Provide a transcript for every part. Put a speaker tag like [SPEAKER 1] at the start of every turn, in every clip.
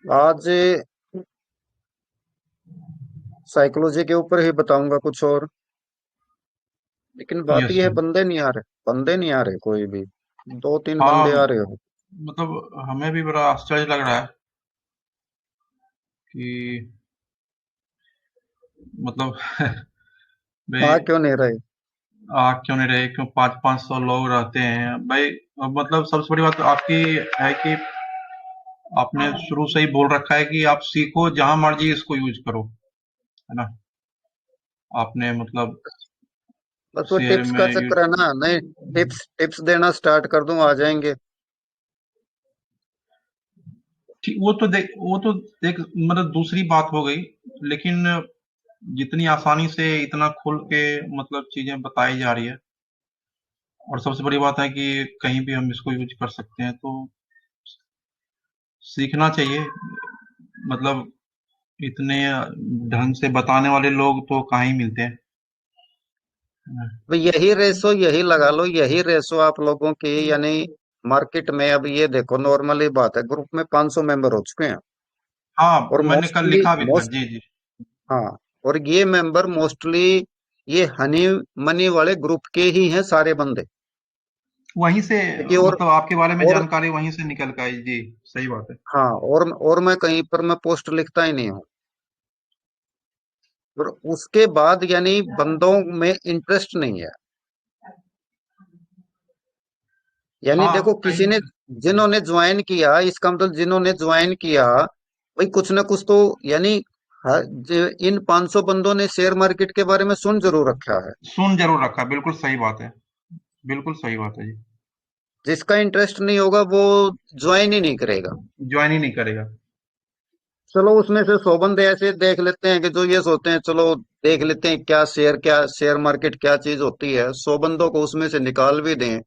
[SPEAKER 1] आज साइकोलॉजी के ऊपर ही बताऊंगा कुछ और। लेकिन बात
[SPEAKER 2] यस
[SPEAKER 1] यह है,
[SPEAKER 2] सर।
[SPEAKER 1] बंदे नहीं आ रहे, बंदे नहीं आ रहे कोई भी। दो तीन
[SPEAKER 2] हाँ,
[SPEAKER 1] बंदे आ रहे हो।
[SPEAKER 2] मतलब हमें भी बड़ा आश्चर्य लग रहा है कि मतलब
[SPEAKER 1] आ
[SPEAKER 2] भाई
[SPEAKER 1] क्यों नहीं रहे?
[SPEAKER 2] आ क्यों नहीं रहे, क्यों 500-500 लोग रहते हैं भाई। मतलब सबसे बड़ी बात तो आपकी है कि आपने शुरू से ही बोल रखा है कि आप सीखो, जहां मर्जी इसको यूज करो, है ना। आपने मतलब
[SPEAKER 1] बस वो
[SPEAKER 2] शेयर
[SPEAKER 1] टिप्स का
[SPEAKER 2] में
[SPEAKER 1] चक्कर है ना, नहीं। टिप्स टिप्स देना स्टार्ट कर दूं, आ जाएंगे।
[SPEAKER 2] ठीक, वो तो देख मतलब दूसरी बात हो गई। लेकिन जितनी आसानी से इतना खुल के मतलब चीजें बताई जा रही है, और सबसे बड़ी बात है कि कहीं भी हम इसको यूज कर सकते हैं, तो सीखना चाहिए। मतलब इतने ढंग से बताने वाले लोग तो कहाँ ही मिलते हैं।
[SPEAKER 1] अब यही रेशो, यही लगा लो, यही रेशो आप लोगों की, यानी मार्केट में अब ये देखो, नॉर्मली बात है, ग्रुप में 500 मेंबर हो चुके हैं।
[SPEAKER 2] हाँ,
[SPEAKER 1] और
[SPEAKER 2] मैंने कल
[SPEAKER 1] मोस्टली
[SPEAKER 2] लिखा भी था।
[SPEAKER 1] मोस्ट
[SPEAKER 2] जी जी।
[SPEAKER 1] हाँ, और ये मेंबर मोस्टली ये हनी मनी वाले ग्रुप के ही हैं सारे बंदे।
[SPEAKER 2] वहीं से
[SPEAKER 1] क्योंकि
[SPEAKER 2] मतलब आपके बारे में
[SPEAKER 1] और
[SPEAKER 2] जानकारी वहीं से निकल के आई। जी, सही बात है।
[SPEAKER 1] हाँ, और मैं कहीं पर मैं पोस्ट लिखता ही नहीं हूँ। और उसके बाद यानी बंदों में इंटरेस्ट नहीं है। यानी
[SPEAKER 2] हाँ,
[SPEAKER 1] देखो, किसी
[SPEAKER 2] कहीं।
[SPEAKER 1] ने, जिन्होंने ज्वाइन किया, इसका मतलब जिन्होंने ज्वाइन किया, भाई कुछ ना कुछ तो, यानी इन 500 बंदों ने शेयर मार्केट के बारे में सुन जरूर रखा है।
[SPEAKER 2] सुन जरूर रखा, बिल्कुल सही बात है। बिल्कुल सही बात है जी।
[SPEAKER 1] जिसका इंटरेस्ट नहीं होगा वो ज्वाइन ही नहीं करेगा।
[SPEAKER 2] ज्वाइन ही नहीं करेगा।
[SPEAKER 1] चलो, उसमें से 100 बंदे ऐसे देख लेते हैं कि जो ये सोचते हैं, चलो देख लेते हैं क्या शेयर मार्केट क्या चीज होती है, 100 बंदों को उसमें से निकाल भी दें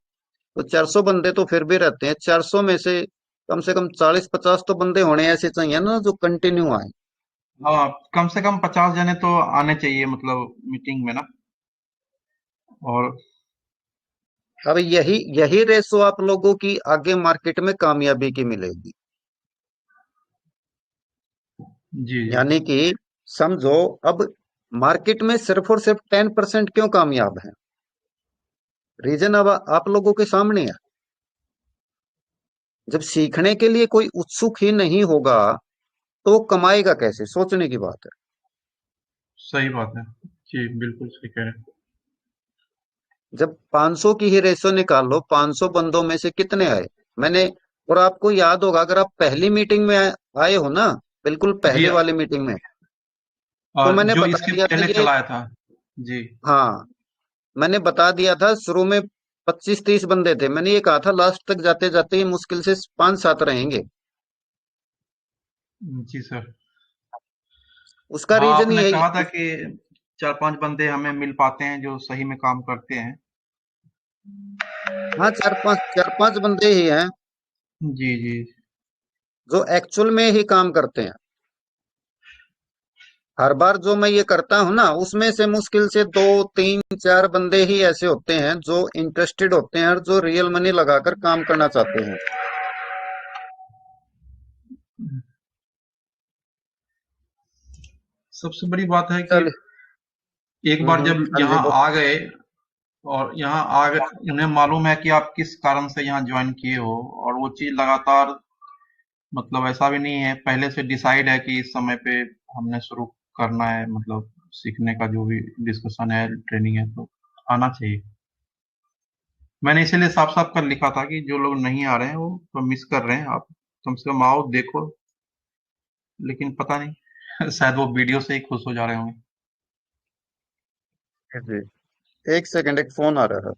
[SPEAKER 1] तो 400 बंदे तो फिर भी रहते हैं। 400 में से कम 40-50 तो बंदे होने ऐसे चाहिए ना, जो कंटिन्यू आए।
[SPEAKER 2] हाँ, कम से कम 50 जने तो आने चाहिए मतलब मीटिंग में ना। और
[SPEAKER 1] अब यही यही रेशो आप लोगों की आगे मार्केट में कामयाबी की मिलेगी।
[SPEAKER 2] जी जी।
[SPEAKER 1] यानी कि समझो, अब मार्केट में सिर्फ और सिर्फ 10% क्यों कामयाब है? रीजन अब आप लोगों के सामने है। जब सीखने के लिए कोई उत्सुक ही नहीं होगा तो वो कमाएगा कैसे? सोचने की बात है।
[SPEAKER 2] सही बात है। जी, बिल्कुल सही कह रहे हैं।
[SPEAKER 1] जब 500 की ही रेशो निकाल लो, 500 बंदों में से कितने आए? मैंने, और आपको याद होगा, अगर आप पहली मीटिंग में आए हो ना, बिल्कुल
[SPEAKER 2] जी,
[SPEAKER 1] पहले वाली मीटिंग में, तो मैंने
[SPEAKER 2] जो
[SPEAKER 1] बता
[SPEAKER 2] इसके
[SPEAKER 1] दिया था
[SPEAKER 2] पहले
[SPEAKER 1] ये।
[SPEAKER 2] चलाया था। जी।
[SPEAKER 1] हाँ, मैंने बता दिया था शुरू में 25-30 बंदे थे, मैंने ये कहा था लास्ट तक जाते जाते ही मुश्किल से 5-7 रहेंगे।
[SPEAKER 2] जी सर।
[SPEAKER 1] उसका
[SPEAKER 2] हाँ,
[SPEAKER 1] रीजन
[SPEAKER 2] आपने
[SPEAKER 1] यही
[SPEAKER 2] कहा था कि 4-5 बंदे हमें मिल पाते हैं जो सही में काम करते हैं।
[SPEAKER 1] हाँ, चार पांच बंदे ही हैं
[SPEAKER 2] जी जी।
[SPEAKER 1] जो एक्चुअल में ही काम करते हैं। हर बार जो मैं ये करता हूँ ना, उसमें से मुश्किल से 2-3-4 बंदे ही ऐसे होते हैं जो इंटरेस्टेड होते हैं और जो रियल मनी लगाकर काम करना चाहते हैं।
[SPEAKER 2] सबसे बड़ी बात है कि
[SPEAKER 1] चल।
[SPEAKER 2] एक बार जब
[SPEAKER 1] हाँ जी,
[SPEAKER 2] यहाँ आ गए, और यहाँ आ गए, उन्हें मालूम है कि आप किस कारण से यहाँ ज्वाइन किए हो, और वो चीज़ लगातार मतलब ऐसा भी नहीं है पहले से डिसाइड है कि इस समय पे हमने शुरू करना है, मतलब सीखने का जो भी डिस्कशन है, ट्रेनिंग है, तो आना चाहिए। मैंने इसीलिए साफ साफ कर लिखा था कि जो लोग नहीं आ रहे हैं वो तो मिस कर रहे हैं, आप कम से कम आओ देखो। लेकिन पता नहीं शायद वो वीडियो से ही खुश हो जा रहे होंगे।
[SPEAKER 1] जी। एक सेकंड, एक फोन आ रहा है।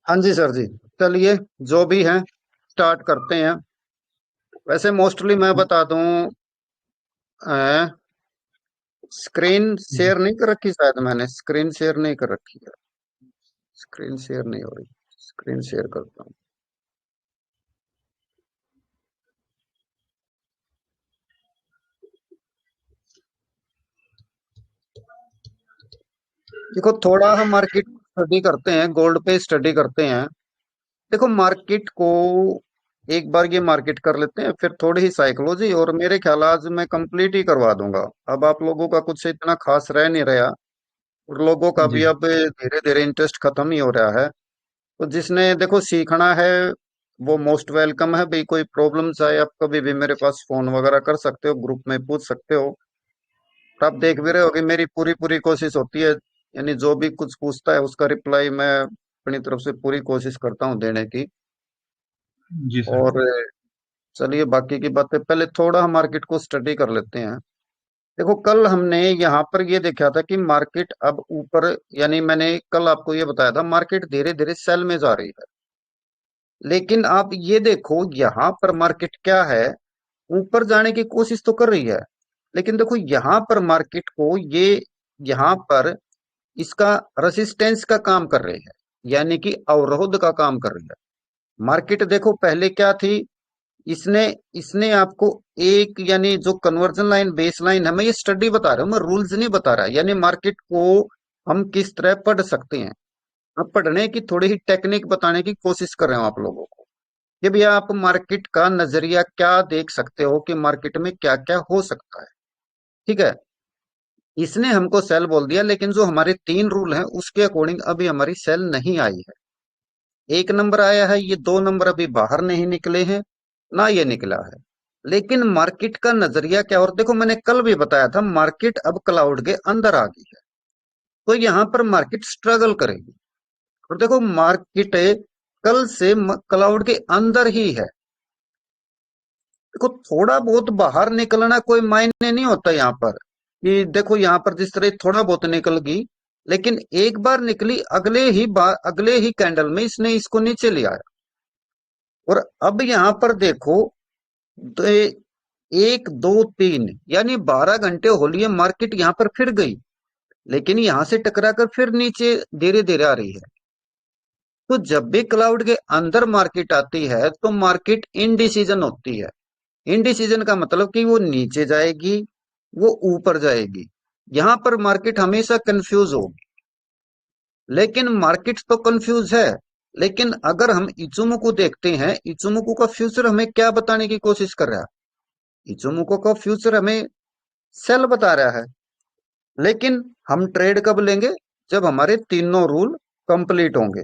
[SPEAKER 1] हाँ जी सर जी। चलिए, जो भी है स्टार्ट करते हैं। वैसे मोस्टली मैं बता दूं, स्क्रीन शेयर नहीं कर रखी, शायद मैंने स्क्रीन शेयर नहीं कर रखी है। स्क्रीन शेयर नहीं हो रही। स्क्रीन शेयर करता हूँ। देखो, थोड़ा हम मार्केट स्टडी करते हैं, गोल्ड पे स्टडी करते हैं। देखो मार्केट को एक बार ये मार्केट कर लेते हैं, फिर थोड़ी ही साइकोलॉजी, और मेरे ख्याल आज मैं कंप्लीट ही करवा दूंगा। अब आप लोगों का कुछ इतना खास रह नहीं रहा, और लोगों का
[SPEAKER 2] जी
[SPEAKER 1] भी
[SPEAKER 2] सर।
[SPEAKER 1] अब धीरे धीरे इंटरेस्ट खत्म ही हो रहा है। तो जिसने देखो सीखना है वो मोस्ट वेलकम है भाई। कोई प्रॉब्लम्स आए, आप कभी भी मेरे पास फोन वगैरह कर सकते हो, ग्रुप में पूछ सकते हो। और आप देख भी रहे हो कि मेरी पूरी पूरी कोशिश होती है, यानी जो भी कुछ पूछता है उसका रिप्लाई मैं अपनी तरफ से पूरी कोशिश करता हूँ देने की।
[SPEAKER 2] जी सर।
[SPEAKER 1] और चलिए, बाकी की बातें पहले थोड़ा हम मार्केट को स्टडी कर लेते हैं। देखो, कल हमने यहाँ पर ये देखा था कि मार्केट अब ऊपर, यानी मैंने कल आपको ये बताया था मार्केट धीरे धीरे सेल में जा रही है। लेकिन आप ये देखो यहाँ पर मार्केट क्या है, ऊपर जाने की कोशिश तो कर रही है। लेकिन देखो यहाँ पर मार्केट को ये यहाँ पर इसका रेसिस्टेंस का काम कर रही है, यानी कि अवरोध का काम कर रही है। मार्केट देखो पहले क्या थी, इसने इसने आपको एक, यानी जो कन्वर्जन लाइन बेस लाइन है, मैं ये स्टडी बता रहा हूँ, मैं रूल्स नहीं बता रहा। यानी मार्केट को हम किस तरह पढ़ सकते हैं, अब पढ़ने की थोड़ी ही टेक्निक बताने की कोशिश कर रहे हूँ आप लोगों को। ये भी आप मार्केट का नजरिया क्या देख सकते हो कि मार्केट में क्या क्या हो सकता है। ठीक है, इसने हमको सेल बोल दिया, लेकिन जो हमारे तीन रूल हैं उसके अकॉर्डिंग अभी हमारी सेल नहीं आई है। एक नंबर आया है, ये दो नंबर अभी बाहर नहीं निकले हैं, ना ये निकला है। लेकिन मार्केट का नजरिया क्या, और देखो मैंने कल भी बताया था मार्केट अब क्लाउड के अंदर आ गई है। तो यहां पर मार्केट स्ट्रगल करेगी। और देखो मार्केट कल से क्लाउड के अंदर ही है। देखो थोड़ा बहुत बाहर निकलना कोई मायने नहीं होता यहाँ पर, कि देखो यहाँ पर जिस तरह थोड़ा बहुत निकल गई, लेकिन एक बार निकली, अगले ही कैंडल में इसने इसको नीचे ले आया। और अब यहाँ पर देखो, तो एक दो तीन यानी 12 घंटे हो लिए मार्केट यहाँ पर फिर गई, लेकिन यहाँ से टकरा कर फिर नीचे धीरे धीरे आ रही है। तो जब भी क्लाउड के अंदर मार्केट आती है तो मार्केट इनडिसीजन होती है। इनडिसीजन का मतलब कि वो नीचे जाएगी, वो ऊपर जाएगी। यहां पर मार्केट हमेशा कंफ्यूज होगी। लेकिन मार्केट तो कंफ्यूज है, लेकिन अगर हम इचुमुकु देखते हैं, इचुमुकु का फ्यूचर हमें क्या बताने की कोशिश कर रहा है। इचुमुकु का फ्यूचर हमें सेल बता रहा है। लेकिन हम ट्रेड कब लेंगे, जब हमारे तीनों रूल कंप्लीट होंगे।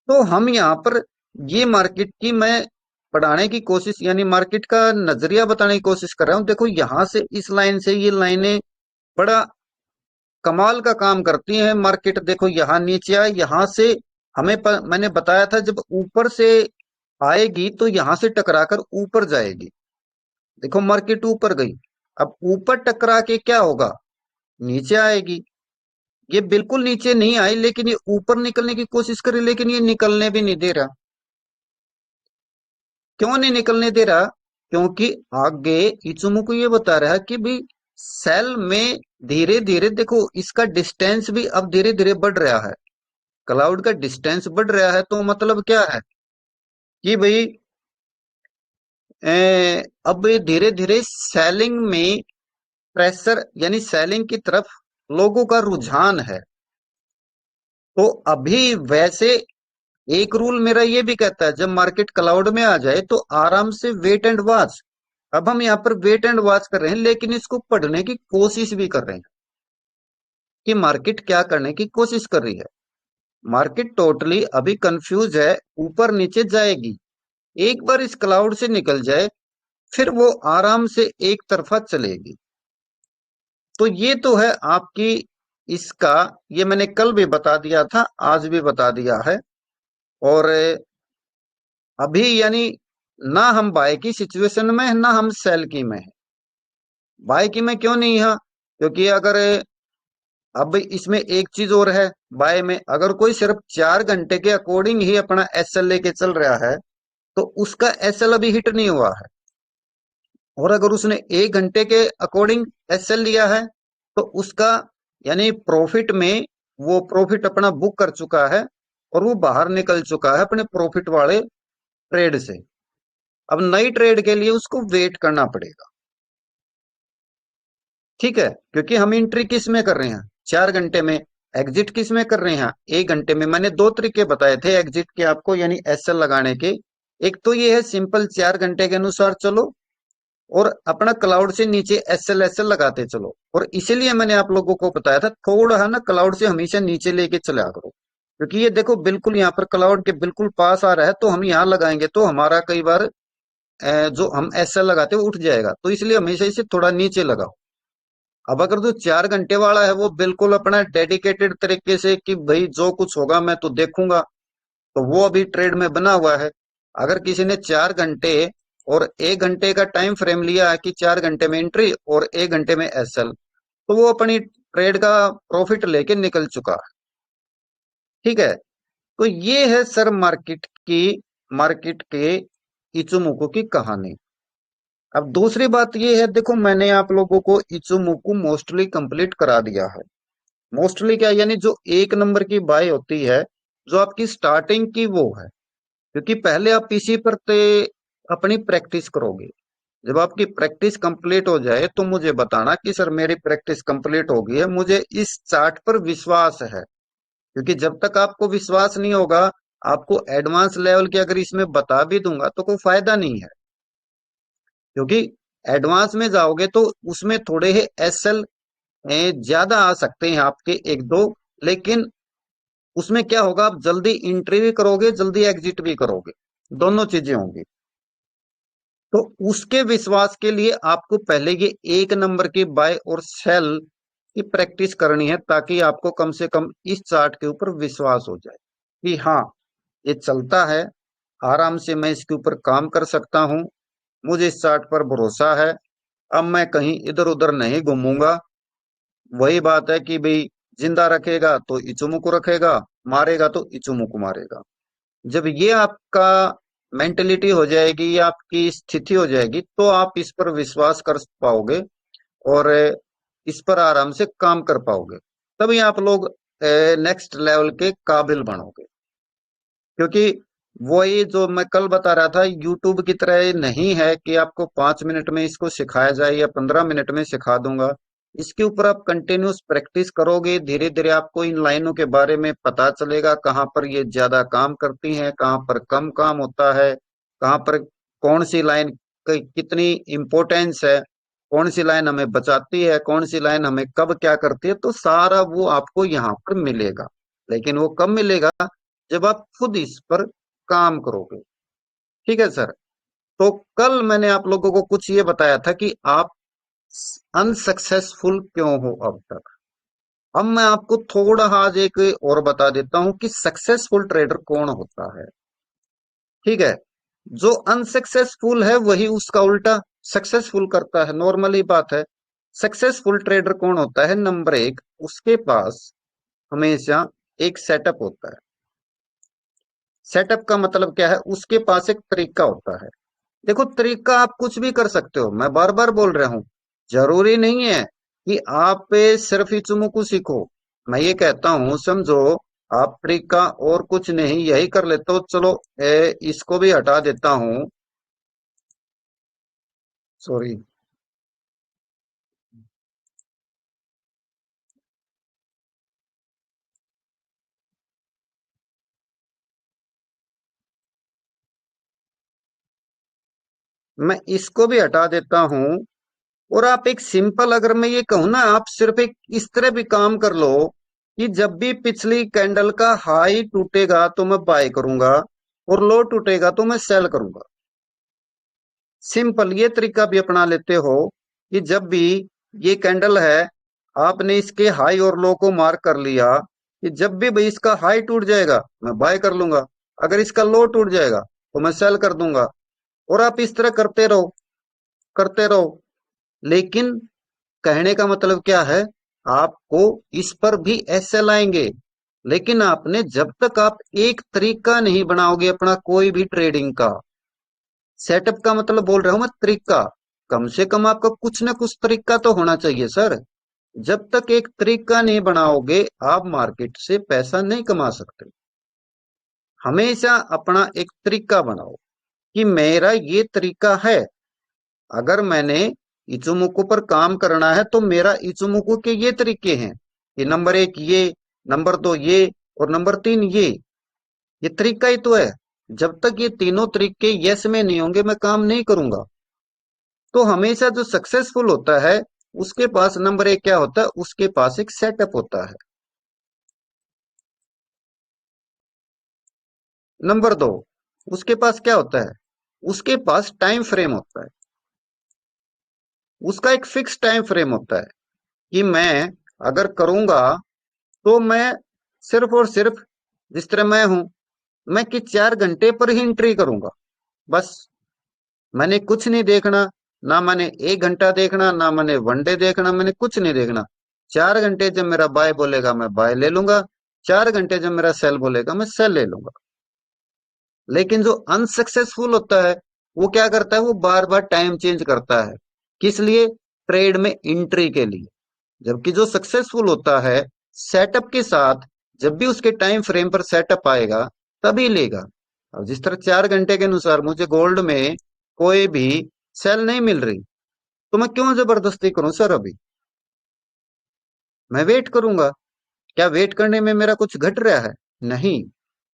[SPEAKER 1] तो हम यहाँ पर ये मार्केट की मैं पढ़ाने की कोशिश, यानी मार्केट का नजरिया बताने की कोशिश कर रहा हूँ। देखो यहाँ से इस लाइन से ये लाइनें बड़ा कमाल का काम करती हैं। मार्केट देखो यहाँ नीचे आए, यहाँ से मैंने बताया था जब ऊपर से आएगी तो यहाँ से टकराकर ऊपर जाएगी। देखो मार्केट ऊपर गई, अब ऊपर टकरा के क्या होगा, नीचे आएगी। ये बिल्कुल नीचे नहीं आई, लेकिन ये ऊपर निकलने की कोशिश करे, लेकिन ये निकलने भी नहीं दे रहा। क्यों नहीं निकलने दे रहा, क्योंकि आगे इचुमुको ये बता रहा है कि भाई सेल में धीरे धीरे देखो इसका डिस्टेंस भी अब धीरे धीरे बढ़ रहा है। क्लाउड का डिस्टेंस बढ़ रहा है तो मतलब क्या है कि भाई अब धीरे धीरे सेलिंग में प्रेशर यानी सेलिंग की तरफ लोगों का रुझान है। तो अभी वैसे एक रूल मेरा ये भी कहता है, जब मार्केट क्लाउड में आ जाए तो आराम से वेट एंड वॉच। अब हम यहाँ पर वेट एंड वॉच कर रहे हैं, लेकिन इसको पढ़ने की कोशिश भी कर रहे हैं कि मार्केट क्या करने की कोशिश कर रही है। मार्केट टोटली अभी कंफ्यूज है, ऊपर नीचे जाएगी। एक बार इस क्लाउड से निकल जाए, फिर वो आराम से एक तरफा चलेगी। तो ये तो है आपकी इसका, ये मैंने कल भी बता दिया था, आज भी बता दिया है। और अभी यानी ना हम बाय की सिचुएशन में है, ना हम सेल की में है। बाय की में क्यों नहीं है? क्योंकि अगर अब इसमें एक चीज और है, बाय में अगर कोई सिर्फ 4 घंटे के अकॉर्डिंग ही अपना एसएल लेके चल रहा है, तो उसका एसएल अभी हिट नहीं हुआ है। और अगर उसने 1 घंटे के अकॉर्डिंग एसएल लिया है, तो उसका यानी प्रॉफिट में वो प्रॉफिट अपना बुक कर चुका है, और वो बाहर निकल चुका है अपने प्रॉफिट वाले ट्रेड से। अब नई ट्रेड के लिए उसको वेट करना पड़ेगा। ठीक है, क्योंकि हम एंट्री किस में कर रहे हैं? 4 घंटे में। एग्जिट किस में कर रहे हैं? 1 घंटे में। मैंने दो तरीके बताए थे एग्जिट के आपको, यानी एसएल लगाने के। एक तो ये है सिंपल 4 घंटे के अनुसार चलो, और अपना क्लाउड से नीचे एसएल लगाते चलो। और इसीलिए मैंने आप लोगों को बताया था थोड़ा है ना, क्लाउड से हमेशा नीचे लेके चला करो। क्योंकि ये देखो बिल्कुल यहाँ पर क्लाउड के बिल्कुल पास आ रहा है, तो हम यहाँ लगाएंगे तो हमारा कई बार जो हम एसएल लगाते हैं वो उठ जाएगा। तो इसलिए हमेशा इसे थोड़ा नीचे लगाओ। अब अगर जो 4 घंटे वाला है वो बिल्कुल अपना डेडिकेटेड तरीके से कि भाई जो कुछ होगा मैं तो देखूंगा, तो वो अभी ट्रेड में बना हुआ है। अगर किसी ने 4 घंटे और 1 घंटे का टाइम फ्रेम लिया है कि 4 घंटे में एंट्री और 1 घंटे में एसएल, तो वो अपनी ट्रेड का प्रॉफिट लेके निकल चुका है। ठीक है, तो ये है सर मार्केट के इचुमुको की कहानी। अब दूसरी बात ये है, देखो मैंने आप लोगों को इचुमुको मोस्टली कंप्लीट करा दिया है। मोस्टली क्या, यानी जो 1 नंबर की बाय होती है, जो आपकी स्टार्टिंग की वो है। क्योंकि पहले आप पीसी पर अपनी प्रैक्टिस करोगे। जब आपकी प्रैक्टिस कंप्लीट हो जाए तो मुझे बताना कि सर मेरी प्रैक्टिस कंप्लीट हो गई है, मुझे इस चार्ट पर विश्वास है। क्योंकि जब तक आपको विश्वास नहीं होगा, आपको एडवांस लेवल के अगर इसमें बता भी दूंगा तो कोई फायदा नहीं है। क्योंकि एडवांस में जाओगे तो उसमें थोड़े ही एसएल ज्यादा आ सकते हैं आपके एक दो, लेकिन उसमें क्या होगा, आप जल्दी एंट्री भी करोगे, जल्दी एग्जिट भी करोगे, दोनों चीजें होंगी। तो उसके विश्वास के लिए आपको पहले ये 1 नंबर की बाय और सेल की प्रैक्टिस करनी है, ताकि आपको कम से कम इस चार्ट के ऊपर विश्वास हो जाए कि हाँ ये चलता है, आराम से मैं इसके ऊपर काम कर सकता हूँ, मुझे इस चार्ट पर भरोसा है। अब मैं कहीं इधर उधर नहीं घूमूंगा। वही बात है कि भाई जिंदा रखेगा तो इचुमुको रखेगा, मारेगा तो इचुमुको मारेगा। जब ये आपका मेंटेलिटी हो जाएगी या आपकी स्थिति हो जाएगी, तो आप इस पर विश्वास कर पाओगे, और इस पर आराम से काम कर पाओगे। तभी आप लोग नेक्स्ट लेवल के काबिल बनोगे। क्योंकि वही जो मैं कल बता रहा था, यूट्यूब की तरह ये नहीं है कि आपको 5 मिनट में इसको सिखाया जाए या 15 मिनट में सिखा दूंगा। इसके ऊपर आप कंटिन्यूस प्रैक्टिस करोगे, धीरे धीरे आपको इन लाइनों के बारे में पता चलेगा, कहाँ पर ये ज्यादा काम करती हैं, कहाँ पर कम काम होता है, कहाँ पर कौन सी लाइन की कितनी इंपॉर्टेंस है, कौन सी लाइन हमें बचाती है, कौन सी लाइन हमें कब क्या करती है। तो सारा वो आपको यहाँ पर मिलेगा। लेकिन वो कब मिलेगा? जब आप खुद इस पर काम करोगे। ठीक है सर। तो कल मैंने आप लोगों को कुछ ये बताया था कि आप अनसक्सेसफुल क्यों हो अब तक। अब मैं आपको थोड़ा आज एक और बता देता हूं कि सक्सेसफुल ट्रेडर कौन होता है। ठीक है, जो अनसक्सेसफुल है वही उसका उल्टा सक्सेसफुल करता है, नॉर्मली बात है। सक्सेसफुल ट्रेडर कौन होता है? नंबर एक, उसके पास हमेशा एक सेटअप होता है। सेटअप का मतलब क्या है? उसके पास एक तरीका होता है। देखो तरीका आप कुछ भी कर सकते हो, मैं बार बार बोल रहा हूं। जरूरी नहीं है कि आप सिर्फ इचुमुकु सीखो। मैं ये कहता हूं, समझो आप तरीका और कुछ नहीं यही कर लेते हो। चलो इसको भी हटा देता हूं, सॉरी। मैं इसको भी हटा देता हूं। और आप एक सिंपल, अगर मैं ये कहूं ना, आप सिर्फ एक इस तरह भी काम कर लो कि जब भी पिछली कैंडल का हाई टूटेगा तो मैं बाय करूंगा, और लो टूटेगा तो मैं सेल करूंगा। सिंपल ये तरीका भी अपना लेते हो कि जब भी ये कैंडल है, आपने इसके हाई और लो को मार्क कर लिया कि जब भी भाई इसका हाई टूट जाएगा मैं बाय कर लूंगा, अगर इसका लो टूट जाएगा तो मैं सेल कर दूंगा। और आप इस तरह करते रहो, करते रहो। लेकिन कहने का मतलब क्या है, आपको इस पर भी एसएल आएंगे। लेकिन आपने, जब तक आप एक तरीका नहीं बनाओगे अपना कोई भी ट्रेडिंग का, सेटअप का मतलब बोल रहा हूं मैं, तरीका, कम से कम आपका कुछ ना कुछ तरीका तो होना चाहिए सर। जब तक एक तरीका नहीं बनाओगे आप मार्केट से पैसा नहीं कमा सकते। हमेशा अपना एक तरीका बनाओ कि मेरा ये तरीका है। अगर मैंने इचुमुकु पर काम करना है तो मेरा इचुमुकु के ये तरीके हैं कि नंबर एक ये, नंबर दो ये, और नंबर तीन ये तरीका ही तो है। जब तक ये तीनों तरीके यस में नहीं होंगे मैं काम नहीं करूंगा। तो हमेशा जो सक्सेसफुल होता है उसके पास नंबर एक क्या होता है, उसके पास एक सेटअप होता है। नंबर दो, उसके पास क्या होता है, उसके पास टाइम फ्रेम होता है। उसका एक फिक्स टाइम फ्रेम होता है कि मैं अगर करूंगा तो मैं सिर्फ और सिर्फ, जिस तरह मैं हूं, मैं कि 4 घंटे पर ही एंट्री करूंगा, बस। मैंने कुछ नहीं देखना, ना मैंने 1 घंटा देखना, ना मैंने वनडे देखना, मैंने कुछ नहीं देखना। 4 घंटे जब मेरा बाय बोलेगा मैं बाय ले लूंगा, 4 घंटे जब मेरा सेल बोलेगा मैं सेल ले लूंगा। लेकिन जो अनसक्सेसफुल होता है वो क्या करता है, वो बार बार टाइम चेंज करता है। किस लिए? ट्रेड में एंट्री के लिए। जबकि जो सक्सेसफुल होता है सेटअप के साथ, जब भी उसके टाइम फ्रेम पर सेटअप आएगा तभी लेगा। अब जिस तरह 4 घंटे के अनुसार मुझे गोल्ड में कोई भी सेल नहीं मिल रही, तो मैं क्यों जबरदस्ती करूं सर? अभी मैं वेट करूंगा। क्या वेट करने में मेरा कुछ घट रहा है? नहीं।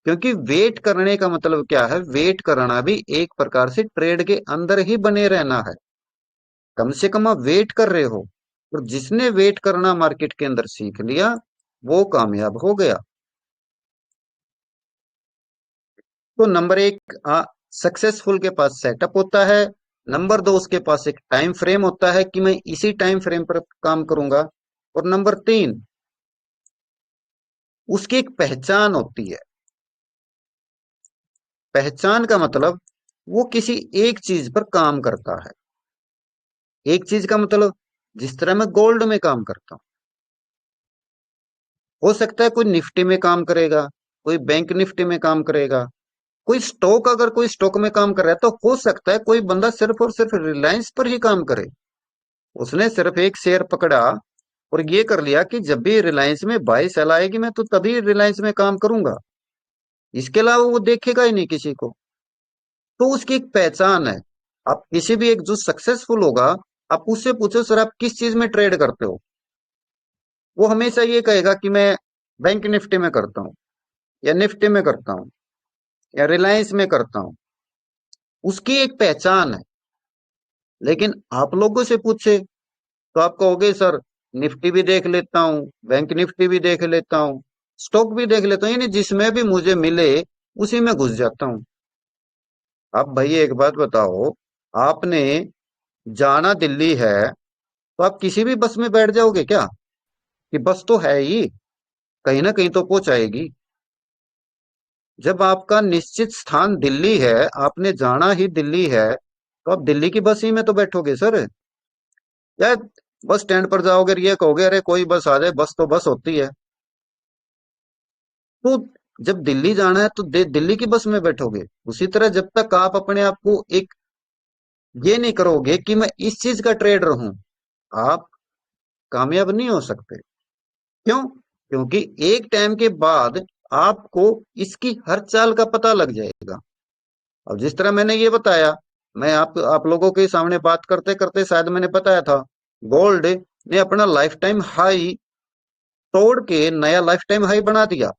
[SPEAKER 1] क्योंकि वेट करने का मतलब क्या है, वेट करना भी एक प्रकार से ट्रेड के अंदर ही बने रहना है। कम से कम आप वेट कर रहे हो। और जिसने वेट करना मार्केट के अंदर सीख लिया वो कामयाब हो गया। तो नंबर एक, सक्सेसफुल के पास सेटअप होता है। नंबर दो, उसके पास एक टाइम फ्रेम होता है कि मैं इसी टाइम फ्रेम पर काम करूंगा। और नंबर तीन, उसकी एक पहचान होती है। पहचान का मतलब वो किसी एक चीज पर काम करता है। एक चीज का मतलब, जिस तरह मैं गोल्ड में काम करता हूं, हो सकता है कोई निफ्टी में काम करेगा, कोई बैंक निफ्टी में काम करेगा, कोई स्टॉक, अगर कोई स्टॉक में काम कर रहा है तो हो सकता है कोई बंदा सिर्फ और सिर्फ रिलायंस पर ही काम करे। उसने सिर्फ एक शेयर पकड़ा और ये कर लिया कि जब भी रिलायंस में बाई सेल आएगी मैं तो तभी रिलायंस में काम करूंगा, इसके अलावा वो देखेगा ही नहीं किसी को। तो उसकी एक पहचान है। आप किसी भी एक जो सक्सेसफुल होगा, आप उससे पूछो सर आप किस चीज में ट्रेड करते हो, वो हमेशा ये कहेगा कि मैं बैंक निफ्टी में करता हूँ, या निफ्टी में करता हूँ, या रिलायंस में करता हूँ। उसकी एक पहचान है। लेकिन आप लोगों से पूछे तो आप कहोगे सर निफ्टी भी देख लेता हूँ, बैंक निफ्टी भी देख लेता हूँ, स्टॉक भी देख लेता हूँ, यानी जिसमें भी मुझे मिले उसी में घुस जाता हूँ। अब भाई एक बात बताओ, आपने जाना दिल्ली है तो आप किसी भी बस में बैठ जाओगे क्या? कि बस तो है ही, कहीं ना कहीं तो पहुंचाएगी। जब आपका निश्चित स्थान दिल्ली है, आपने जाना ही दिल्ली है, तो आप दिल्ली की बस ही में तो बैठोगे सर। या बस स्टैंड पर जाओगे और ये कहोगे अरे कोई बस आ जाए, बस तो बस होती है। तो जब दिल्ली जाना है तो दिल्ली की बस में बैठोगे। उसी तरह जब तक आप अपने आप को एक ये नहीं करोगे कि मैं इस चीज का ट्रेडर हूं, आप कामयाब नहीं हो सकते। क्यों? क्योंकि एक टाइम के बाद आपको इसकी हर चाल का पता लग जाएगा। अब जिस तरह मैंने ये बताया, मैं आप लोगों के सामने बात करते करते शायद मैंने बताया था, गोल्ड ने अपना लाइफ टाइम हाई तोड़ के नया लाइफ टाइम हाई बना दिया।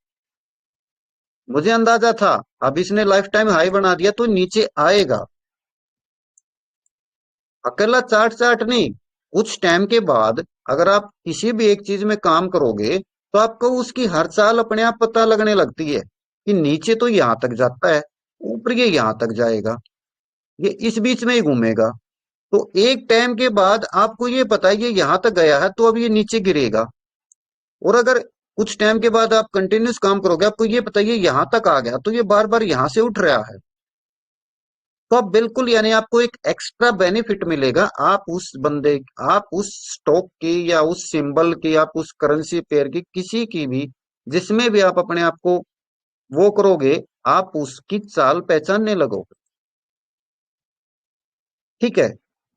[SPEAKER 1] मुझे अंदाजा था अब इसने लाइफ टाइम हाई बना दिया तो नीचे आएगा। अकेला चार्ट चार्ट नहीं, कुछ टाइम के बाद अगर आप किसी भी एक चीज में काम करोगे तो आपको उसकी हर चाल अपने आप पता लगने लगती है कि नीचे तो यहां तक जाता है, ऊपर ये यहां तक जाएगा, ये इस बीच में ही घूमेगा। तो एक टाइम के बाद आपको ये पता है ये यहां तक गया है तो अब ये नीचे गिरेगा। और अगर कुछ टाइम के बाद आप कंटिन्यूस काम करोगे, आपको ये पता है ये यहां तक आ गया तो ये बार बार यहां से उठ रहा है। तो आप बिल्कुल यानी आपको एक एक्स्ट्रा बेनिफिट मिलेगा, आप उस बंदे, आप उस स्टॉक की या उस सिंबल की, आप उस करेंसी पेयर की, किसी की भी, जिसमें भी आप अपने आप को वो करोगे, आप उसकी चाल पहचानने लगोगे। ठीक है,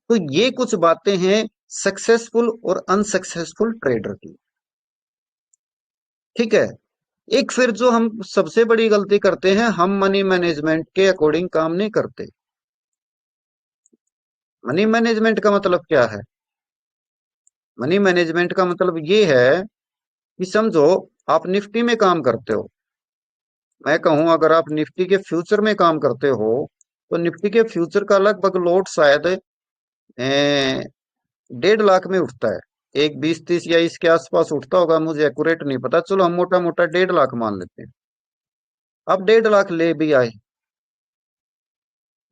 [SPEAKER 1] तो ये कुछ बातें हैं सक्सेसफुल और अनसक्सेसफुल ट्रेडर की। ठीक है, एक फिर जो हम सबसे बड़ी गलती करते हैं, हम मनी मैनेजमेंट के अकॉर्डिंग काम नहीं करते। मनी मैनेजमेंट का मतलब क्या है? मनी मैनेजमेंट का मतलब ये है कि समझो आप निफ्टी में काम करते हो, मैं कहूं अगर आप निफ्टी के फ्यूचर में काम करते हो तो निफ्टी के फ्यूचर का लगभग लोड शायद 1.5 लाख में उठता है। एक 20-30 या इसके आसपास उठता होगा, मुझे एक्यूरेट नहीं पता, चलो हम मोटा मोटा 1.5 लाख मान लेते हैं। आप 1.5 लाख ले भी आए,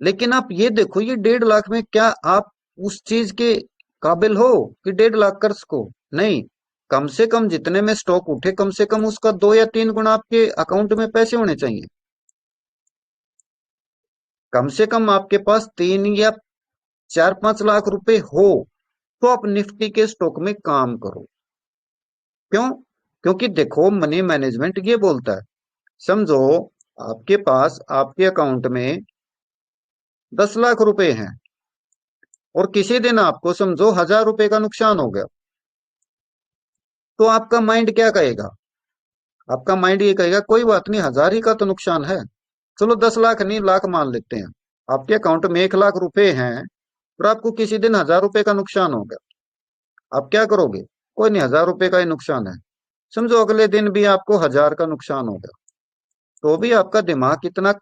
[SPEAKER 1] लेकिन आप ये देखो ये 1.5 लाख में क्या आप उस चीज के काबिल हो कि 1.5 लाख कर सको? नहीं। कम से कम जितने में स्टॉक उठे कम से कम उसका 2 या 3 गुना आपके अकाउंट में पैसे होने चाहिए। कम से कम आपके पास 3 या 4-5 लाख रुपए हो तो आप निफ्टी के स्टॉक में काम करो। क्यों? क्योंकि देखो मनी मैनेजमेंट ये बोलता है, समझो आपके पास आपके अकाउंट में 10 लाख रुपए हैं और किसी दिन आपको समझो 1,000 रुपए का नुकसान हो गया, तो आपका माइंड क्या कहेगा? आपका माइंड ये कहेगा कोई बात नहीं, 1,000 ही का तो नुकसान है, चलो 10 लाख नहीं लाख मान लेते हैं। आपके अकाउंट में 1 लाख रुपए हैं और आपको किसी दिन 1,000 रुपए का नुकसान हो गया, आप क्या करोगे? कोई नहीं, 1,000 रुपए का ही नुकसान है। समझो अगले दिन भी आपको 1,000 का नुकसान हो गया, तो भी आपका दिमाग इतना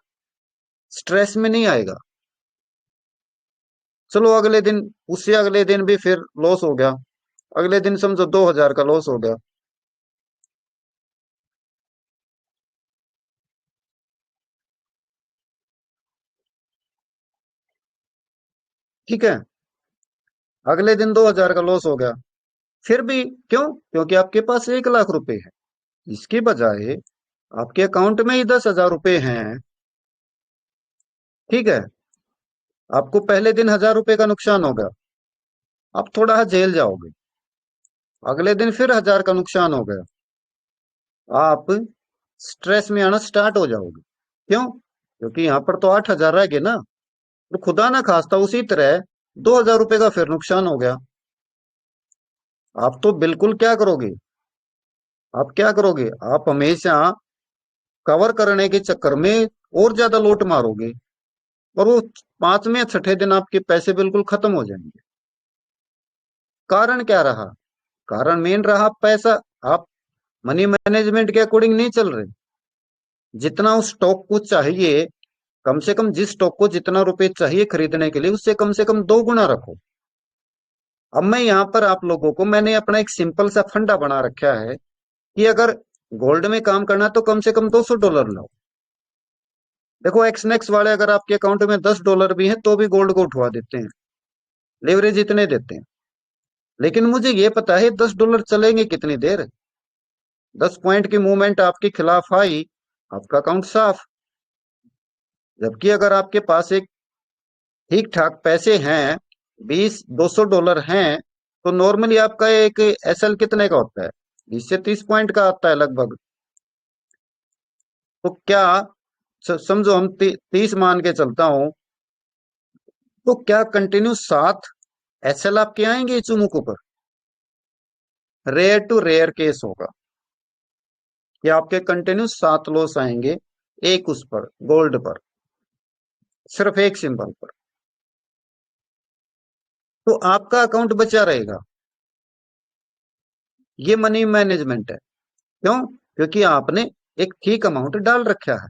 [SPEAKER 1] स्ट्रेस में नहीं आएगा। चलो अगले दिन, उससे अगले दिन भी फिर लॉस हो गया, अगले दिन समझो 2,000 का लॉस हो गया। ठीक है, अगले दिन 2,000 का लॉस हो गया, फिर भी क्यों? क्योंकि आपके पास 1 लाख रुपए है। इसके बजाय आपके अकाउंट में ही 10,000 रुपए हैं। ठीक है, आपको पहले दिन 1,000 रुपए का नुकसान होगा, आप थोड़ा झेल जाओगे, अगले दिन फिर 1,000 का नुकसान हो गया, आप स्ट्रेस में आना स्टार्ट हो जाओगे। क्यों? क्योंकि यहां पर तो 8,000 रह गए ना। तो खुदा ना खास्ता उसी तरह 2,000 रुपए का फिर नुकसान हो गया, आप तो बिल्कुल क्या करोगे? आप क्या करोगे? आप हमेशा कवर करने के चक्कर में और ज्यादा लोट मारोगे और वो 5वें या 6ठे दिन आपके पैसे बिल्कुल खत्म हो जाएंगे। कारण क्या रहा? कारण मेन रहा पैसा। आप मनी मैनेजमेंट के अकॉर्डिंग नहीं चल रहे। जितना उस स्टॉक को चाहिए, कम से कम जिस स्टॉक को जितना रुपए चाहिए खरीदने के लिए, उससे कम से कम 2 गुना रखो। अब मैं यहाँ पर आप लोगों को, मैंने अपना एक सिंपल सा फंडा बना रखा है कि अगर गोल्ड में काम करना है तो कम से कम $200 लो। देखो एक्सनेक्स वाले अगर आपके अकाउंट में $10 भी हैं तो भी गोल्ड को उठवा देते हैं, लेवरेज इतने देते हैं। लेकिन मुझे ये पता है $10 चलेंगे कितनी देर। 10 पॉइंट की मूवमेंट आपके खिलाफ आई, आपका अकाउंट साफ। जबकि अगर आपके पास एक ठीक ठाक पैसे हैं, 20-200 डॉलर हैं, तो नॉर्मली आपका एक एसएल कितने का होता है? 20 से 30 पॉइंट का आता है लगभग। तो क्या समझो हम 30 मान के चलता हूं, तो क्या कंटिन्यू 7 एसएल आपके आएंगे चुमुक पर? रेयर टू रेयर केस होगा कि आपके कंटिन्यू 7 लॉस आएंगे, एक उस पर गोल्ड पर, सिर्फ एक सिंबल पर। तो आपका अकाउंट बचा रहेगा। ये मनी मैनेजमेंट है। क्यों? क्योंकि आपने एक ठीक अमाउंट डाल रखा है।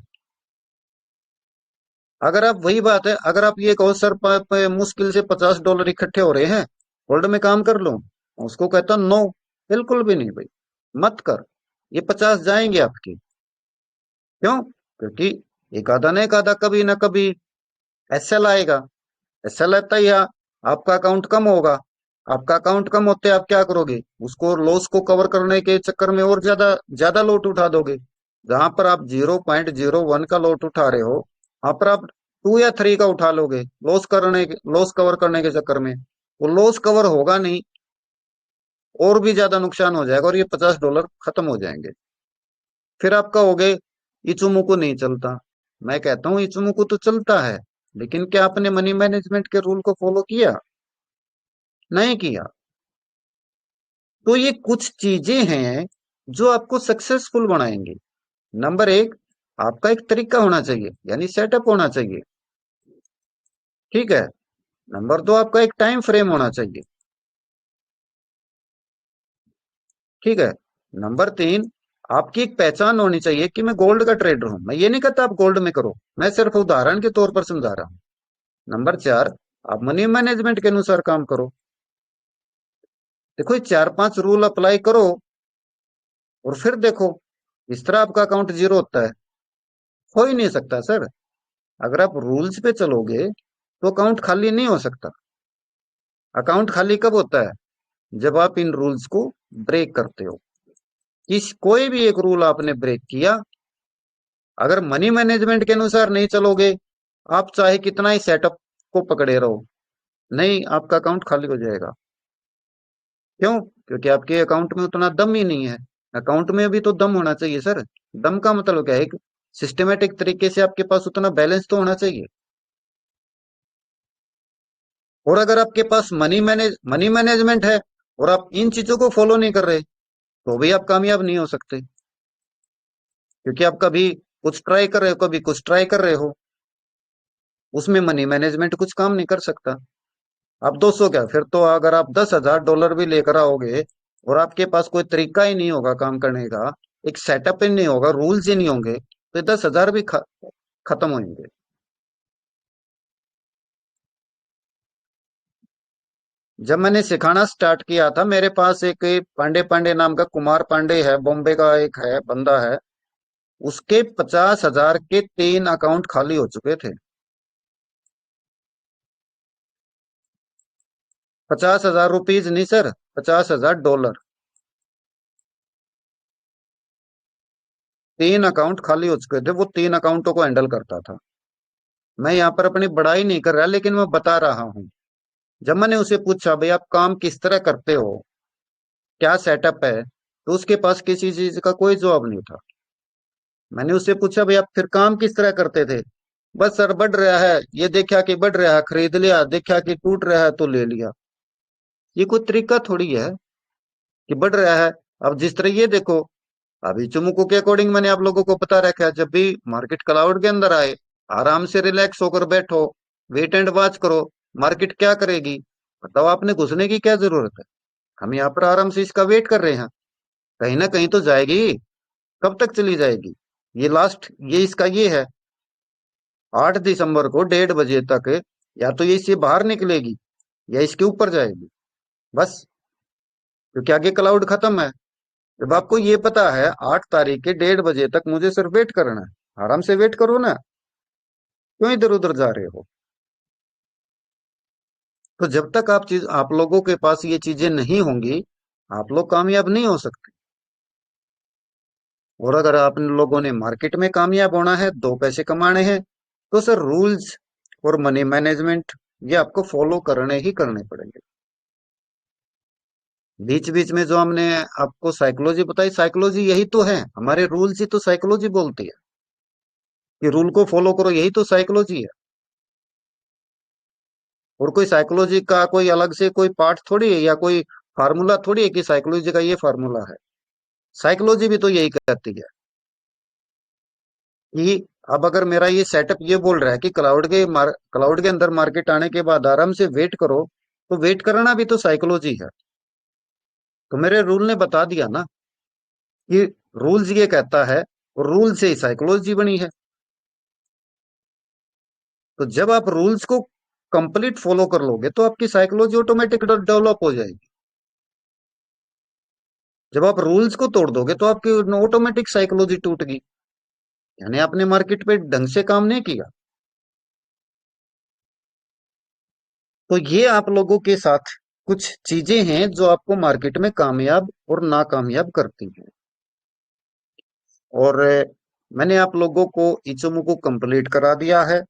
[SPEAKER 1] अगर आप वही बात है, अगर आप ये कहो सर मुश्किल से $50 इकट्ठे हो रहे हैं, गोल्ड में काम कर लो, उसको कहता नो, बिल्कुल भी नहीं भाई, मत कर। ये 50 जाएंगे आपके। क्यों? क्योंकि एक आधा ना एक आधा कभी ना कभी एसएल आएगा। एसएल आता ही आपका अकाउंट कम होगा। आपका अकाउंट कम होते आप क्या करोगे? उसको लॉस को कवर करने के चक्कर में और ज्यादा ज्यादा लोट उठा दोगे। जहां पर आप 0.01 का लोट उठा रहे हो, वहां पर आप 2 या 3 का उठा लोगे, लॉस कवर करने के चक्कर में। वो लॉस कवर होगा नहीं, और भी ज्यादा नुकसान हो जाएगा, और ये $50 खत्म हो जाएंगे। फिर आप कहोगे इचुमुकु नहीं चलता। मैं कहता हूँ इचुमुकु तो चलता है, लेकिन क्या आपने मनी मैनेजमेंट के रूल को फॉलो किया? नहीं किया। तो ये कुछ चीजें हैं जो आपको सक्सेसफुल बनाएंगे। नंबर एक, आपका एक तरीका होना चाहिए, यानी सेटअप होना चाहिए। ठीक है। नंबर दो, आपका एक टाइम फ्रेम होना चाहिए। ठीक है। नंबर तीन, आपकी एक पहचान होनी चाहिए कि मैं गोल्ड का ट्रेडर हूं। मैं ये नहीं कहता आप गोल्ड में करो, मैं सिर्फ उदाहरण के तौर पर समझा रहा हूं। नंबर चार, आप मनी मैनेजमेंट के अनुसार काम करो। देखो ये 4-5 रूल अप्लाई करो, और फिर देखो, इस तरह आपका अकाउंट जीरो होता है? हो ही नहीं सकता सर। अगर आप रूल्स पे चलोगे तो अकाउंट खाली नहीं हो सकता। अकाउंट खाली कब होता है? जब आप इन रूल्स को ब्रेक करते हो। कोई भी एक रूल आपने ब्रेक किया, अगर मनी मैनेजमेंट के अनुसार नहीं चलोगे, आप चाहे कितना ही सेटअप को पकड़े रहो, नहीं, आपका अकाउंट खाली हो जाएगा। क्यों? क्योंकि आपके अकाउंट में उतना दम ही नहीं है। अकाउंट में भी तो दम होना चाहिए सर। दम का मतलब क्या है? एक सिस्टमेटिक तरीके से आपके पास उतना बैलेंस तो होना चाहिए। और अगर आपके पास मनी मैनेजमेंट है, और आप इन चीजों को फॉलो नहीं कर रहे, तो भी आप कामयाब नहीं हो सकते। क्योंकि आप कभी कुछ ट्राई कर रहे हो, कभी कुछ ट्राई कर रहे हो, उसमें मनी मैनेजमेंट कुछ काम नहीं कर सकता। आप 200 क्या, फिर तो अगर आप $10,000 भी लेकर आओगे, और आपके पास कोई तरीका ही नहीं होगा काम करने का, एक सेटअप ही नहीं होगा, रूल्स ही नहीं होंगे, तो ये 10,000 भी खत्म होंगे। जब मैंने सिखाना स्टार्ट किया था, मेरे पास एक पांडे पांडे नाम का कुमार पांडे है, बॉम्बे का एक है बंदा है, उसके 50,000 के 3 अकाउंट खाली हो चुके थे। $50,000 नहीं सर, $50,000। 3 अकाउंट खाली हो चुके थे, वो 3 अकाउंटों को हैंडल करता था। मैं यहाँ पर अपनी बड़ाई नहीं कर रहा, लेकिन मैं बता रहा हूँ। जब मैंने उसे पूछा भाई आप काम किस तरह करते हो, क्या सेटअप है, तो उसके पास किसी चीज का कोई जवाब नहीं था। मैंने उससे पूछा भाई आप फिर काम किस तरह करते थे? बस सर बढ़ रहा है, ये देखा कि बढ़ रहा है खरीद लिया, देखा कि टूट रहा है तो ले लिया। ये कोई तरीका थोड़ी है कि बढ़ रहा है। अब जिस तरह ये देखो, अभी चुमुकू के अकॉर्डिंग मैंने आप लोगों को पता रखा है, जब भी मार्केट क्लाउड के अंदर आए, आराम से रिलैक्स होकर बैठो, वेट एंड वॉच करो, मार्केट क्या करेगी। बताओ, आपने घुसने की क्या जरूरत है? हम यहाँ पर आराम से इसका वेट कर रहे हैं। कहीं ना कहीं तो जाएगी। कब तक चली जाएगी? ये लास्ट, ये इसका ये है, 8 दिसंबर को 1:30 बजे तक, या तो ये इससे बाहर निकलेगी, या इसके ऊपर जाएगी, बस। क्योंकि आगे क्लाउड खत्म है। जब आपको ये पता है 8 तारीख के 1:30 बजे तक मुझे सिर्फ वेट करना है, आराम से वेट करो ना। क्यों इधर उधर जा रहे हो? तो जब तक आप लोगों के पास ये चीजें नहीं होंगी, आप लोग कामयाब नहीं हो सकते। और अगर आप लोगों ने मार्केट में कामयाब होना है, 2 पैसे कमाने हैं, तो सर रूल्स और मनी मैनेजमेंट ये आपको फॉलो करने ही करने पड़ेंगे। बीच बीच में जो हमने आपको साइकोलॉजी बताई, साइकोलॉजी यही तो है, हमारे रूल्स ही तो साइकोलॉजी बोलती है कि रूल को फॉलो करो, यही तो साइकोलॉजी है। और कोई साइकोलॉजी का कोई अलग से कोई पार्ट थोड़ी है, या कोई फार्मूला थोड़ी है कि साइकोलॉजी का ये फार्मूला है। साइकोलॉजी भी तो यही कहती है कि अब अगर मेरा ये सेटअप ये बोल रहा है कि क्लाउड के अंदर मार्केट आने के बाद आराम से वेट करो, तो वेट करना भी तो साइकोलॉजी है। तो मेरे रूल ने बता दिया ना कि रूल्स ये कहता है, और रूल से ही साइकोलॉजी बनी है। तो जब आप रूल्स को कंप्लीट फॉलो कर लोगे तो आपकी साइकोलॉजी ऑटोमेटिक डेवलप हो जाएगी। जब आप रूल्स को तोड़ दोगे तो आपकी ऑटोमेटिक साइकोलॉजी टूट गई, यानी आपने मार्केट पे ढंग से काम नहीं किया। तो ये आप लोगों के साथ कुछ चीजें हैं जो आपको मार्केट में कामयाब और नाकामयाब करती हैं। और मैंने आप लोगों को इचोमो को कंप्लीट करा दिया है।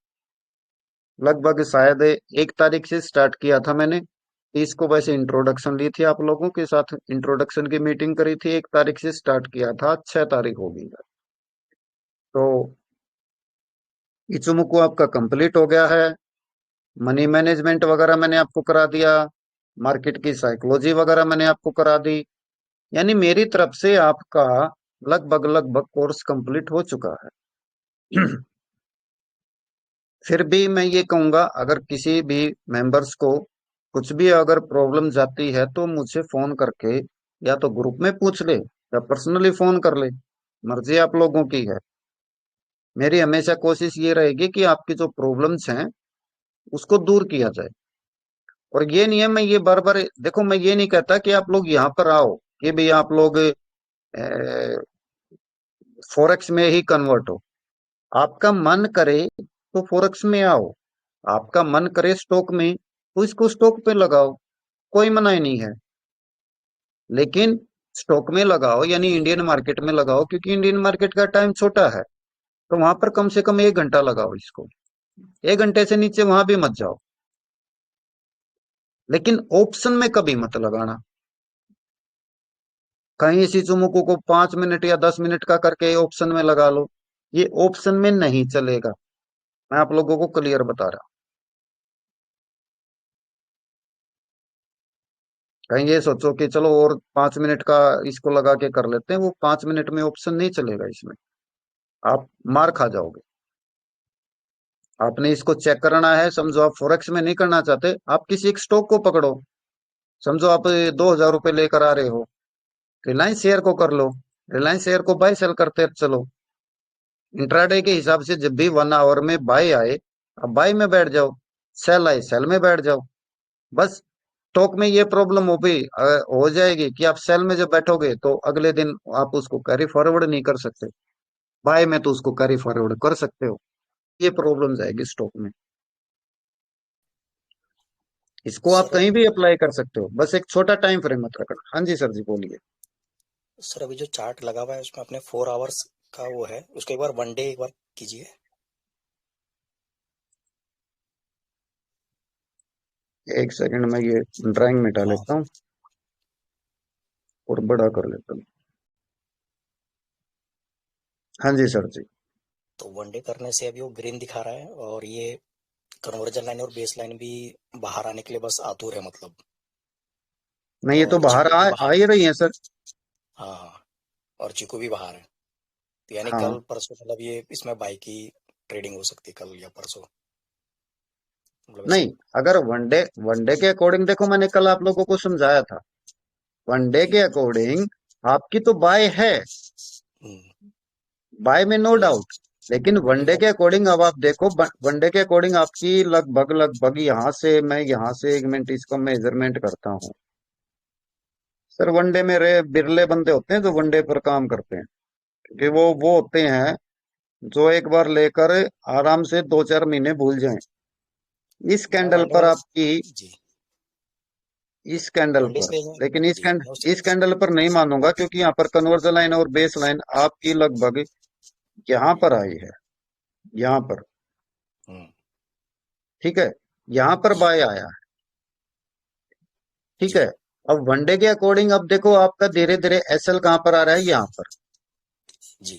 [SPEAKER 1] लगभग शायद 1 तारीख से स्टार्ट किया था मैंने। 30 को वैसे इंट्रोडक्शन ली थी, आप लोगों के साथ इंट्रोडक्शन की मीटिंग करी थी, 1 तारीख से स्टार्ट किया था, 6 तारीख हो गई है। तो इचुमुको को आपका कंप्लीट हो गया है। मनी मैनेजमेंट वगैरह मैंने आपको करा दिया, मार्केट की साइकोलॉजी वगैरह मैंने आपको करा दी। यानी मेरी तरफ से आपका लगभग लगभग कोर्स कंप्लीट हो चुका है। फिर भी मैं ये कहूंगा, अगर किसी भी मेंबर्स को कुछ भी अगर प्रॉब्लम जाती है तो मुझे फोन करके या तो ग्रुप में पूछ ले या पर्सनली फोन कर ले, मर्जी आप लोगों की है। मेरी हमेशा कोशिश ये रहेगी कि आपकी जो प्रॉब्लम्स हैं उसको दूर किया जाए। और ये नहीं है, मैं ये बार बार देखो, मैं ये नहीं कहता कि आप लोग यहाँ पर आओ कि भाई आप लोग फॉरेक्स में ही कन्वर्ट हो। आपका मन करे तो फॉरेक्स में आओ, आपका मन करे स्टॉक में तो इसको स्टॉक पे लगाओ, कोई मनाही नहीं है। लेकिन स्टॉक में लगाओ यानी इंडियन मार्केट में लगाओ, क्योंकि इंडियन मार्केट का टाइम छोटा है। तो वहां पर कम से कम 1 घंटा लगाओ इसको, 1 घंटे से नीचे वहां भी मत जाओ। लेकिन ऑप्शन में कभी मत लगाना। कहीं इसी चुमुकू को 5 मिनट या 10 मिनट का करके ऑप्शन में लगा लो, ये ऑप्शन में नहीं चलेगा। मैं आप लोगों को क्लियर बता रहा हूं। कहीं ये सोचो कि चलो और 5 मिनट का इसको लगा के कर लेते हैं, वो 5 मिनट में ऑप्शन नहीं चलेगा इसमें, आप मार खा जाओगे। आपने इसको चेक करना है। समझो आप फॉरेक्स में नहीं करना चाहते, आप किसी एक स्टॉक को पकड़ो। समझो आप 2,000 रुपए लेकर आ रहे हो, रिलायंस शेयर को कर लो, रिलायंस शेयर को बाय सेल करते चलो। इंट्राडे के हिसाब से जब भी 1 आवर में बाय आए, अब बाय में बैठ जाओ, सेल आए सेल में बैठ जाओ। बस स्टॉक में ये प्रॉब्लम हो जाएगी कि आप सेल में जब बैठोगे तो अगले दिन आप उसको कैरी फॉरवर्ड नहीं कर सकते, बाय में तो उसको कैरी फॉरवर्ड कर सकते हो। ये प्रॉब्लम जाएगी स्टॉक में। इसको आप
[SPEAKER 3] सर
[SPEAKER 1] कहीं भी अप्लाई कर सकते हो, बस एक छोटा टाइम फ्रेम मत रखना। हाँ जी सर जी बोलिए।
[SPEAKER 3] सर अभी जो चार्ट लगा हुआ है उसमें अपने 4 आवर्स का वो है, उसको एक बार 1 डे एक बार कीजिए।
[SPEAKER 1] 1 सेकंड में ये ड्राइंग मिटा
[SPEAKER 3] हाँ
[SPEAKER 1] लेता हूँ और बड़ा कर लेता हूँ। हाँ जी सर जी।
[SPEAKER 3] तो 1 डे करने से अभी वो ग्रीन दिखा रहा है, और ये कन्वर्जन लाइन और बेस लाइन भी बाहर आने के लिए बस आतुर है मतलब।
[SPEAKER 1] नहीं, ये तो
[SPEAKER 3] और
[SPEAKER 1] बाहर
[SPEAKER 3] चीकू भी
[SPEAKER 1] आ
[SPEAKER 3] बाहर
[SPEAKER 1] ही
[SPEAKER 3] है।
[SPEAKER 1] रही है सर।
[SPEAKER 3] हाँ हाँ, और चीकू भी बाहर है। तो यानी
[SPEAKER 1] हाँ,
[SPEAKER 3] कल परसों मतलब ये इसमें बाई की ट्रेडिंग हो सकती है, कल या परसों, मतलब ऐसा।
[SPEAKER 1] नहीं, अगर वनडे के अकॉर्डिंग देखो, मैंने कल आप लोगों को समझाया था, वनडे
[SPEAKER 3] हम्म,
[SPEAKER 1] के अकॉर्डिंग आपकी तो बाय है,
[SPEAKER 3] हम्म,
[SPEAKER 1] बाय में नो
[SPEAKER 3] नहीं,
[SPEAKER 1] डाउट। लेकिन वनडे के अकॉर्डिंग अब आप देखो, वनडे के अकॉर्डिंग आपकी लगभग लगभग यहाँ से, मैं यहाँ से 1 मिनट इसको मेजरमेंट करता हूँ। सर वनडे में रे बिरले बंदे होते हैं जो वनडे पर काम करते हैं, क्योंकि वो होते हैं जो एक बार लेकर आराम से 2-4 महीने भूल जाएं। इस
[SPEAKER 3] मैं
[SPEAKER 1] कैंडल
[SPEAKER 3] वनडे
[SPEAKER 1] पर
[SPEAKER 3] वाले
[SPEAKER 1] आपकी,
[SPEAKER 3] जी
[SPEAKER 1] इस कैंडल
[SPEAKER 3] वनडे
[SPEAKER 1] पर,
[SPEAKER 3] से
[SPEAKER 1] लेकिन
[SPEAKER 3] जी मैं
[SPEAKER 1] इस कैंडल पर नहीं मानूंगा, क्योंकि यहाँ पर कन्वर्जन लाइन और बेस लाइन आपकी लगभग यहाँ पर आई है, यहाँ पर।
[SPEAKER 3] हम्म,
[SPEAKER 1] ठीक है, यहाँ पर बाय आया है। ठीक है।
[SPEAKER 3] जी
[SPEAKER 1] अब वनडे के अकॉर्डिंग अब देखो आपका धीरे धीरे एसएल कहाँ पर आ रहा है, यहाँ पर।
[SPEAKER 3] जी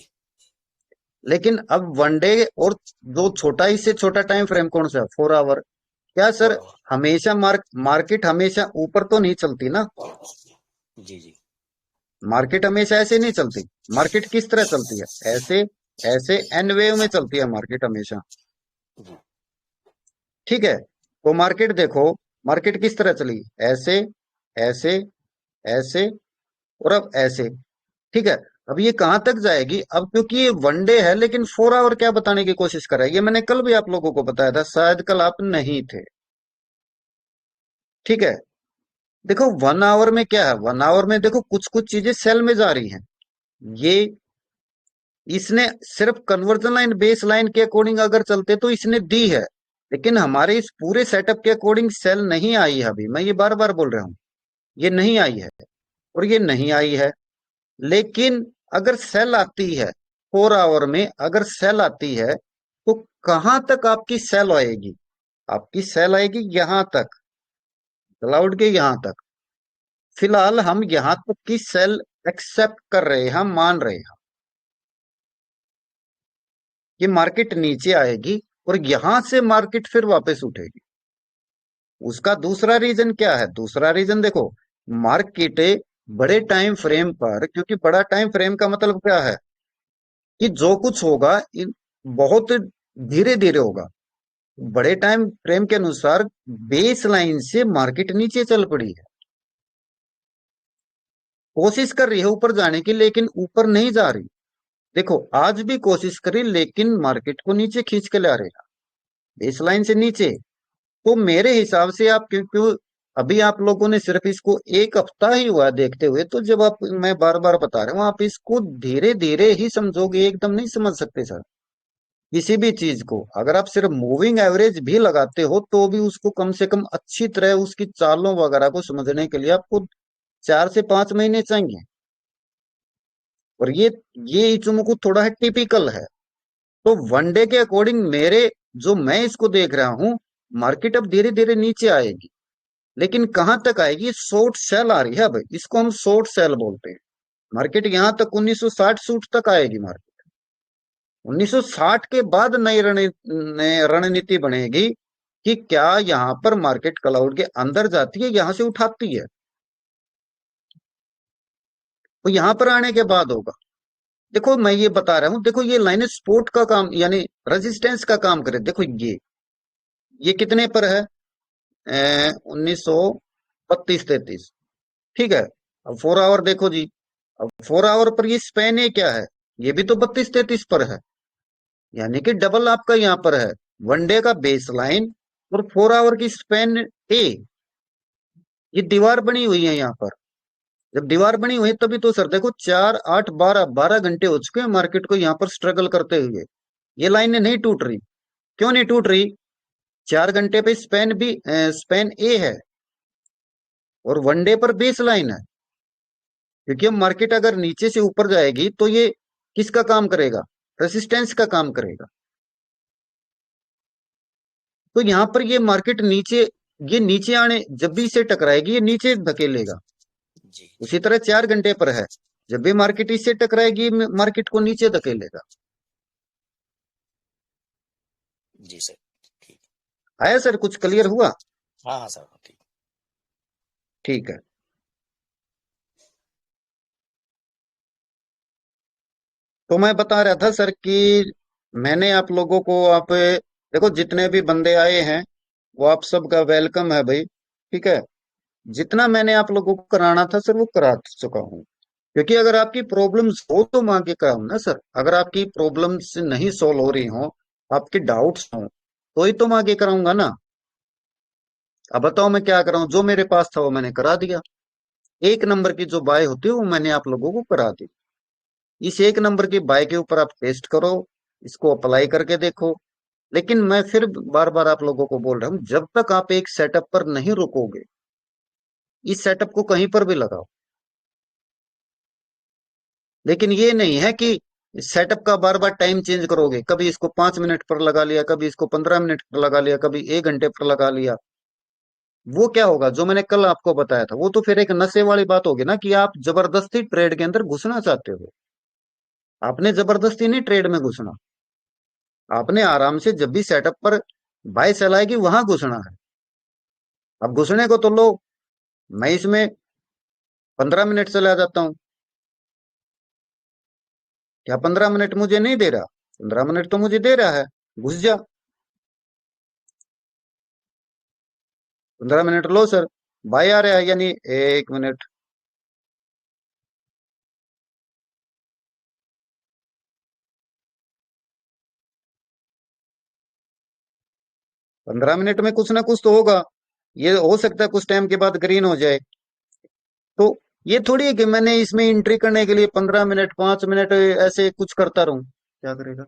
[SPEAKER 1] लेकिन अब वनडे और जो छोटा ही से छोटा टाइम फ्रेम कौन सा, 4 आवर। क्या
[SPEAKER 3] फोर
[SPEAKER 1] सर,
[SPEAKER 3] आवर
[SPEAKER 1] हमेशा मार्केट हमेशा ऊपर तो नहीं चलती ना।
[SPEAKER 3] जी जी
[SPEAKER 1] मार्केट हमेशा ऐसे नहीं चलती। मार्केट किस तरह चलती है, ऐसे ऐसे एन वेव में चलती है मार्केट हमेशा।
[SPEAKER 3] जी
[SPEAKER 1] ठीक है। तो मार्केट देखो, मार्केट किस तरह चली, ऐसे ऐसे ऐसे और अब ऐसे। ठीक है। अब ये कहां तक जाएगी? अब क्योंकि ये वनडे है, लेकिन 4 आवर क्या बताने की कोशिश कर रहा है, ये मैंने कल भी आप लोगों को बताया था, शायद कल आप नहीं थे। ठीक है। देखो 1 आवर में क्या है, 1 आवर में देखो कुछ कुछ चीजें सेल में जा रही हैं। ये इसने सिर्फ कन्वर्जन लाइन बेस लाइन के अकॉर्डिंग अगर चलते तो इसने दी है, लेकिन हमारे इस पूरे सेटअप के अकॉर्डिंग सेल नहीं आई है। अभी मैं ये बार बार बोल रहा हूं, ये नहीं आई है और ये नहीं आई है। लेकिन अगर सेल आती है 4 आवर में, अगर सेल आती है तो कहां तक आपकी सेल आएगी? आपकी सेल आएगी यहां तक, क्लाउड के यहां तक। फिलहाल हम यहां तक की सेल एक्सेप्ट कर रहे हैं, हम मान रहे हैं कि मार्केट नीचे आएगी और यहां से मार्केट फिर वापस उठेगी। उसका दूसरा रीजन क्या है? दूसरा रीजन देखो, मार्केट बड़े टाइम फ्रेम पर, क्योंकि बड़ा टाइम फ्रेम का मतलब क्या है कि जो कुछ होगा बहुत धीरे धीरे होगा। बड़े टाइम फ्रेम के अनुसार बेस लाइन से मार्केट नीचे चल पड़ी है, कोशिश कर रही है ऊपर जाने की, लेकिन ऊपर नहीं जा रही। देखो आज भी कोशिश करी, लेकिन मार्केट को नीचे खींच के ला रहेगा, बेस लाइन से नीचे। तो मेरे हिसाब से आप, क्योंकि अभी आप लोगों ने सिर्फ इसको एक हफ्ता ही हुआ देखते हुए, तो जब आप, मैं बार बार बता रहा हूं, आप इसको धीरे धीरे ही समझोगे, एकदम नहीं समझ सकते सर। किसी भी चीज को अगर आप सिर्फ मूविंग एवरेज भी लगाते हो तो भी उसको कम से कम अच्छी तरह उसकी चालों वगैरह को समझने के लिए आपको 4 से 5 महीने चाहिए। और ये इचुमुकु थोड़ा है टिपिकल है। तो वनडे के अकॉर्डिंग मेरे, जो मैं इसको देख रहा हूं, मार्केट अब धीरे धीरे नीचे आएगी, लेकिन कहां तक आएगी? शॉर्ट सेल आ रही है, अब इसको हम शॉर्ट सेल बोलते हैं। मार्केट यहां तक 1960 सूट तक आएगी मार्केट। 1960 के बाद नई रणनीति बनेगी कि क्या यहां पर मार्केट क्लाउड के अंदर जाती है, यहां से उठाती है, तो यहां पर आने के बाद होगा। देखो मैं ये बता रहा हूं, देखो ये लाइन सपोर्ट का काम यानी रेजिस्टेंस का काम करे। देखो ये कितने पर है? 1932-33। ठीक है। अब 4 आवर देखो जी, अब 4 आवर पर ये स्पेन ए क्या है? ये भी तो 32-33 पर है, यानी कि डबल आपका यहाँ पर है। वनडे का बेस लाइन और 4 आवर की स्पेन ए, ये दीवार बनी हुई है यहाँ पर। जब दीवार बनी हुई है तभी तो सर देखो 4, 8, 12 12 घंटे हो चुके हैं मार्केट को यहाँ पर स्ट्रगल करते हुए। ये लाइनें नहीं टूट रही। क्यों नहीं टूट रही? 4 घंटे पे स्पेन भी स्पेन ए है और वनडे पर बेस लाइन है। क्योंकि अब मार्केट अगर नीचे से ऊपर जाएगी तो ये किसका काम करेगा? रेसिस्टेंस का काम करेगा। तो यहां पर ये मार्केट नीचे, ये नीचे आने, जब भी इसे टकराएगी ये नीचे धकेलेगा।
[SPEAKER 3] जी
[SPEAKER 1] उसी तरह 4 घंटे पर है, जब भी मार्केट इससे टकराएगी मार्केट को नीचे धकेलेगा।
[SPEAKER 3] जी सर। ठीक।
[SPEAKER 1] आया सर? कुछ क्लियर हुआ?
[SPEAKER 3] हाँ हाँ सर ठीक।
[SPEAKER 1] ठीक है। तो मैं बता रहा था सर कि मैंने आप लोगों को, आप देखो जितने भी बंदे आए हैं वो आप सबका वेलकम है भाई। ठीक है। जितना मैंने आप लोगों को कराना था सर वो करा चुका हूँ। क्योंकि अगर आपकी प्रॉब्लम्स हो तो मैं आगे कराऊं ना सर। अगर आपकी प्रॉब्लम्स नहीं सॉल्व हो रही हो, आपके डाउट्स हो, तो ही तो मैं आगे कराऊंगा ना। अब बताओ मैं क्या कराऊं? जो मेरे पास था वो मैंने करा दिया। 1 नंबर की जो बाय होती है वो मैंने आप लोगों को करा दी। इस 1 नंबर की बाय के ऊपर आप टेस्ट करो, इसको अप्लाई करके देखो। लेकिन मैं फिर बार बार आप लोगों को बोल रहा हूं, जब तक आप एक सेटअप पर नहीं रुकोगे, इस सेटअप को कहीं पर भी लगाओ। लेकिन ये नहीं है कि सेटअप का बार बार टाइम चेंज करोगे, कभी इसको 5 मिनट पर लगा लिया, कभी इसको 15 मिनट पर लगा लिया, कभी 1 घंटे पर लगा लिया। वो क्या होगा? जो मैंने कल आपको बताया था, वो तो फिर एक नशे वाली बात होगी ना, कि आप जबरदस्ती ट्रेड के अंदर घुसना चाहते हो। आपने जबरदस्ती नहीं ट्रेड में घुसना, आपने आराम से जब भी सेटअप पर बाय सेल आएगी वहां घुसना है। अब घुसने को तो लो, मैं इसमें 15 मिनट चला जाता हूँ। क्या 15 मिनट मुझे नहीं दे रहा? 15 मिनट तो मुझे दे रहा है। घुस जा। 15 मिनट लो सर। बाय आ रहा है, यानी 1 मिनट, 15 मिनट में कुछ ना कुछ तो होगा। ये हो सकता है कुछ टाइम के बाद ग्रीन हो जाए। तो ये थोड़ी है कि मैंने इसमें एंट्री करने के लिए 15 मिनट 5 मिनट ऐसे कुछ करता रहूं, क्या करेगा।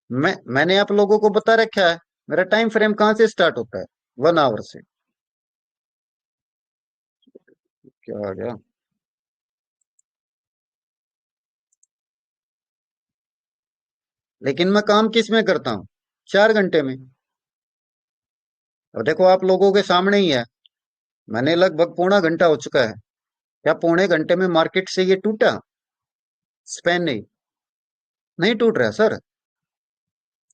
[SPEAKER 1] मैंने आप लोगों को बता रखा है मेरा टाइम फ्रेम कहाँ से स्टार्ट होता है, 1 आवर से। क्या आ गया। लेकिन मैं काम किस में करता हूँ, 4 घंटे में। और देखो आप लोगों के सामने ही है, मैंने लगभग पौना घंटा हो चुका है। क्या पौने घंटे में मार्केट से ये टूटा स्पेन? नहीं, नहीं टूट रहा सर।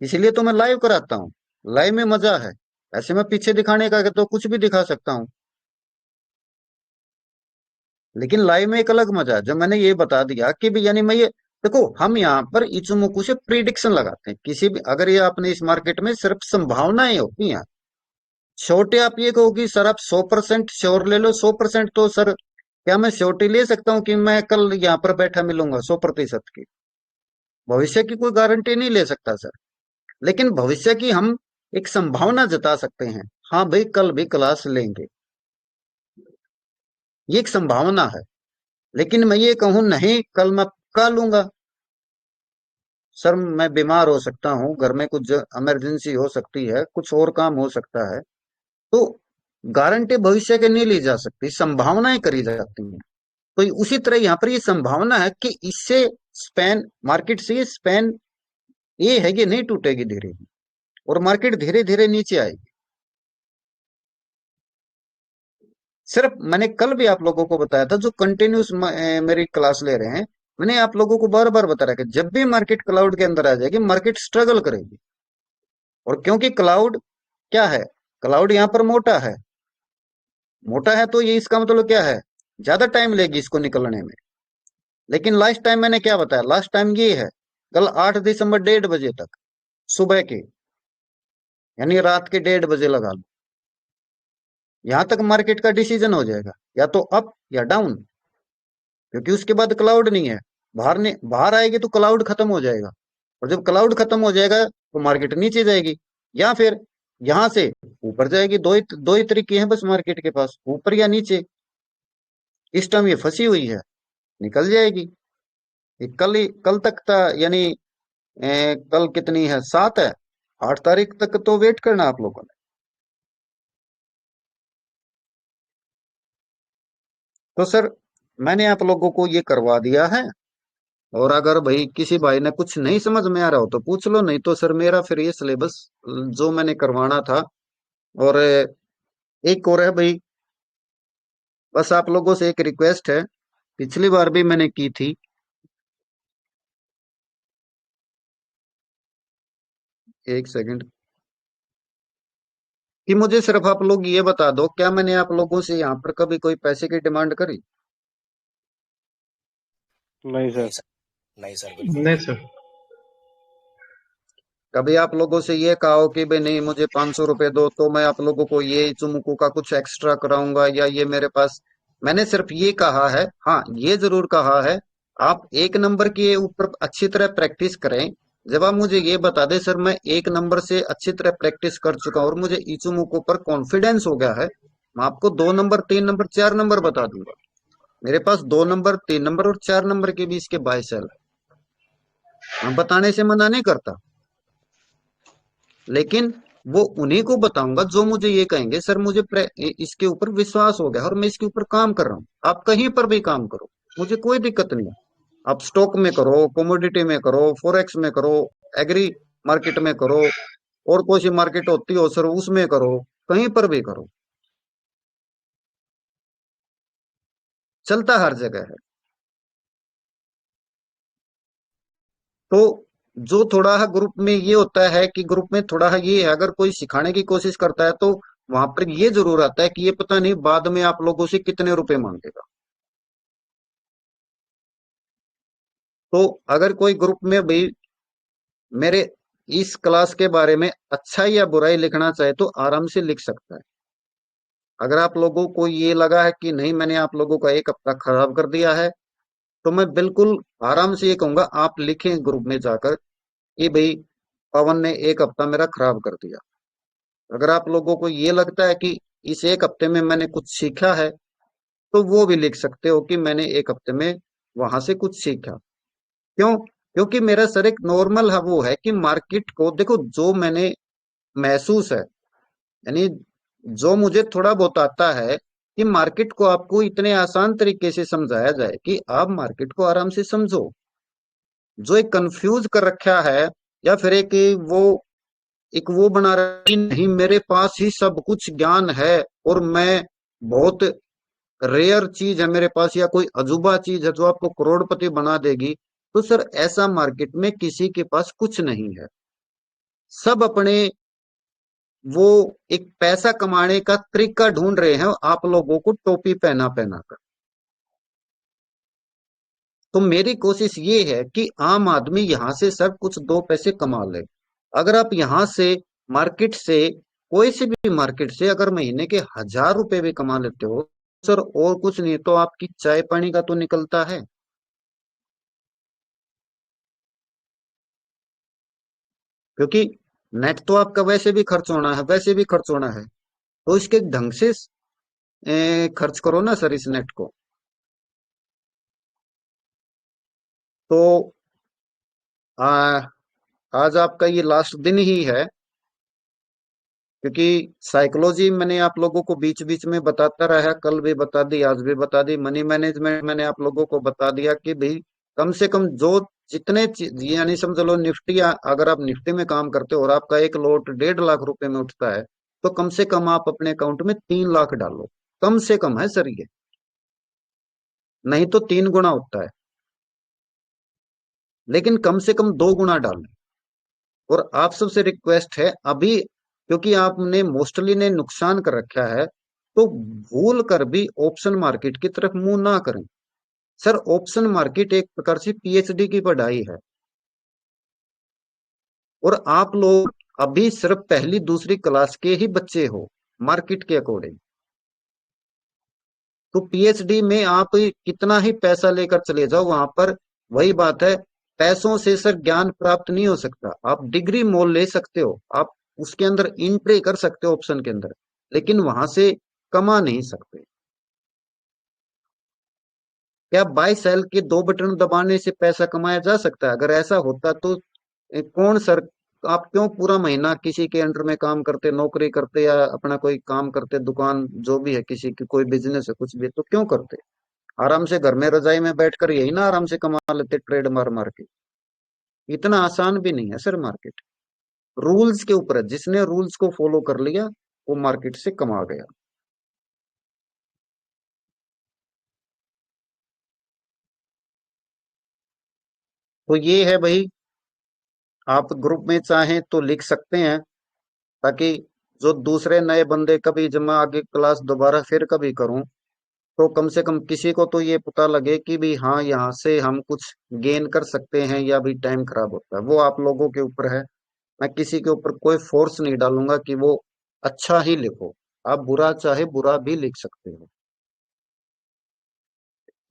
[SPEAKER 1] इसीलिए तो मैं लाइव कराता हूँ, लाइव में मजा है। ऐसे मैं पीछे दिखाने का तो कुछ भी दिखा सकता हूँ, लेकिन लाइव में एक अलग मजा है। जब मैंने ये बता दिया कि भी यानी मैं ये देखो, हम यहाँ पर इचुमुकू से प्रिडिक्शन लगाते हैं किसी भी, अगर ये आपने इस मार्केट में सिर्फ संभावनाएं होती हैं। छोटे आप ये कहो कि सर आप 100% श्योर ले लो, 100% तो सर क्या मैं श्योरिटी ले सकता हूँ कि मैं कल यहाँ पर बैठा मिलूंगा 100% की? भविष्य की कोई गारंटी नहीं ले सकता सर। लेकिन भविष्य की हम एक संभावना जता सकते हैं, हाँ भाई कल भी क्लास लेंगे, ये एक संभावना है। लेकिन मैं ये कहूं नहीं कल मैं पक्का लूंगा, सर मैं बीमार हो सकता हूँ, घर में कुछ इमरजेंसी हो सकती है, कुछ और काम हो सकता है, तो गारंटी भविष्य के नहीं ली जा सकती, संभावनाएं करी जाती हैं। तो उसी तरह यहाँ पर ये संभावना है कि इससे स्पेन मार्केट से ये स्पेन ये है कि नहीं टूटेगी धीरे धीरे, और मार्केट धीरे धीरे नीचे आएगी। सिर्फ मैंने कल भी आप लोगों को बताया था, जो कंटिन्यूस मेरी क्लास ले रहे हैं, मैंने आप लोगों को बार बार बता रहा कि जब भी मार्केट क्लाउड के अंदर आ जाएगी मार्केट स्ट्रगल करेगी। और क्योंकि क्लाउड क्या है, क्लाउड यहाँ पर मोटा है, मोटा है तो ये इसका मतलब क्या है, ज्यादा टाइम लेगी इसको निकलने में। लेकिन लास्ट टाइम मैंने क्या बताया, लास्ट टाइम ये है कल 8 दिसंबर 1:30 बजे तक, सुबह के यानी रात के 1:30 बजे लगा लो, यहां तक मार्केट का डिसीजन हो जाएगा, या तो अप या डाउन। क्योंकि उसके बाद क्लाउड नहीं है, बाहर ने बाहर आएगी तो क्लाउड खत्म हो जाएगा, और जब क्लाउड खत्म हो जाएगा तो मार्केट नीचे जाएगी, या फिर यहां से ऊपर जाएगी। दो ही तरीके हैं बस मार्केट के पास, ऊपर या नीचे। इस टाइम ये फंसी हुई है, निकल जाएगी। ये कल तक था, यानी कल कितनी है, 7 है, 8 तारीख तक तो वेट करना आप लोगों ने। तो सर मैंने आप लोगों को ये करवा दिया है, और अगर भाई किसी भाई ने कुछ नहीं समझ में आ रहा हो तो पूछ लो, नहीं तो सर मेरा फिर ये सिलेबस जो मैंने करवाना था। और एक और है भाई, बस आप लोगों से एक रिक्वेस्ट है, पिछली बार भी मैंने की थी। एक सेकंड, कि मुझे सिर्फ आप लोग ये बता दो, क्या मैंने आप लोगों से यहाँ पर कभी कोई पैसे की डिमांड करी?
[SPEAKER 4] नहीं
[SPEAKER 3] नहीं
[SPEAKER 4] सर।
[SPEAKER 3] सर, नहीं सर, बिल्कुल
[SPEAKER 2] नहीं
[SPEAKER 3] नहीं।
[SPEAKER 2] सर।
[SPEAKER 1] कभी आप लोगों से ये कहा हो कि भाई नहीं मुझे 500 रुपए दो तो मैं आप लोगों को ये चुमुकू का कुछ एक्स्ट्रा कराऊंगा, या ये मेरे पास। मैंने सिर्फ ये कहा है, हाँ ये जरूर कहा है, आप 1 नंबर के ऊपर अच्छी तरह प्रैक्टिस करें। जब आप मुझे ये बता दें सर मैं 1 नंबर से अच्छी तरह प्रैक्टिस कर चुका हूं और मुझे इचुमुको पर कॉन्फिडेंस हो गया है, मैं आपको 2 नंबर 3 नंबर 4 नंबर बता दूंगा। मेरे पास 2 नंबर 3 नंबर और 4 नंबर के बीच के बाय सेल है, मैं बताने से मना नहीं करता। लेकिन वो उन्हीं को बताऊंगा जो मुझे ये कहेंगे सर मुझे इसके ऊपर विश्वास हो गया और मैं इसके ऊपर काम कर रहा हूँ। आप कहीं पर भी काम करो, मुझे कोई दिक्कत नहीं है। आप स्टॉक में करो, कमोडिटी में करो, फॉरेक्स में करो, एग्री मार्केट में करो, और कोई सी मार्केट होती हो सर उसमें करो, कहीं पर भी करो, चलता हर जगह है। तो जो थोड़ा ग्रुप में ये होता है कि ग्रुप में थोड़ा ये है, अगर कोई सिखाने की कोशिश करता है तो वहां पर ये जरूर आता है कि ये पता नहीं बाद में आप लोगों से कितने रुपए मांगेगा। तो अगर कोई ग्रुप में भाई मेरे इस क्लास के बारे में अच्छा या बुराई लिखना चाहे तो आराम से लिख सकता है। अगर आप लोगों को ये लगा है कि नहीं मैंने आप लोगों का एक हफ्ता खराब कर दिया है, तो मैं बिल्कुल आराम से ये कहूंगा आप लिखें ग्रुप में जाकर कि भाई पवन ने एक हफ्ता मेरा खराब कर दिया। अगर आप लोगों को ये लगता है कि इस एक हफ्ते में मैंने कुछ सीखा है, तो वो भी लिख सकते हो कि मैंने एक हफ्ते में वहां से कुछ सीखा। क्यों? क्योंकि मेरा सर एक नॉर्मल है वो है कि मार्केट को देखो, जो मैंने महसूस है, यानी जो मुझे थोड़ा बहुत आता है कि मार्केट को आपको इतने आसान तरीके से समझाया जाए कि आप मार्केट को आराम से समझो। जो एक कंफ्यूज कर रखा है, या फिर एक वो बना रहा है कि नहीं मेरे पास ही सब कुछ ज्ञान है और मैं बहुत रेयर चीज है मेरे पास, या कोई अजूबा चीज है जो आपको करोड़पति बना देगी, तो सर ऐसा मार्केट में किसी के पास कुछ नहीं है। सब अपने वो एक पैसा कमाने का तरीका ढूंढ रहे हैं आप लोगों को टोपी पहना पहना कर। तो मेरी कोशिश ये है कि आम आदमी यहां से सर कुछ दो पैसे कमा ले। अगर आप यहां से मार्केट से, कोई से भी मार्केट से अगर महीने के 1,000 रुपए भी कमा लेते हो सर, और कुछ नहीं तो आपकी चाय पानी का तो निकलता है। क्योंकि नेट तो आपका वैसे भी खर्च होना है, वैसे भी खर्च होना है, तो इसके ढंग से खर्च करो ना सर इस नेट को। तो आ, आज आपका ये लास्ट दिन ही है, क्योंकि साइकोलॉजी मैंने आप लोगों को बीच बीच में बताता रहा, कल भी बता दी, आज भी बता दी। मनी मैनेजमेंट मैंने आप लोगों को बता दिया कि भाई कम से कम जो जितने यानी समझ लो निफ्टी, अगर आप निफ्टी में काम करते हो और आपका एक लॉट 1.5 लाख रुपए में उठता है, तो कम से कम आप अपने अकाउंट में 3 लाख डालो। कम से कम है सर ये, नहीं तो 3 गुना होता है, लेकिन कम से कम 2 गुना डालें। और आप सबसे रिक्वेस्ट है अभी, क्योंकि आपने मोस्टली ने नुकसान कर रखा है, तो भूल कर भी ऑप्शन मार्केट की तरफ मुंह ना करें। सर ऑप्शन मार्केट एक प्रकार से पीएचडी की पढ़ाई है, और आप लोग अभी सिर्फ पहली दूसरी क्लास के ही बच्चे हो मार्केट के अकॉर्डिंग। तो पीएचडी में आप कितना ही पैसा लेकर चले जाओ वहां पर, वही बात है, पैसों से सर ज्ञान प्राप्त नहीं हो सकता। आप डिग्री मोल ले सकते हो, आप उसके अंदर एंट्री कर सकते हो ऑप्शन के अंदर, लेकिन वहां से कमा नहीं सकते। क्या बाय सेल के 2 बटन दबाने से पैसा कमाया जा सकता है? अगर ऐसा होता तो कौन सर, आप क्यों पूरा महीना किसी के अंडर में काम करते, नौकरी करते, या अपना कोई काम करते, दुकान जो भी है, किसी की कोई बिजनेस है, कुछ भी है, तो क्यों करते? आराम से घर में रजाई में बैठकर यही ना आराम से कमा लेते ट्रेड मार मार के। इतना आसान भी नहीं है सर मार्केट। रूल्स के ऊपर है, जिसने रूल्स को फॉलो कर लिया वो मार्केट से कमा गया। तो ये है भाई, आप ग्रुप में चाहें तो लिख सकते हैं, ताकि जो दूसरे नए बंदे, कभी जब मैं आगे क्लास दोबारा फिर कभी करूं, तो कम से कम किसी को तो ये पता लगे कि भी हाँ यहाँ से हम कुछ गेन कर सकते हैं, या भी टाइम खराब होता है वो आप लोगों के ऊपर है। मैं किसी के ऊपर कोई फोर्स नहीं डालूंगा कि वो अच्छा ही लिखो, आप बुरा चाहे बुरा भी लिख सकते हो,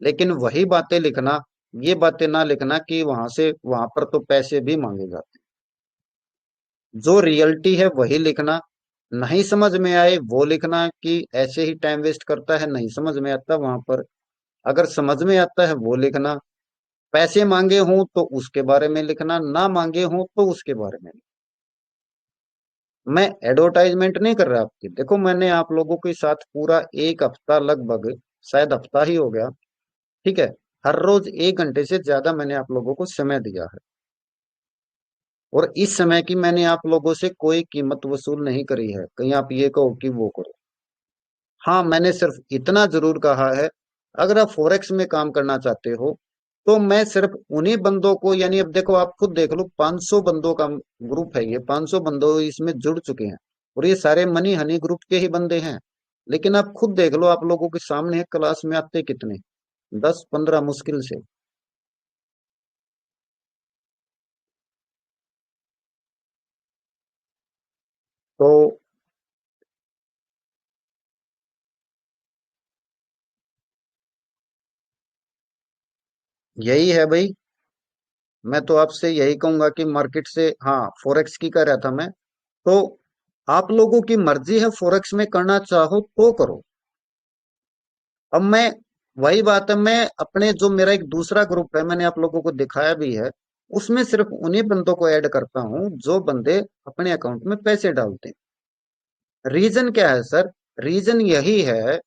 [SPEAKER 1] लेकिन वही बातें लिखना, ये बातें ना लिखना कि वहां से वहां पर तो पैसे भी मांगे जाते हैं। जो रियलिटी है वही लिखना। नहीं समझ में आए वो लिखना कि ऐसे ही टाइम वेस्ट करता है, नहीं समझ में आता वहां पर। अगर समझ में आता है वो लिखना। पैसे मांगे हों तो उसके बारे में लिखना, ना मांगे हों तो उसके बारे में। मैं एडवर्टाइजमेंट नहीं कर रहा आपकी, देखो मैंने आप लोगों के साथ पूरा एक हफ्ता, लगभग शायद हफ्ता ही हो गया, ठीक है, हर रोज 1 घंटे से ज्यादा मैंने आप लोगों को समय दिया है, और इस समय की मैंने आप लोगों से कोई कीमत वसूल नहीं करी है कहीं आप ये कहो कि वो करो। हाँ मैंने सिर्फ इतना जरूर कहा है, अगर आप फॉरेक्स में काम करना चाहते हो तो मैं सिर्फ उन्हीं बंदों को, यानी अब देखो आप खुद देख लो, 500 बंदों का ग्रुप है ये, 500 बंदों इसमें जुड़ चुके हैं, और ये सारे मनी हनी ग्रुप के ही बंदे हैं। लेकिन आप खुद देख लो, आप लोगों के सामने क्लास में आते कितने, 10-15 मुश्किल से। तो यही है भाई। मैं तो आपसे यही कहूंगा कि मार्केट से, हाँ, फॉरेक्स की कह रहा था मैं। तो आप लोगों की मर्जी है, फॉरेक्स में करना चाहो तो करो। अब मैं, वही बात है, मैं अपने जो मेरा एक दूसरा ग्रुप है, मैंने आप लोगों को दिखाया भी है, उसमें सिर्फ उन्हीं बंदों को ऐड करता हूं जो बंदे अपने अकाउंट में पैसे डालते हैं। रीजन क्या है सर? रीजन यही है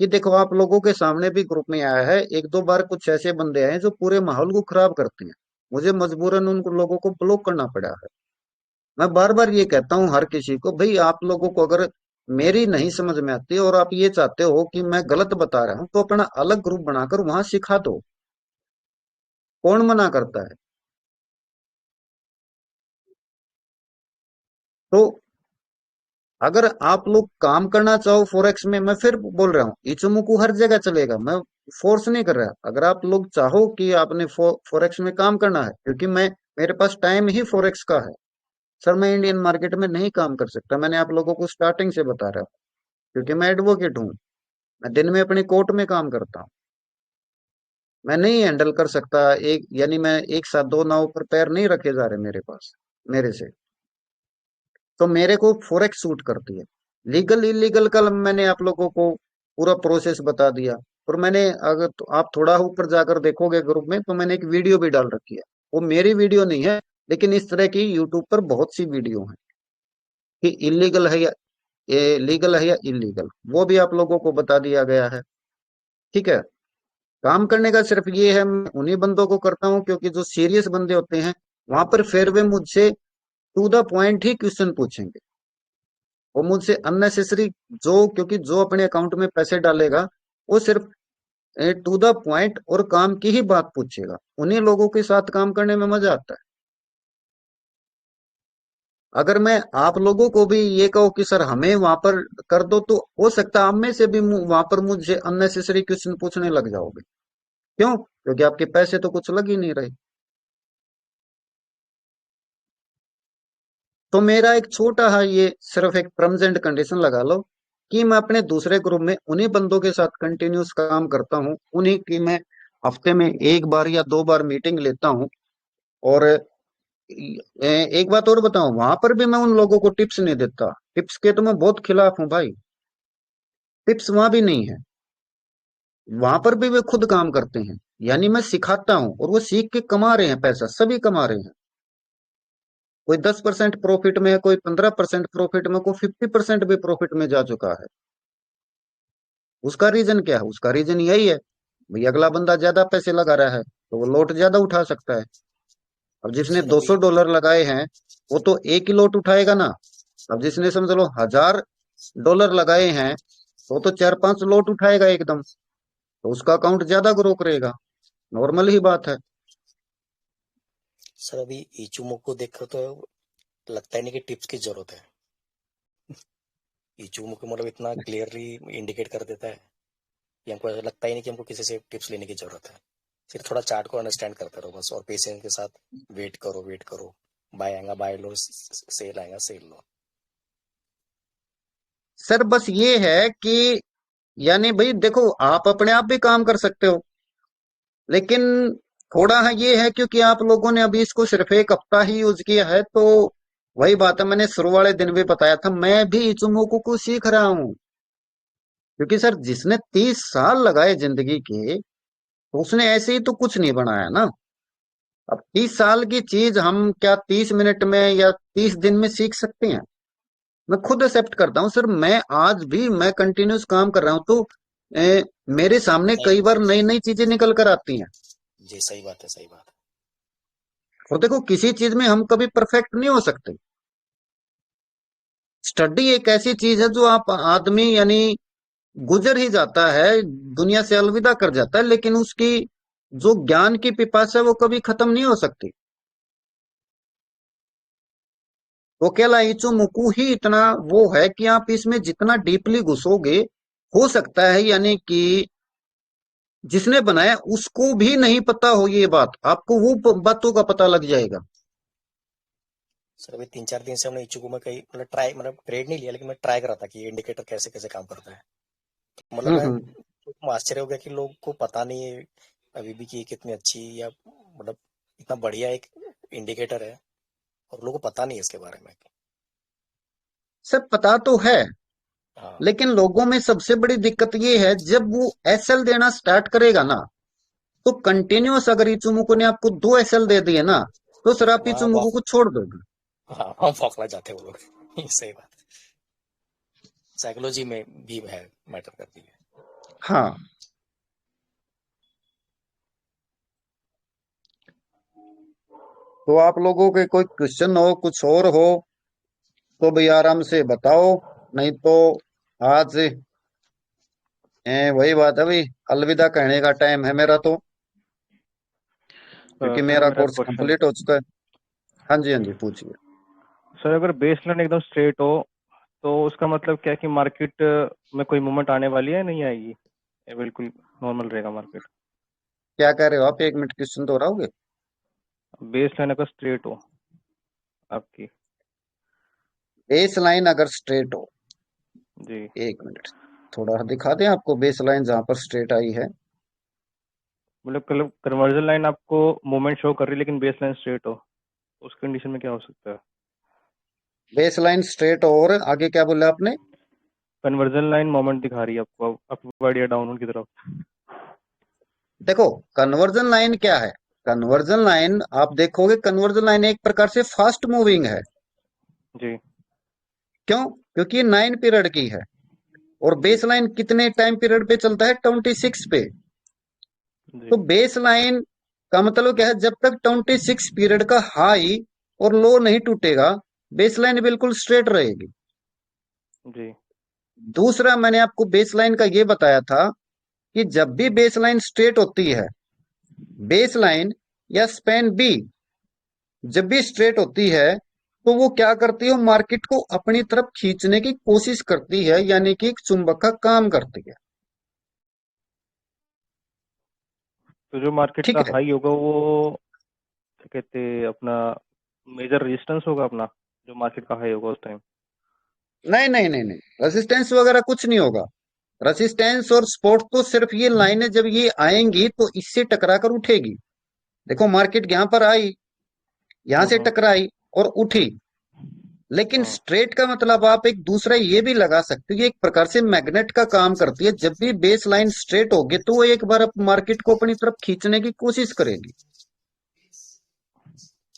[SPEAKER 1] कि देखो, आप लोगों के सामने भी ग्रुप में आया है, एक दो बार कुछ ऐसे बंदे आए जो पूरे माहौल को खराब करते हैं। मुझे मजबूरन उन लोगों को ब्लॉक करना पड़ा है। मैं बार बार ये कहता हूँ हर किसी को, भाई आप लोगों को अगर मेरी नहीं समझ में आती और आप ये चाहते हो कि मैं गलत बता रहा हूं, तो अपना अलग ग्रुप बनाकर वहां सिखा दो। कौन मना करता है? तो अगर आप लोग काम करना चाहो फॉरेक्स में, मैं फिर बोल रहा हूँ, इचुमुकू हर जगह चलेगा, मैं फोर्स नहीं कर रहा। अगर आप लोग चाहो कि आपने फॉरेक्स में काम करना है, क्योंकि मैं, मेरे पास टाइम ही फॉरेक्स का है। सर मैं इंडियन मार्केट में नहीं काम कर सकता, मैंने आप लोगों को स्टार्टिंग से बता रहा हूँ, क्योंकि मैं एडवोकेट हूँ। मैं दिन में अपनी कोर्ट में काम करता हूँ। मैं नहीं हैंडल कर सकता एक, यानी मैं एक साथ दो नाव पर पैर नहीं रखे जा रहे मेरे पास, मेरे से। तो मेरे को फॉरेक्स सूट करती है। लीगल इलीगल का मैंने आप लोगों को पूरा प्रोसेस बता दिया। और मैंने, अगर तो आप थोड़ा ऊपर जाकर देखोगे ग्रुप में, तो मैंने एक वीडियो भी डाल रखी है। वो मेरी वीडियो नहीं है, लेकिन इस तरह की यूट्यूब पर बहुत सी वीडियो हैं कि इलीगल है या ये लीगल है या इलीगल, वो भी आप लोगों को बता दिया गया है। ठीक है। काम करने का सिर्फ ये है, मैं उन्हीं बंदों को करता हूँ क्योंकि जो सीरियस बंदे होते हैं, वहां पर फिर वे मुझसे टू द पॉइंट ही क्वेश्चन पूछेंगे। वो मुझसे अननेसेसरी, जो, क्योंकि जो अपने अकाउंट में पैसे डालेगा, वो सिर्फ टू द पॉइंट और काम की ही बात पूछेगा। उन्हीं लोगों के साथ काम करने में मजा आता है। अगर मैं आप लोगों को भी ये कहो कि सर हमें वहां पर कर दो, तो हो सकता है आप में से भी वहां पर मुझे अननेसेसरी क्वेश्चन पूछने लग जाओगे। क्यों? क्योंकि आपके पैसे तो कुछ लग ही नहीं रहे। तो मेरा एक छोटा है, ये सिर्फ एक टर्म्स एंड कंडीशन लगा लो कि मैं अपने दूसरे ग्रुप में उन्हीं बंदों के साथ कंटिन्यूस काम करता हूँ, उन्हीं की मैं हफ्ते में एक बार या दो बार मीटिंग लेता हूँ। और एक बात और बताऊं, वहां पर भी मैं उन लोगों को टिप्स नहीं देता। टिप्स के तो मैं बहुत खिलाफ हूँ भाई। टिप्स वहां भी नहीं है। वहां पर भी वे खुद काम करते हैं। यानी मैं सिखाता हूँ और वो सीख के कमा रहे हैं, पैसा सभी कमा रहे हैं। कोई 10% प्रॉफिट में है, कोई 15% प्रॉफिट में, कोई 50% भी प्रॉफिट में जा चुका है। उसका रीजन क्या है? उसका रीजन यही है, भाई अगला बंदा ज्यादा पैसे लगा रहा है तो वो लोट ज्यादा उठा सकता है। अब जिसने
[SPEAKER 3] सर अभी
[SPEAKER 1] 200 डॉलर लगाए हैं, वो तो एक ही लोट उठाएगा ना। अब जिसने समझ लो 1000 डॉलर लगाए हैं, वो तो चार पांच लोट उठाएगा एकदम, तो उसका अकाउंट ज्यादा ग्रो करेगा। नॉर्मल ही बात है।
[SPEAKER 3] सर अभी इचुमुक को देखकर तो लगता ही नहीं कि टिप्स की जरूरत है। इचुमुक मतलब इतना क्लियरली इंडिकेट कर देता है कि हमको ऐसा लगता ही नहीं कि हमको किसी से टिप्स लेने की जरूरत है। सिर्फ थोड़ा चार्ट को अंडरस्टैंड करते रहो बस, और पेशेंस के साथ वेट करो, वेट करो। बाय आएगा बाय लो, सेल आएगा सेल लो।
[SPEAKER 1] सर बस ये है कि, यानी भाई देखो, आप अपने आप भी काम कर सकते हो, लेकिन थोड़ा है ये है, क्योंकि आप लोगों ने अभी इसको सिर्फ एक हफ्ता ही यूज किया है, तो वही बात है, मैंने शुरू वाले दिन भी बताया था, मैं भी इचुमोकू को सीख रहा हूँ। क्योंकि सर जिसने 30 साल लगाए जिंदगी के, तो उसने ऐसे ही तो कुछ नहीं बनाया ना। अब 30 साल की चीज हम क्या 30 मिनट में या 30 दिन में सीख सकते हैं? मैं खुद एक्सेप्ट करता हूँ सर, मैं आज भी मैं कंटिन्यूस काम कर रहा हूँ, तो मेरे सामने
[SPEAKER 3] सही
[SPEAKER 1] कई बार
[SPEAKER 3] बात
[SPEAKER 1] नई
[SPEAKER 3] है।
[SPEAKER 1] नई चीजें निकल कर आती हैं।
[SPEAKER 3] जी सही बात है, सही बात है।
[SPEAKER 1] और देखो, किसी चीज में हम कभी परफेक्ट नहीं हो सकते। स्टडी एक ऐसी चीज है जो आप आदमी, यानी गुजर ही जाता है, दुनिया से अलविदा कर जाता है, लेकिन उसकी जो ज्ञान की पिपासा है वो कभी खत्म नहीं हो सकती। तो केला इचुमुकू ही इतना वो है कि आप इसमें जितना डीपली घुसोगे, हो सकता है यानी कि जिसने बनाया उसको भी नहीं पता हो ये बात, आपको वो बातों का पता लग जाएगा।
[SPEAKER 3] सर अभी 3-4 दिन से हमने इच्छुक में कहीं मतलब ट्राई मतलब ट्रेड नहीं लिया, लेकिन मैं ट्राई कर रहा था कि ये इंडिकेटर कैसे कैसे काम करता है। मतलब मैं
[SPEAKER 1] हम्म।
[SPEAKER 3] आश्चर्य हो गया कि लोग को पता नहीं है अभी भी कि ये कितनी अच्छी या मतलब इतना बढ़िया एक इंडिकेटर है और लोगों को पता नहीं है इसके बारे में।
[SPEAKER 1] सब पता तो है,
[SPEAKER 3] हाँ।
[SPEAKER 1] लेकिन लोगों में सबसे बड़ी दिक्कत ये है, जब वो एसएल देना स्टार्ट करेगा ना, तो कंटिन्यूअस अगर इचुमुको ने आपको 2 एसएल दे दिए ना, तो सर आप
[SPEAKER 3] वहाँ
[SPEAKER 1] इचुमुको
[SPEAKER 3] वहाँ
[SPEAKER 1] को छोड़ दोगे।
[SPEAKER 3] हाँ हम फौकला जाते हैं वो लोग। सही बात। साइकोलॉजी में भी है, मैटर करती है।
[SPEAKER 1] हाँ, तो आप लोगों के कोई क्वेश्चन हो, कुछ और हो, तो भाई आराम से बताओ, नहीं तो आज वही बात है भाई, अलविदा कहने का टाइम है मेरा तो, क्योंकि
[SPEAKER 4] सर
[SPEAKER 1] मेरा
[SPEAKER 4] मेरा
[SPEAKER 1] कोर्स
[SPEAKER 4] क्वेश्चन,
[SPEAKER 1] कंप्लीट हो चुका है। हाँ जी, हाँ जी, पूछिए।
[SPEAKER 4] सर अगर बेस लाइन एकदम स्ट्रेट हो तो उसका मतलब क्या है कि मार्केट में कोई मूवमेंट आने वाली है, नहीं आएगी, ये बिल्कुल नॉर्मल रहेगा मार्केट?
[SPEAKER 1] क्या कह रहे हो आप? 1 मिनट क्वेश्चन दोहराओगे?
[SPEAKER 4] बेस लाइन अगर स्ट्रेट हो आपकी।
[SPEAKER 1] बेस लाइन अगर स्ट्रेट हो,
[SPEAKER 4] जी।
[SPEAKER 1] 1 मिनट, थोड़ा दिखा दें आपको बेस लाइन जहां पर स्ट्रेट आई है।
[SPEAKER 4] मतलब कन्वर्जन लाइन आपको मूवमेंट शो कर रही है लेकिन बेस लाइन स्ट्रेट हो, उस कंडीशन में क्या हो सकता है?
[SPEAKER 1] बेस लाइन स्ट्रेट और आगे क्या बोला आपने?
[SPEAKER 4] कन्वर्जन लाइन मोमेंट दिखा रही है आपको अपवर्ड या डाउनवर्ड की तरफ।
[SPEAKER 1] देखो, कन्वर्जन लाइन क्या है? कन्वर्जन लाइन आप देखोगे, कन्वर्जन लाइन एक प्रकार से फास्ट मूविंग है।
[SPEAKER 4] जी।
[SPEAKER 1] क्यों? क्योंकि ये 9 पीरियड की है, और
[SPEAKER 4] जी।
[SPEAKER 1] बेस लाइन कितने टाइम पीरियड पे चलता है? 26 पे। तो
[SPEAKER 4] जी।
[SPEAKER 1] बेस लाइन का मतलब क्या है? जब तक 26 पीरियड का हाई और लो नहीं टूटेगा, बेस लाइन बिल्कुल स्ट्रेट रहेगी।
[SPEAKER 4] जी।
[SPEAKER 1] दूसरा, मैंने आपको बेस लाइन का ये बताया था कि जब भी बेस लाइन स्ट्रेट होती है, बेस लाइन या स्पैन बी जब भी स्ट्रेट होती है, तो वो क्या करती है? मार्केट को अपनी तरफ खींचने की कोशिश करती है, यानी कि एक चुंबक का काम करती है।
[SPEAKER 4] तो जो मार्केट का
[SPEAKER 1] ठीक है?
[SPEAKER 4] हाई होगा वो क्या कहते हैं अपना मेजर रेजिस्टेंस होगा अपना, जो मार्केट का हाई होगा उस टाइम?
[SPEAKER 1] नहीं नहीं नहीं नहीं, रेसिस्टेंस वगैरह कुछ नहीं होगा। रेसिस्टेंस और सपोर्ट तो सिर्फ ये लाइनें जब ये आएंगी तो इससे टकरा कर उठेगी। देखो, मार्केट यहां पर आई, यहां से
[SPEAKER 4] हम्म।
[SPEAKER 1] टकराई और उठी। लेकिन
[SPEAKER 4] हम्म।
[SPEAKER 1] स्ट्रेट का मतलब आप एक दूसरा ये भी लगा सकते हो, ये एक प्रकार से मैग्नेट का काम करती है। जब भी बेस लाइन स्ट्रेट होगी, तो वो एक बार मार्केट को अपनी तरफ खींचने की कोशिश करेगी।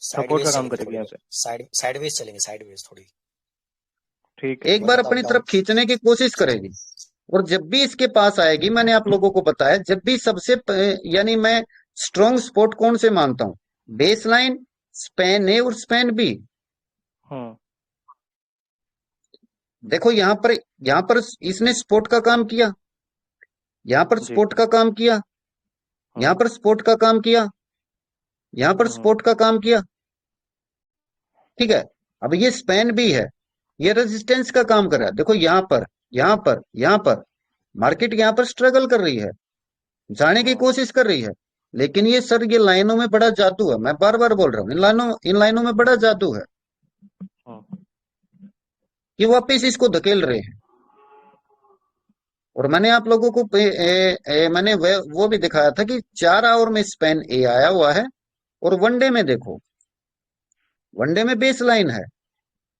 [SPEAKER 4] सपोर्ट का
[SPEAKER 3] साइडवेज
[SPEAKER 4] काम
[SPEAKER 3] चलेंगे
[SPEAKER 4] करेगी
[SPEAKER 3] थोड़ी
[SPEAKER 4] यहाँ
[SPEAKER 3] देर,
[SPEAKER 4] से।
[SPEAKER 3] साइडवेज चलेंगे, साइडवेज थोड़ी।
[SPEAKER 4] ठीक है।
[SPEAKER 1] एक बार
[SPEAKER 3] वरना तो
[SPEAKER 1] अपनी
[SPEAKER 3] आप
[SPEAKER 1] तरफ
[SPEAKER 3] डाउन।
[SPEAKER 1] खींचने की कोशिश करेगी, और जब भी इसके पास आएगी, मैंने आप लोगों को बताया, जब भी यानी मैं स्ट्रॉन्ग स्पॉट कौन से मानता हूं? बेस लाइन, स्पैन ए और स्पैन बी।
[SPEAKER 4] हम्म।
[SPEAKER 1] देखो, यहां पर इसने स्पोर्ट का काम किया, यहां पर
[SPEAKER 4] जी।
[SPEAKER 1] स्पोर्ट का काम किया, यहां
[SPEAKER 4] हम्म।
[SPEAKER 1] पर स्पोर्ट का काम किया, यहां पर
[SPEAKER 4] हम्म।
[SPEAKER 1] स्पोर्ट का काम किया। ठीक है? अब ये स्पैन भी है, ये रेजिस्टेंस का काम कर रहा है। देखो, यहां पर मार्केट यहां पर स्ट्रगल कर रही है, जाने की
[SPEAKER 4] हम्म।
[SPEAKER 1] कोशिश कर रही है। लेकिन ये सर, ये लाइनों में बड़ा जादू है, मैं बार बार बोल रहा हूं, इन लाइनों में बड़ा जादू है
[SPEAKER 4] हम्म।
[SPEAKER 1] कि वापिस इसको धकेल रहे हैं। और मैंने आप लोगों को मैंने वो भी दिखाया था कि 4 आवर में स्पेन ए आया हुआ है, और वनडे में देखो, वनडे में बेस लाइन है।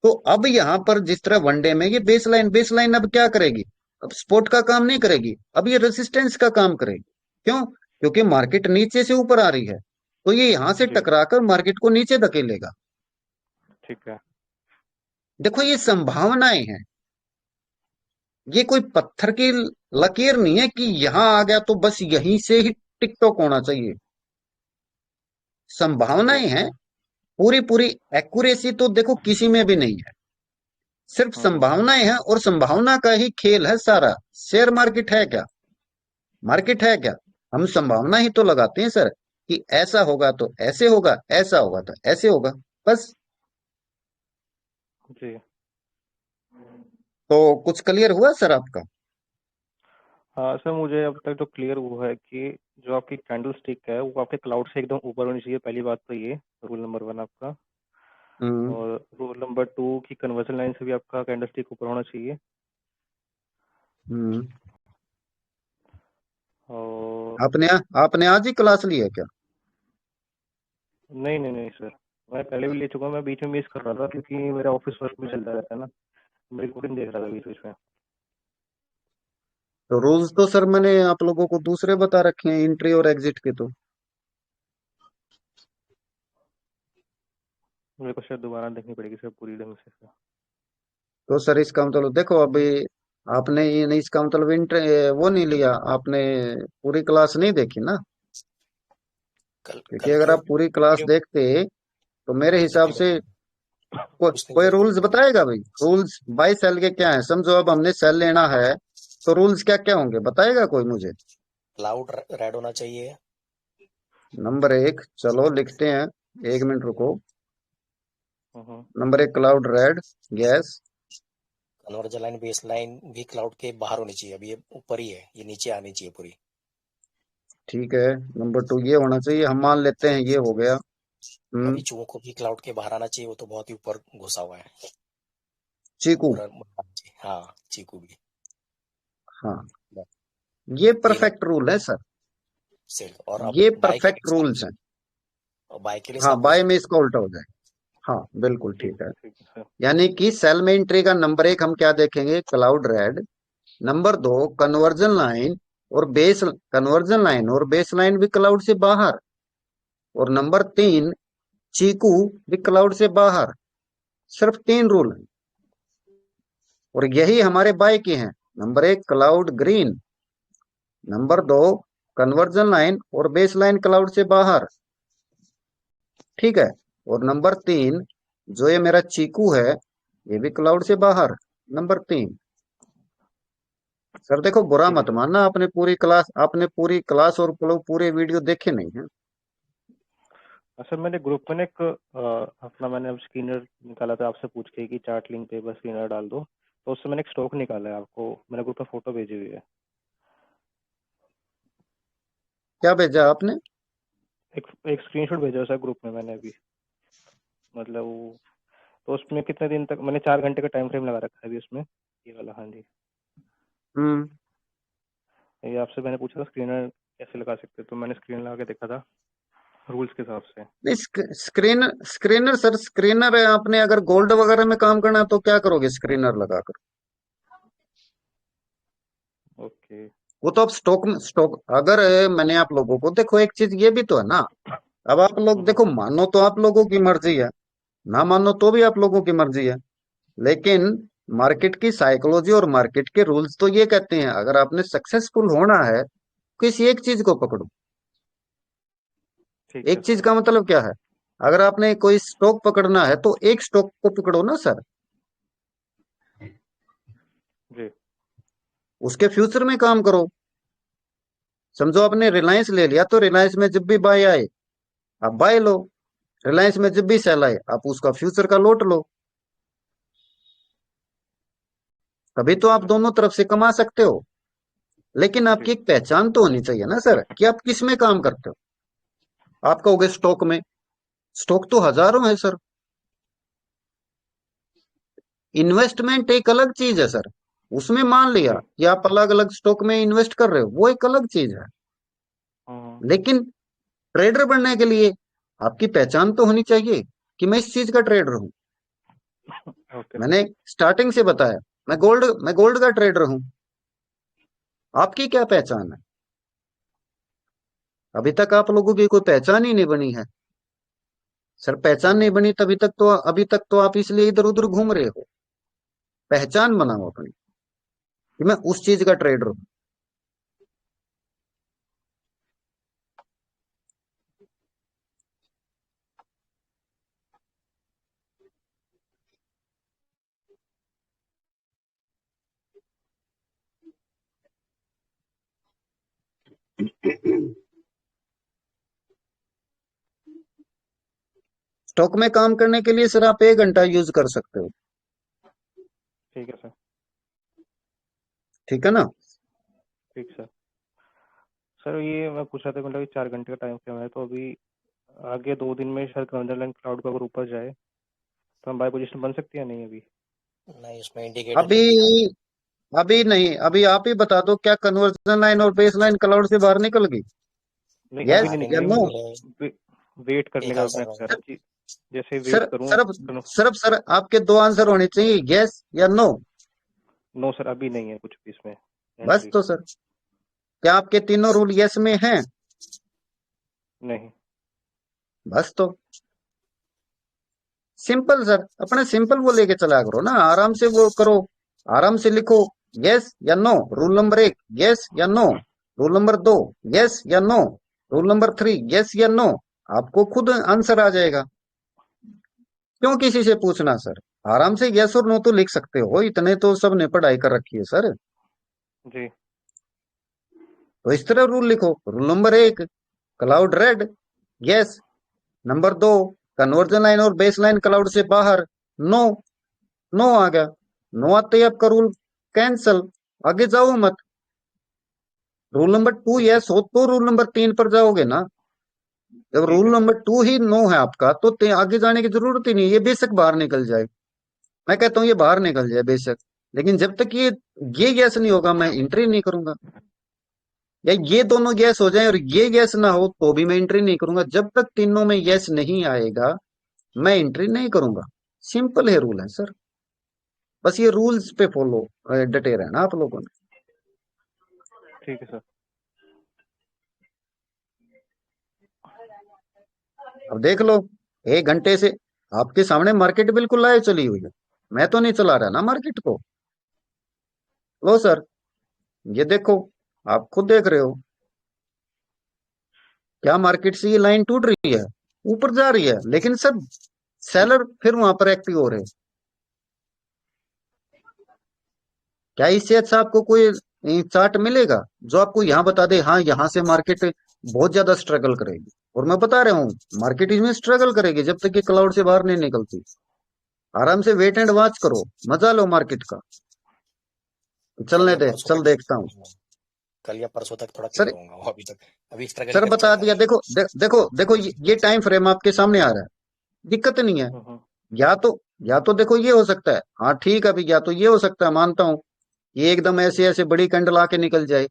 [SPEAKER 1] तो अब यहां पर जिस तरह वनडे में ये बेस लाइन अब क्या करेगी? अब सपोर्ट का काम नहीं करेगी, अब ये रेसिस्टेंस का काम करेगी। क्यों? क्योंकि मार्केट नीचे से ऊपर आ रही है, तो ये यहां से
[SPEAKER 4] जी।
[SPEAKER 1] टकराकर मार्केट को नीचे धकेलेगा।
[SPEAKER 4] ठीक है।
[SPEAKER 1] देखो, ये संभावनाएं हैं, ये कोई पत्थर की लकीर नहीं है कि यहां आ गया तो बस यहीं से ही टिकटॉक होना चाहिए।
[SPEAKER 4] जी।
[SPEAKER 1] संभावनाएं हैं, पूरी पूरी एक्यूरेसी तो देखो किसी में भी नहीं है, सिर्फ
[SPEAKER 4] हम्म।
[SPEAKER 1] संभावनाएं हैं, और संभावना का ही खेल है सारा। शेयर मार्केट है क्या? मार्केट है क्या? हम संभावना ही तो लगाते हैं सर, कि ऐसा होगा तो ऐसे होगा, ऐसा होगा तो ऐसे होगा, बस।
[SPEAKER 4] जी।
[SPEAKER 1] तो कुछ क्लियर हुआ सर आपका?
[SPEAKER 4] हाँ सर, मुझे अब तक जो क्लियर हुआ है कि जो आपकी कैंडल स्टिक है वो आपके क्लाउड से एकदम ऊपर होनी चाहिए, पहली बात तो ये रूल नंबर 1 आपका।
[SPEAKER 1] हम्म।
[SPEAKER 4] और रूल नंबर 2 की कन्वर्जन लाइन से भी आपका कैंडलस्टिक ऊपर होना चाहिए।
[SPEAKER 1] हम्म।
[SPEAKER 4] और
[SPEAKER 1] आपने आज ही क्लास ली है क्या?
[SPEAKER 4] नहीं नहीं नहीं सर, मैं पहले भी ले चुका हूँ। मैं बीच में मिस कर रहा था क्योंकि मेरा ऑफिस वर्क भी चलता रहता है ना, मैं रिकॉर्डिंग देख रहा था बीच बीच में।
[SPEAKER 1] तो रूल्स तो सर मैंने आप लोगों को दूसरे बता रखे हैं, एंट्री और एग्जिट के।
[SPEAKER 4] मेरे को शायद दोबारा देखनी पड़ेगी सर पूरी ढंग से सर।
[SPEAKER 1] तो सर इसका मतलब देखो अभी आपने ये नहीं, इसका मतलब वो नहीं लिया आपने, पूरी क्लास नहीं देखी ना।
[SPEAKER 3] कल
[SPEAKER 1] क्योंकि
[SPEAKER 3] कल
[SPEAKER 1] अगर
[SPEAKER 3] की
[SPEAKER 1] आप पूरी क्लास
[SPEAKER 3] वीडियो
[SPEAKER 1] देखते तो मेरे
[SPEAKER 3] कुछ नहीं
[SPEAKER 1] हिसाब
[SPEAKER 3] देखा,
[SPEAKER 1] से
[SPEAKER 3] कुछ नहीं
[SPEAKER 1] कोई
[SPEAKER 3] देखा
[SPEAKER 1] रूल्स
[SPEAKER 3] वीडियो में।
[SPEAKER 1] बताएगा भाई। रूल्स बाई सेल के क्या है, समझो अब हमने सेल लेना है तो रूल्स क्या क्या होंगे बताएगा कोई मुझे?
[SPEAKER 3] क्लाउड रेड होना चाहिए।
[SPEAKER 1] नंबर एक, चलो लिखते हैं, 1 मिनट रुको।
[SPEAKER 4] हम्म।
[SPEAKER 1] नंबर एक cloud red, gas.
[SPEAKER 3] Conversion line base line भी क्लाउड के बाहर होनी चाहिए, अभी ये ऊपर ही है, ये नीचे आनी चाहिए पूरी।
[SPEAKER 1] ठीक है। नंबर टू ये होना चाहिए, हम मान लेते हैं ये हो गया।
[SPEAKER 3] अभी
[SPEAKER 1] हम्म।
[SPEAKER 3] चूहों को भी क्लाउड के बाहर आना चाहिए, वो तो बहुत ही ऊपर घुसा हुआ है,
[SPEAKER 1] चीकू।
[SPEAKER 3] ऊपर आना चाहिए। हाँ, चीकू भी।
[SPEAKER 1] हाँ, ये
[SPEAKER 3] तीनों
[SPEAKER 1] परफेक्ट रूल है सर।
[SPEAKER 3] सेल, और अब
[SPEAKER 1] ये
[SPEAKER 3] बाय के लिए
[SPEAKER 1] परफेक्ट
[SPEAKER 3] सब
[SPEAKER 1] रूल्स
[SPEAKER 3] कुछ,
[SPEAKER 1] हैं।
[SPEAKER 3] और बाय के लिए
[SPEAKER 1] हाँ,
[SPEAKER 3] सब कुछ
[SPEAKER 1] बाय
[SPEAKER 3] है।
[SPEAKER 1] में इसका उल्टा हो जाए। हाँ बिल्कुल ठीक है।
[SPEAKER 4] ठीक है सर।
[SPEAKER 1] यानी कि सेल में एंट्री का नंबर एक हम क्या देखेंगे, क्लाउड रेड। नंबर दो, कन्वर्जन लाइन और बेस, कन्वर्जन लाइन और बेस लाइन भी क्लाउड से बाहर। और नंबर तीन, चीकू भी क्लाउड से बाहर। सिर्फ 3 रूल हैं और यही हमारे बाय के हैं। नंबर एक क्लाउड ग्रीन, नंबर दो कन्वर्जन लाइन और बेस लाइन क्लाउड से बाहर, ठीक है। और नंबर तीन, जो ये मेरा चीकू है, ये भी क्लाउड से बाहर। नंबर तीन। सर देखो बुरा
[SPEAKER 4] ठीक है
[SPEAKER 1] मत
[SPEAKER 4] सर।
[SPEAKER 1] मानना, आपने पूरी क्लास और पूरे वीडियो देखे नहीं है।
[SPEAKER 4] सर मैंने ग्रुप में ना एक अपना मैंने अब स्क्रीनर निकाला था आपसे पूछ के कि चार्ट लिंक पे बस स्क्रीनर डाल दो, तो उससे मैंने एक स्टॉक निकाला है, आपको मैंने ग्रुप में फोटो भेजी हुई है।
[SPEAKER 1] क्या भेजा आपने?
[SPEAKER 4] एक स्क्रीनशॉट भेजा है सर ग्रुप में मैंने अभी, मतलब वो, तो उसमें कितने दिन तक मैंने 4 घंटे का टाइम फ्रेम लगा रखा है अभी उसमें, ये वाला। हाँ जी,
[SPEAKER 1] हम्म।
[SPEAKER 4] ये आपसे मैंने पूछा था स्क्रीनर कैसे लगा सकते हैं, तो मैंने स्क्रीन लगा के देखा था रूल्स के हिसाब से।
[SPEAKER 1] नहीं, स्क्रीनर स्क्रीनर सर, स्क्रीनर है। आपने अगर गोल्ड वगैरह में काम करना है तो क्या करोगे स्क्रीनर लगाकर?
[SPEAKER 4] ओके।
[SPEAKER 1] वो तो आप स्टॉक अगर मैंने आप लोगों को, देखो एक चीज ये भी तो है ना। अब आप लोग
[SPEAKER 4] हम्म।
[SPEAKER 1] देखो, मानो तो आप लोगों की मर्जी है, ना मानो तो भी आप लोगों की मर्जी है। लेकिन मार्केट की साइकोलॉजी और मार्केट के रूल्स तो ये कहते हैं, अगर आपने सक्सेसफुल होना है किसी एक चीज को पकड़ो।
[SPEAKER 4] ठीक है
[SPEAKER 1] एक चीज
[SPEAKER 4] सर।
[SPEAKER 1] का मतलब क्या है? अगर आपने कोई स्टॉक पकड़ना है तो एक स्टॉक को पकड़ो ना सर।
[SPEAKER 4] जी।
[SPEAKER 1] उसके फ्यूचर में काम करो। समझो आपने रिलायंस ले लिया तो रिलायंस में जब भी बाय आए आप बाय लो, रिलायंस में जब भी सेल आए आप उसका फ्यूचर का लोट लो। तभी
[SPEAKER 4] ठीक
[SPEAKER 1] तो
[SPEAKER 4] है
[SPEAKER 1] आप
[SPEAKER 4] सर।
[SPEAKER 1] दोनों तरफ से कमा सकते हो। लेकिन
[SPEAKER 4] जी।
[SPEAKER 1] आपकी एक पहचान तो होनी चाहिए ना सर, कि आप किस में काम करते हो। आप कहोगे स्टॉक में, स्टॉक तो हजारों है सर। इन्वेस्टमेंट एक अलग चीज है सर। उसमें मान लिया
[SPEAKER 4] जी।
[SPEAKER 1] कि आप अलग अलग स्टॉक में इन्वेस्ट कर रहे हो, वो एक अलग चीज है।
[SPEAKER 4] हम्म।
[SPEAKER 1] लेकिन ट्रेडर बनने के लिए आपकी पहचान तो होनी चाहिए कि मैं इस चीज का ट्रेडर हूं।
[SPEAKER 4] Okay sir.
[SPEAKER 1] मैंने स्टार्टिंग से बताया, मैं गोल्ड का ट्रेडर हूं। आपकी क्या पहचान है? अभी तक आप लोगों की कोई पहचान ही नहीं बनी है। सर पहचान नहीं
[SPEAKER 4] हम्म।
[SPEAKER 1] बनी तभी तक तो, अभी तक तो आप इसलिए इधर उधर घूम रहे हो। पहचान बनाओ अपनी कि मैं उस चीज का ट्रेडर हूं। स्टॉक में काम करने के लिए सर आप 1 घंटा यूज कर सकते हो।
[SPEAKER 4] ठीक है सर।
[SPEAKER 1] ठीक है ना?
[SPEAKER 4] ठीक सर। सर ये मैं पूछ रहा था, मतलब 4 घंटे का टाइम फ्रेम है, तो अभी आगे 2 दिन में शायद कंजरलैंड क्लाउड का अगर ऊपर जाए तो हम बाय पोजीशन बन सकती है नहीं अभी?
[SPEAKER 3] नहीं, उसमें इंडिकेटर
[SPEAKER 1] अभी
[SPEAKER 3] लिंक दिखाता है।
[SPEAKER 1] अभी नहीं, अभी आप ही बता दो, क्या कन्वर्जन लाइन और बेस लाइन क्लाउड से बाहर निकल गई?
[SPEAKER 4] नहीं अभी
[SPEAKER 1] यस
[SPEAKER 4] नहीं
[SPEAKER 3] बाहर
[SPEAKER 1] या
[SPEAKER 4] निकली,
[SPEAKER 1] नो?
[SPEAKER 3] निकलने
[SPEAKER 4] वे, वेट करने
[SPEAKER 3] एक
[SPEAKER 4] का मैं
[SPEAKER 3] आंसर
[SPEAKER 4] कह
[SPEAKER 3] होगा।
[SPEAKER 4] रहा कि जैसे
[SPEAKER 1] सर
[SPEAKER 4] वेट करूँ।
[SPEAKER 1] सर सर आपके दो आंसर होने चाहिए, यस या नो।
[SPEAKER 4] नो सर, अभी नहीं है कुछ भी इसमें
[SPEAKER 1] बस
[SPEAKER 4] एंट्री।
[SPEAKER 1] तो सर, क्या आपके तीनों रूल यस में हैं?
[SPEAKER 4] नहीं।
[SPEAKER 1] बस तो सिंपल सर, अपने सिंपल वो लेके चला करो ना, आराम से वो करो, आराम से लिखो, यस या नो। रूल नंबर 1 यस या नो, रूल नंबर 2 यस या नो, रूल नंबर 3 यस या नो। आपको खुद आंसर आ जाएगा, क्यों किसी से पूछना सर? आराम से यस और नो तो लिख सकते हो, इतने तो सबने पढ़ाई कर रखी है सर।
[SPEAKER 4] जी।
[SPEAKER 1] तो इस तरह रूल लिखो, rule number 1 cloud red, yes. Number 2 conversion line और बेस लाइन क्लाउड से बाहर, नो। नो आ गया, नो आते ही आपका रूल कैंसल, आगे जाओ मत। रूल नंबर 2 यस हो तो रूल नंबर 3 पर जाओगे ना। जब
[SPEAKER 4] ठीक
[SPEAKER 1] रूल
[SPEAKER 4] है।
[SPEAKER 1] नंबर 2 ही नो है आपका, तो आगे जाने की जरूरत ही नहीं, ये बेशक बाहर निकल जाए। मैं कहता हूँ ये बाहर निकल जाए बेशक, लेकिन जब तक ये यस नहीं होगा, मैं एंट्री नहीं करूंगा। या ये दोनों यस हो जाए और ये यस ना हो तो भी मैं एंट्री नहीं करूंगा, जब तक तीनों में यस नहीं आएगा मैं एंट्री नहीं करूंगा। सिंपल है रूल है सर, बस ये रूल्स पे फॉलो डटे रहना आप लोगों ने।
[SPEAKER 4] ठीक है सर।
[SPEAKER 1] अब देख लो, 1 घंटे से आपके सामने मार्केट बिल्कुल लाइव चली हुई है, मैं तो नहीं चला रहा ना मार्केट को। लो सर, ये देखो, आप खुद देख रहे हो, क्या मार्केट से ये लाइन टूट रही है, ऊपर जा रही है, लेकिन सर सेलर फिर वहां पर एक्टिव हो रहे हैं। क्या इससे अच्छा आपको कोई चार्ट मिलेगा जो आपको यहाँ बता दे, हाँ यहाँ से मार्केट बहुत ज्यादा स्ट्रगल करेगी? और मैं बता रहा हूँ, मार्केट इसमें स्ट्रगल करेगी जब तक ये क्लाउड से बाहर नहीं निकलती। आराम से वेट एंड वॉच करो, मजा लो मार्केट का।
[SPEAKER 3] कल
[SPEAKER 1] चलने
[SPEAKER 3] या
[SPEAKER 1] दे,
[SPEAKER 3] परसों
[SPEAKER 1] चल
[SPEAKER 3] तक
[SPEAKER 1] देखता हूँ।
[SPEAKER 3] कल या परसों तक थोड़ा
[SPEAKER 1] सर
[SPEAKER 3] क्लियर होऊंगा, वो अभी तक अभी स्ट्रगल ही
[SPEAKER 1] सर
[SPEAKER 3] कर
[SPEAKER 1] बता
[SPEAKER 3] चल रहा
[SPEAKER 1] दिया,
[SPEAKER 3] है।
[SPEAKER 1] देखो देखो देखो, ये टाइम फ्रेम आपके सामने आ रहा है, दिक्कत नहीं है।
[SPEAKER 4] हम्म।
[SPEAKER 1] या तो या तो देखो ये हो सकता है, हाँ ठीक है अभी, या तो ये हो सकता है, मानता हूँ ये एकदम ऐसे ऐसे बड़ी कैंडल आके निकल जाए।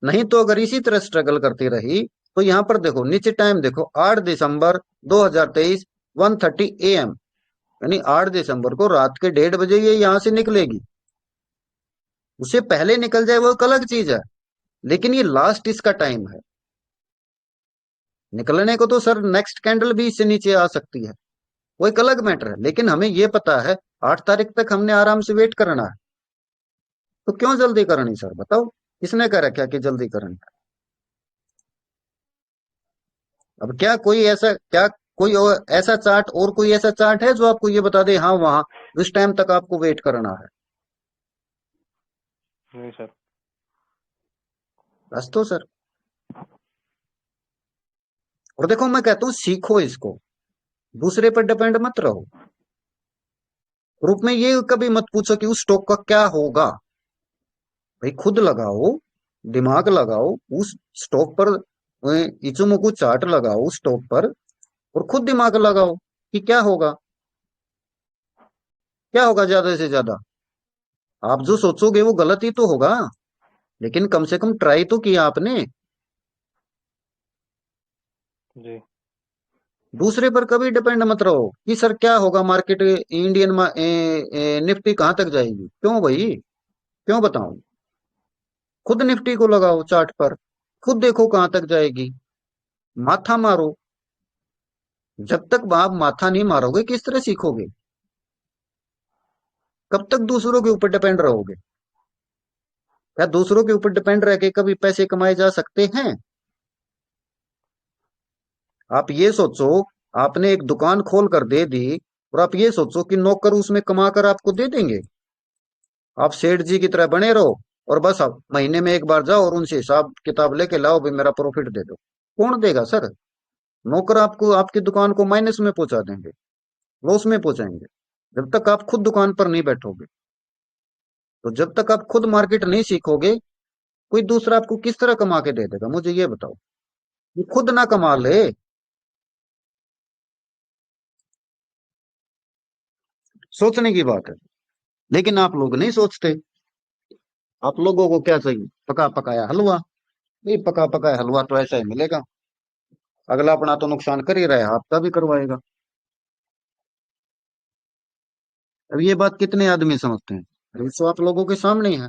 [SPEAKER 1] नहीं तो अगर इसी तरह स्ट्रगल करती रही तो यहाँ पर देखो, नीचे टाइम देखो, 8 दिसंबर 2023 1:30 AM, यानी 8 दिसंबर को रात के 1:30 बजे ये यहाँ से निकलेगी। उसे पहले निकल जाए वो एक अलग चीज है, लेकिन ये लास्ट इसका टाइम है निकलने को। तो सर नेक्स्ट कैंडल भी इससे नीचे आ सकती है, वो एक अलग मैटर है, लेकिन हमें ये पता है 8 तारीख तक हमने आराम से वेट करना है। तो क्यों जल्दी करनी सर, बताओ, किसने कह रखा कि जल्दी करनी? अब क्या कोई ऐसा, क्या कोई और ऐसा चार्ट, और कोई ऐसा चार्ट है जो आपको ये बता दे हाँ वहां इस टाइम तक आपको वेट करना है?
[SPEAKER 4] नहीं सर।
[SPEAKER 1] बस तो सर, और देखो मैं कहता हूँ सीखो इसको, दूसरे पर डिपेंड मत रहो। ग्रुप में ये कभी मत पूछो कि उस स्टॉक का क्या होगा, भाई खुद लगाओ, दिमाग लगाओ उस स्टॉक पर, इचुमोकू चार्ट लगाओ उस स्टॉक पर, और खुद दिमाग लगाओ कि क्या होगा, क्या होगा ज्यादा से ज्यादा। आप जो सोचोगे वो गलत ही तो होगा, लेकिन कम से कम ट्राई तो किया आपने।
[SPEAKER 4] जी।
[SPEAKER 1] दूसरे पर कभी डिपेंड मत रहो कि सर क्या होगा मार्केट, इंडियन निफ्टी कहां तक जाएगी, क्यों भाई, क्यों बताऊं? खुद निफ्टी को लगाओ चार्ट पर, खुद देखो कहां तक जाएगी, माथा मारो। जब तक आप माथा नहीं मारोगे किस तरह सीखोगे? कब तक दूसरों के ऊपर डिपेंड रहोगे? क्या दूसरों के ऊपर डिपेंड रह के कभी पैसे कमाए जा सकते हैं? आप ये सोचो, आपने एक दुकान खोल कर दे दी, और आप ये सोचो कि नौकर उसमें कमा कर आपको दे देंगे। आप सेठ जी की तरह बने रहो, और बस आप महीने में एक बार जाओ और उनसे हिसाब किताब लेके लाओ, भाई मेरा प्रॉफिट दे दो। कौन देगा सर? नौकर आपको आपकी दुकान को माइनस में पहुंचा देंगे, लॉस में पहुंचाएंगे, जब तक आप खुद दुकान पर नहीं बैठोगे। तो जब तक आप खुद मार्केट नहीं सीखोगे, कोई दूसरा आपको किस तरह कमा के दे देगा, मुझे ये बताओ। ये खुद ना कमा ले, सोचने की बात है। लेकिन आप लोग नहीं सोचते। आप लोगों को क्या चाहिए? पका पकाया हलवा। ये पका पकाया हलवा तो ऐसा ही मिलेगा। अगला अपना तो नुकसान कर ही रहा है, आपका भी करवाएगा। अब ये बात कितने आदमी समझते हैं? अरे तो आप लोगों के सामने ही है।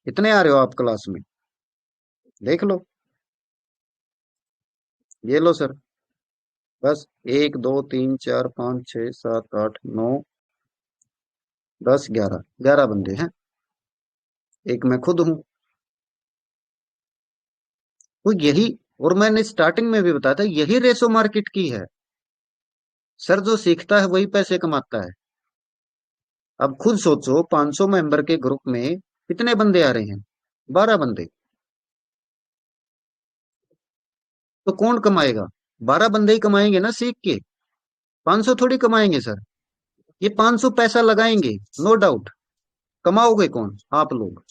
[SPEAKER 1] कितने आ रहे हो आप क्लास में? देख लो। ये लो सर। बस 1 2 3 4 5 6 7 8 9 10 11 11 बंदे हैं। एक मैं खुद हूं। तो यही, और मैंने स्टार्टिंग में भी बताया था, यही रेशो मार्केट की है। सर जो सीखता है वही पैसे कमाता है। अब खुद सोचो, 500 मेंबर के ग्रुप में कितने बंदे आ रहे हैं? 12 बंदे। तो कौन कमाएगा? 12 बंदे ही कमाएंगे ना सीख के। 500 थोड़ी कमाएंगे सर। ये 500 पैसा लगाएंगे, नो डाउट। कमाओगे कौन? आप लोग।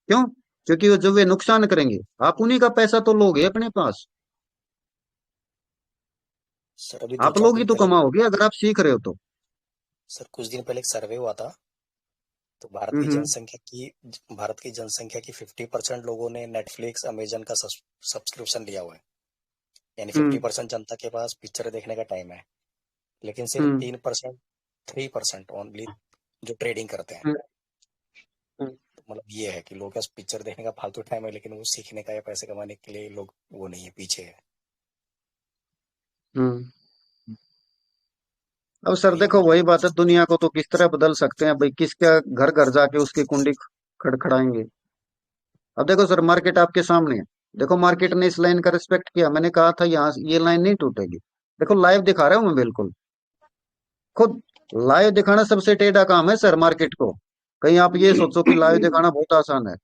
[SPEAKER 1] क्यों? क्योंकि वो जो वे नुकसान करेंगे, आप उन्हीं का पैसा तो लोगे अपने पास।
[SPEAKER 3] सर अभी दो
[SPEAKER 1] आप
[SPEAKER 3] चार
[SPEAKER 1] लोग ही
[SPEAKER 3] दिन
[SPEAKER 1] तो
[SPEAKER 3] पहले,
[SPEAKER 1] कमाओगे अगर आप सीख रहे हो तो।
[SPEAKER 3] सर कुछ दिन पहले एक सर्वे हुआ था। तो
[SPEAKER 1] हम्म।
[SPEAKER 3] भारत की जनसंख्या की 50% लोगों ने नेटफ्लिक्स अमेजन का सब्सक्रिप्शन लिया हुआ है। यानी
[SPEAKER 1] हम्म।
[SPEAKER 3] 50% जनता के पास पिक्चर देखने का टाइम है। लेकिन सिर्फ
[SPEAKER 1] हम्म।
[SPEAKER 3] 3%, 3% ओनली जो ट्रेडिंग करते हैं।
[SPEAKER 1] हम्म। हम्म।
[SPEAKER 3] तो मतलब ये है कि लोगों के पास पिक्चर देखने का फालतू टाइम है, लेकिन वो सीखने का या पैसे कमाने के लिए लोग वो नहीं है, पीछे है।
[SPEAKER 1] हम्म। अब
[SPEAKER 3] तो
[SPEAKER 1] सर
[SPEAKER 3] ये
[SPEAKER 1] देखो,
[SPEAKER 3] मतलब,
[SPEAKER 1] वही बात है, दुनिया को तो किस तरह बदल सकते हैं भाई? किसका घर घर जाके उसकी कुंडी खड़खड़ाएंगे? अब देखो सर, मार्केट आपके सामने है। देखो मार्केट ने इस लाइन का रिस्पेक्ट किया। मैंने कहा था यहाँ ये लाइन नहीं टूटेगी। देखो लाइव दिखा रहा हूँ मैं बिल्कुल। खुद लाइव दिखाना सबसे टेढ़ा काम है सर मार्केट को। कहीं आप ये सोचो कि लाइव दिखाना बहुत आसान है।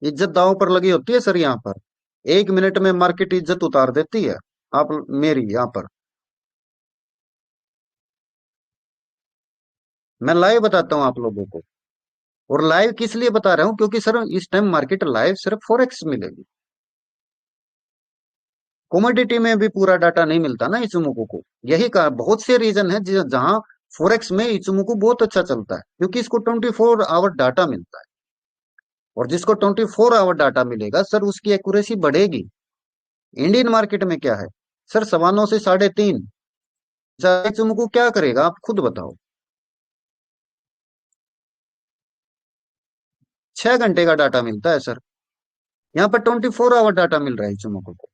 [SPEAKER 1] इज्जत दांव पर लगी होती है सर यहाँ पर। 1 मिनट में मार्केट इज्जत उतार देती है। आप मेरी यहाँ पर, मैं लाइव बताता हूँ आप लोगों को। और लाइव किस लिए बता रहा हूँ? क्योंकि सर इस टाइम मार्केट लाइव सिर्फ फॉरेक्स मिलेगी। कमोडिटी में भी पूरा डाटा नहीं मिलता ना इचुमुको को। यही का बहुत से रीजन है जहां फॉरेक्स में इचुमुको बहुत अच्छा चलता है, क्योंकि इसको 24 आवर डाटा मिलता है। और जिसको 24 आवर डाटा मिलेगा सर, उसकी एक्यूरेसी बढ़ेगी। इंडियन मार्केट में क्या है सर? 9:15 से 3:30। इचुमुको क्या करेगा आप खुद बताओ? 6 घंटे का डाटा मिलता है सर। यहाँ पर 24 आवर डाटा मिल रहा है इचुमुको को।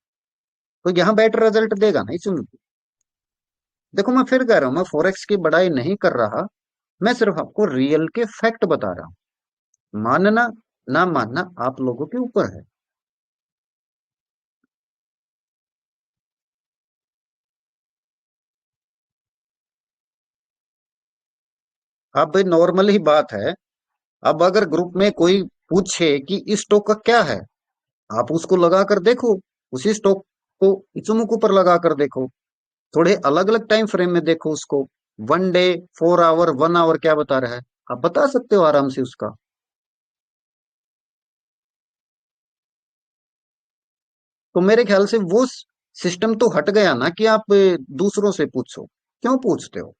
[SPEAKER 1] तो यहाँ बेटर रिजल्ट देगा ना इचुमुको। देखो मैं फिर कह रहा हूँ, मैं फॉरेक्स की बड़ाई नहीं कर रहा। मैं सिर्फ आपको रियल के फैक्ट बता रहा हूँ। मानना ना मानना आप लोगों के ऊपर है। अब भाई नॉर्मल ही बात है। अब अगर ग्रुप में कोई पूछे कि इस स्टॉक का क्या है, आप उसको लगा कर देखो। उसी स्टॉक को इचुमुक ऊपर लगा कर देखो। थोड़े अलग अलग टाइम फ्रेम में देखो उसको। 1 डे, 4 आवर, 1 आवर क्या बता रहा है, आप बता सकते हो आराम से उसका। तो मेरे ख्याल से वो सिस्टम तो हट गया ना कि आप दूसरों से पूछो। क्यों पूछते हो?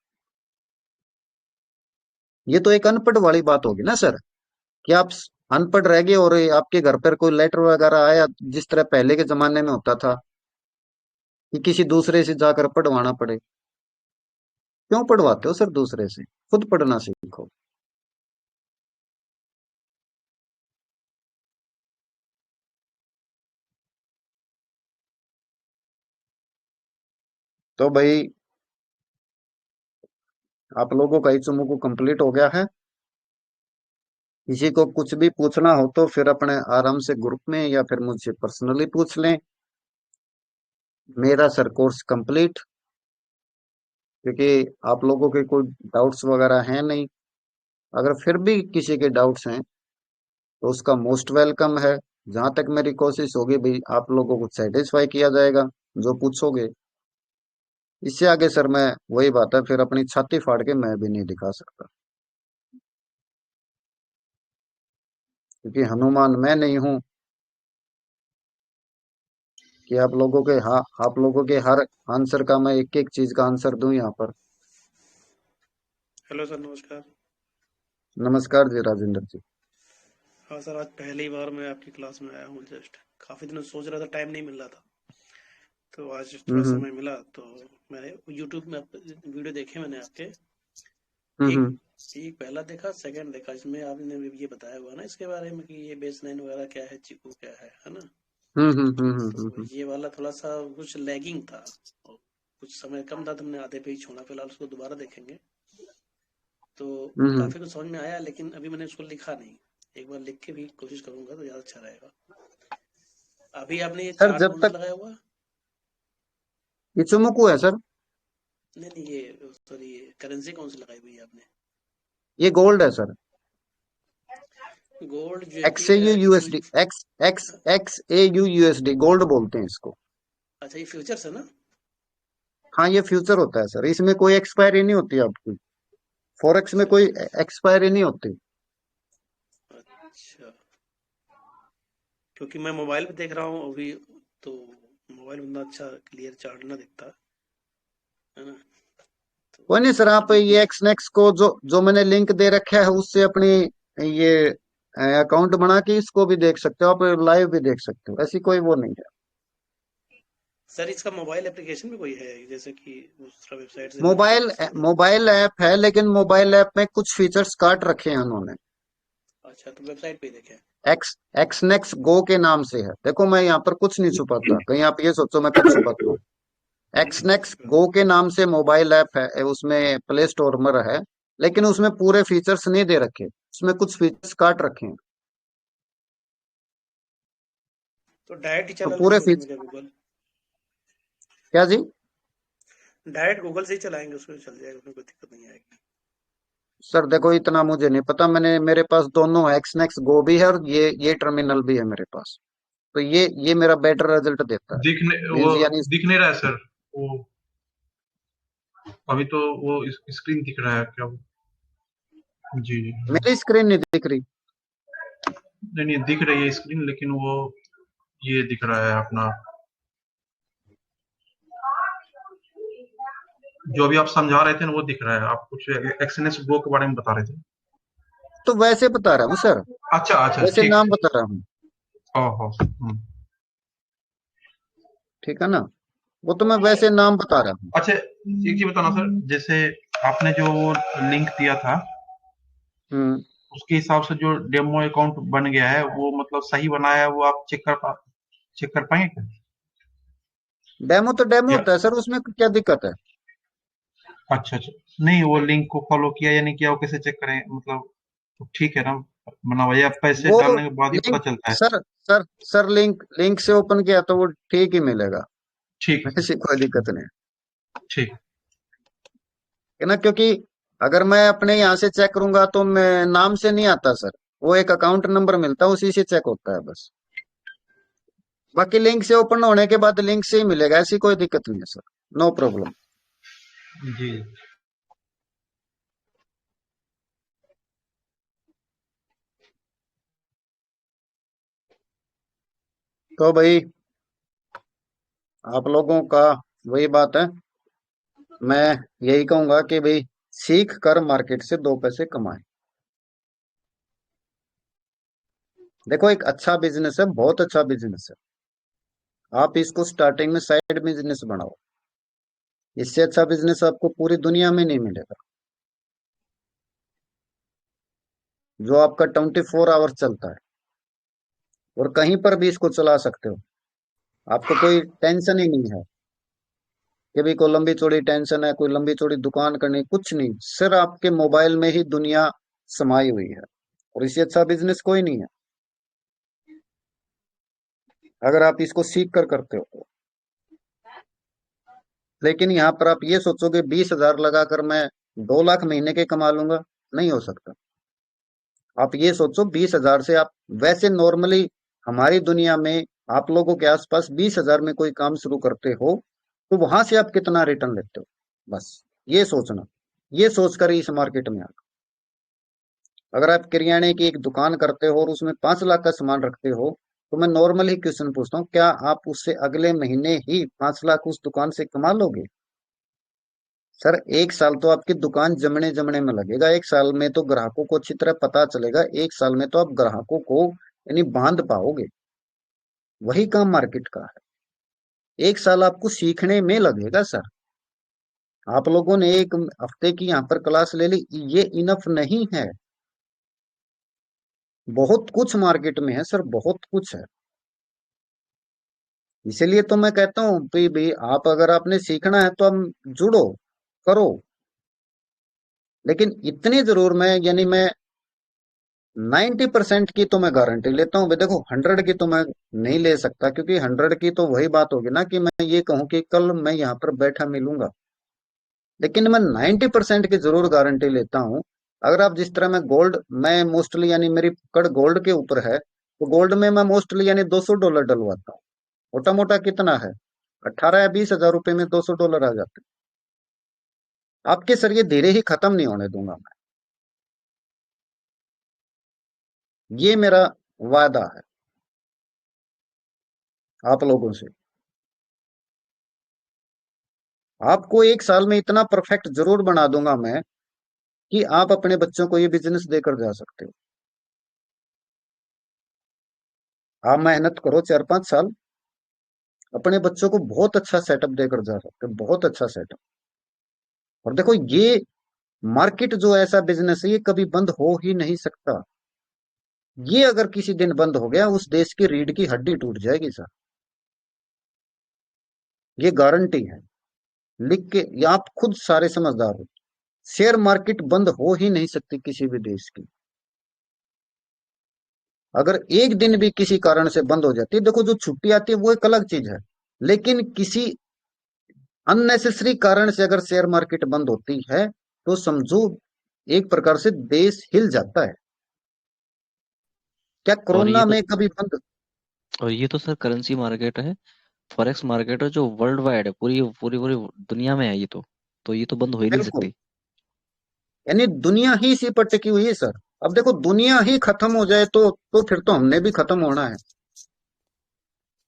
[SPEAKER 1] ये तो एक अनपढ़ वाली बात होगी ना सर, कि आप अनपढ़ रह गए और आपके घर पर कोई लेटर वगैरह आया, जिस तरह पहले के जमाने में होता था कि किसी दूसरे से जाकर पढ़वाना पड़े। क्यों पढ़वाते हो सर दूसरे से? खुद पढ़ना सीखो। तो भाई आप लोगों का इचुमुकु कंप्लीट हो गया है। किसी को कुछ भी पूछना हो तो फिर अपने आराम से ग्रुप में या फिर मुझसे पर्सनली पूछ लें। मेरा सर कोर्स कंप्लीट। क्योंकि आप लोगों के कोई डाउट्स वगैरह हैं नहीं। अगर फिर भी किसी के डाउट्स हैं तो उसका मोस्ट वेलकम है। जहां तक मेरी कोशिश होगी भाई आप लोगों को सेटिस्फाई किया जाएगा जो पूछोगे। इससे आगे सर मैं, वही बात है, फिर अपनी छाती फाड़ के मैं भी नहीं दिखा सकता। क्योंकि हनुमान मैं नहीं हूं कि आप लोगों के, हाँ, आप लोगों के हर आंसर का मैं एक एक चीज का आंसर दूं यहाँ पर।
[SPEAKER 5] हेलो सर, नमस्कार।
[SPEAKER 1] नमस्कार जी राजेंद्र जी।
[SPEAKER 5] हाँ सर, आज पहली बार मैं आपकी क्लास में आया हूँ। जस्ट काफ़ी दिनों से सोच रहा था, टाइम नहीं मिल रहा था, तो आज थोड़ा
[SPEAKER 1] हम्म
[SPEAKER 5] समय मिला तो मैंने यूट्यूब में वीडियो देखे मैंने आपके। एक
[SPEAKER 1] हम्म
[SPEAKER 5] एक पहला देखा, सेकंड देखा, इसमें आपने ये बताया हुआ ना इसके बारे में कि ये बेस लाइन वगैरह क्या है, चीकू क्या है ना। तो ये वाला थोड़ा सा कुछ लैगिंग था और कुछ समय कम था, तो हमने आधे पे ही छोड़ा। फिलहाल उसको दोबारा देखेंगे तो
[SPEAKER 1] हम्म।
[SPEAKER 5] काफी कुछ समझ में आया, लेकिन अभी मैंने उसको लिखा नहीं। एक बार लिख के भी कोशिश करूंगा तो ज्यादा अच्छा रहेगा। अभी आपने ये
[SPEAKER 1] सर
[SPEAKER 5] चार्ट
[SPEAKER 1] जब
[SPEAKER 5] कौन सा
[SPEAKER 1] तक
[SPEAKER 5] लगाया हुआ?
[SPEAKER 1] इचुमुकू है सर।
[SPEAKER 5] नहीं नहीं, ये सॉरी, ये करेंसी कौन सी लगाई हुई है आपने?
[SPEAKER 1] ये गोल्ड है sir.
[SPEAKER 5] Gold Jyoti
[SPEAKER 1] x A you
[SPEAKER 5] x.
[SPEAKER 1] USD, x x x A you USD gold बोलते हैं इसको।
[SPEAKER 5] अच्छा, ये फ्यूचर्स है ना?
[SPEAKER 1] हाँ ये फ्यूचर होता है सर, इसमें कोई एक्सपायरी नहीं होती आपकी। फॉरेक्स में
[SPEAKER 5] अच्छा
[SPEAKER 1] कोई
[SPEAKER 5] अच्छा
[SPEAKER 1] एक्सपायरी नहीं होती।
[SPEAKER 5] अच्छा। क्योंकि मैं मोबाइल पे देख रहा हूँ अभी, तो मोबाइल में इतना अच्छा क्लियर चार्ट ना दिखता है ना। तो
[SPEAKER 1] कोई नहीं सर, आप
[SPEAKER 5] अभी
[SPEAKER 1] ये एक्स नेक्स को जो जो मैंने लिंक दे रखा है उससे अपनी ये अकाउंट बना के इसको भी देख सकते हो, आप लाइव भी देख सकते हो, ऐसी कोई वो नहीं है।
[SPEAKER 5] सर, इसका मोबाइल एप्लीकेशन में कोई है जैसे कि दूसरा वेबसाइट से लिंक किया
[SPEAKER 1] मोबाइल
[SPEAKER 5] जिससे मैं?
[SPEAKER 1] मोबाइल ऐप है, लेकिन मोबाइल ऐप में कुछ फीचर्स काट रखे हैं उन्होंने।
[SPEAKER 5] अच्छा, तो वेबसाइट पे ही देखें।
[SPEAKER 1] एक्स एक्सनेक्स गो के नाम से है। देखो मैं यहाँ पर कुछ नहीं छुपाता, कहीं आप ये सोचो मैं कुछ छुपाता हूँ। एक्सनेक्स
[SPEAKER 5] अच्छा
[SPEAKER 1] गो के नाम से मोबाइल ऐप है, उसमें प्ले स्टोर में है, लेकिन उसमें पूरे फीचर्स नहीं दे रखे, उसमें कुछ फीचर्स काट रखे हैं।
[SPEAKER 5] तो डायरेक्ट ही
[SPEAKER 1] तो
[SPEAKER 5] चला
[SPEAKER 1] पूरे
[SPEAKER 5] लेंगे उसमें
[SPEAKER 1] फीचर
[SPEAKER 5] क्या गूगल?
[SPEAKER 1] क्या जी?
[SPEAKER 5] डायरेक्ट गूगल से ही चलाएंगे, उसमें चल जाएगा, उसमें कोई दिक्कत नहीं आएगी।
[SPEAKER 1] सर देखो इतना मुझे नहीं पता, मैंने मेरे पास दोनों एक्सनेक्स गो भी है और ये टर्मिनल भी है मेरे पास। तो ये मेरा बेटर रिजल्ट देता है।
[SPEAKER 2] दिखने वो
[SPEAKER 1] मीन्स यानी
[SPEAKER 2] दिख नहीं रहा है सर। वो अभी तो वो स्क्रीन दिख रहा है क्या? जी जी हाँ।
[SPEAKER 1] मेरी स्क्रीन नहीं दिख रही।
[SPEAKER 2] नहीं नहीं, दिख रही है स्क्रीन, लेकिन वो ये दिख रहा है अपना, जो अभी आप समझा रहे थे ना वो दिख रहा है। आप कुछ एक्सएनएस गो के बारे में बता रहे थे।
[SPEAKER 1] तो वैसे बता रहा हूँ सर,
[SPEAKER 2] अच्छा अच्छा,
[SPEAKER 1] वैसे
[SPEAKER 2] ठीक
[SPEAKER 1] नाम
[SPEAKER 2] ठीक।
[SPEAKER 1] बता रहा हूँ।
[SPEAKER 2] ओहो
[SPEAKER 1] ठीक है ना, वो तो मैं वैसे नाम बता रहा हूँ।
[SPEAKER 2] अच्छा, एक चीज बताना सर, जैसे आपने जो लिंक दिया था
[SPEAKER 1] हम्म।
[SPEAKER 2] उसके हिसाब से जो डेमो अकाउंट बन गया है वो मतलब सही बनाया है, वो आप चेक कर पाएंगे क्या?
[SPEAKER 1] डेमो तो डेमो
[SPEAKER 2] या
[SPEAKER 1] होता है सर, उसमें क्या दिक्कत है?
[SPEAKER 2] अच्छा अच्छा, नहीं वो लिंक को फॉलो किया या नहीं किया वो कैसे चेक करें मतलब? तो ठीक है ना, बना हुआ या पैसे
[SPEAKER 1] वो
[SPEAKER 2] डालने के बाद ही पता
[SPEAKER 1] लिंक
[SPEAKER 2] चलता है?
[SPEAKER 1] Sir sir sir link link से ओपन किया तो वो ठीक ही मिलेगा।
[SPEAKER 2] ठीक है
[SPEAKER 1] ऐसी कोई दिक्कत नहीं
[SPEAKER 2] ठीक।
[SPEAKER 1] है ना, क्योंकि अगर मैं अपने यहाँ से चेक करूंगा तो मैं नाम से नहीं आता सर, वो एक अकाउंट नंबर मिलता है उसी से चेक होता है बस। बाकी लिंक से ओपन होने के बाद लिंक से ही मिलेगा, ऐसी कोई दिक्कत नहीं है सर। No problem.
[SPEAKER 2] जी
[SPEAKER 1] तो भाई आप लोगों का वही बात है, मैं यही कहूंगा कि भाई सीख कर मार्केट से दो पैसे कमाएं। देखो एक अच्छा बिजनेस है, बहुत अच्छा बिजनेस है। आप इसको स्टार्टिंग में साइड बिजनेस बनाओ, इससे अच्छा बिजनेस आपको पूरी दुनिया में नहीं मिलेगा, जो आपका 24 आवर्स चलता है और कहीं पर भी इसको चला सकते हो। आपको कोई टेंशन ही नहीं है कि भाई कोई लंबी चौड़ी टेंशन है, कोई लंबी चौड़ी दुकान करनी, कुछ नहीं, सिर्फ आपके मोबाइल में ही दुनिया समाई हुई है और इससे अच्छा बिजनेस कोई नहीं है, अगर आप इसको सीख कर करते हो तो। लेकिन यहाँ पर आप ये सोचोगे 20,000 लगाकर मैं 2 लाख महीने के कमा लूंगा, नहीं हो सकता। आप ये सोचो 20,000 से आप वैसे नॉर्मली हमारी दुनिया में आप लोगों के आसपास 20,000 में कोई काम शुरू करते हो तो वहां से आप कितना रिटर्न लेते हो, बस ये सोचना। ये सोचकर ही इस मार्केट में आना। अगर आप किराने की एक दुकान करते हो और उसमें 5 लाख का सामान रखते हो तो मैं नॉर्मली क्वेश्चन पूछता हूँ, क्या आप उससे अगले महीने ही 5 लाख उस दुकान से कमा लोगे? सर 1 साल तो आपकी दुकान जमने जमने में लगेगा। 1 साल में तो ग्राहकों को अच्छी तरह पता चलेगा। 1 साल में तो आप ग्राहकों को यानी बांध पाओगे। वही काम मार्केट का है। 1 साल आपको सीखने में लगेगा सर। आप लोगों ने 1 हफ्ते की यहाँ पर क्लास ले ली, ये इनफ नहीं है। बहुत कुछ मार्केट में है सर, बहुत कुछ है। इसीलिए तो मैं कहता हूँ भाई आप अगर आपने सीखना है तो हम जुड़ो, करो। लेकिन इतनी जरूर मैं 90% की तो मैं गारंटी लेता हूँ भाई। देखो 100 की तो मैं नहीं ले सकता, क्योंकि 100 की तो वही बात होगी ना कि मैं ये कहूँ कि कल मैं यहाँ पर बैठा मिलूंगा। लेकिन मैं 90% की जरूर गारंटी लेता हूँ। अगर आप जिस तरह मैं मोस्टली यानी मेरी पकड़ गोल्ड के ऊपर है, तो गोल्ड में मैं मोस्टली यानी $200 डलवाता हूँ। मोटा मोटा कितना है, 18 या 20 हजार रुपए में $200 आ जाते हैं। आपके सर ये धीरे ही खत्म नहीं होने दूंगा मैं, ये मेरा वादा है आप लोगों से। आपको 1 साल में इतना परफेक्ट जरूर बना दूंगा मैं कि आप अपने बच्चों को ये बिजनेस देकर जा सकते हो। आप मेहनत करो 4-5 साल, अपने बच्चों को बहुत अच्छा सेटअप देकर जा सकते हो, बहुत अच्छा सेटअप। और देखो ये मार्केट जो ऐसा बिजनेस है, ये कभी बंद हो ही नहीं सकता। ये अगर किसी दिन बंद हो गया, उस देश की रीढ़ की हड्डी टूट जाएगी सर, ये गारंटी है। लिख के, ये आप खुद सारे समझदार हो। शेयर मार्केट बंद हो ही नहीं सकती किसी भी देश की। अगर एक दिन भी किसी कारण से बंद हो जाती है, देखो जो छुट्टी आती है वो एक अलग चीज है, लेकिन किसी अननेसेसरी कारण से अगर शेयर मार्केट बंद होती है, तो समझो एक प्रकार से देश हिल जाता है। क्या
[SPEAKER 6] और ये
[SPEAKER 1] कोरोना
[SPEAKER 6] तो
[SPEAKER 1] में कभी बंद?
[SPEAKER 6] सर करेंसी मार्केट है, फॉरेक्स मार्केट है, जो वर्ल्ड वाइड है, पूरी पूरी पूरी दुनिया में है ये तो ये तो बंद हो ही नहीं
[SPEAKER 1] बिल्कुल,
[SPEAKER 6] सकती।
[SPEAKER 1] यानी दुनिया ही इसी पर टिकी हुई है सर। अब देखो दुनिया ही खत्म हो जाए तो फिर तो हमने भी खत्म होना है।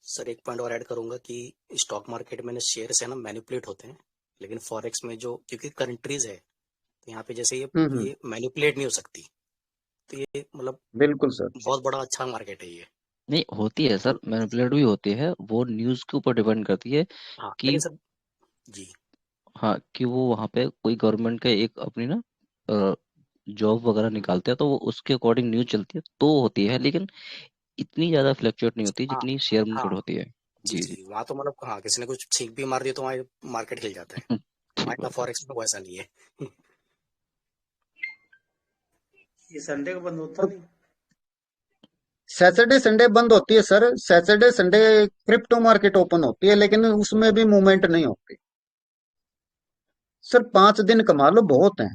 [SPEAKER 3] सर एक पॉइंट और ऐड करूंगा कि स्टॉक मार्केट में शेयर्स है ना मैनिपुलेट होते हैं, लेकिन फॉरेक्स में जो क्योंकि कंट्रीज है, तो यहाँ पे जैसे
[SPEAKER 1] हम्म।
[SPEAKER 3] ये मैनिपुलेट नहीं हो सकती, तो ये मतलब
[SPEAKER 1] बिल्कुल सर।
[SPEAKER 3] बहुत बड़ा अच्छा मार्केट है ये।
[SPEAKER 6] नहीं होती है सर,
[SPEAKER 3] तो
[SPEAKER 6] मैनिपुलेट भी होती है, वो न्यूज़ के ऊपर डिपेंड करती है
[SPEAKER 3] हाँ,
[SPEAKER 6] कि
[SPEAKER 3] लेकिन सर जी
[SPEAKER 6] हाँ कि वो वहाँ पे कोई गवर्नमेंट का एक अपनी ना जॉब वगैरह निकालते हैं, तो वो उसके अकॉर्डिंग न्यूज़ चलती है तो होती है, लेकिन इतनी ज़्यादा फ्लक्चुएट नहीं होती
[SPEAKER 3] हाँ
[SPEAKER 6] जितनी शेयर
[SPEAKER 3] हाँ
[SPEAKER 6] मार्केट होती है।
[SPEAKER 3] जी
[SPEAKER 6] जी
[SPEAKER 3] जी, वहाँ तो मतलब हाँ किसी ने कुछ छींक भी मार दिया तो वहाँ मार्केट हिल जाता है।
[SPEAKER 6] जी।
[SPEAKER 3] हमारे
[SPEAKER 6] ठीक
[SPEAKER 3] यहाँ
[SPEAKER 6] बात है।
[SPEAKER 3] फॉरेक्स में वो ऐसा नहीं है।
[SPEAKER 5] ये संडे को बंद होता
[SPEAKER 1] और
[SPEAKER 5] नहीं?
[SPEAKER 1] सैटरडे संडे बंद होती है sir. Saturday Sunday crypto market open होती है, लेकिन उसमें भी मूवमेंट नहीं होती सर। 5 दिन कमा लो बहुत है।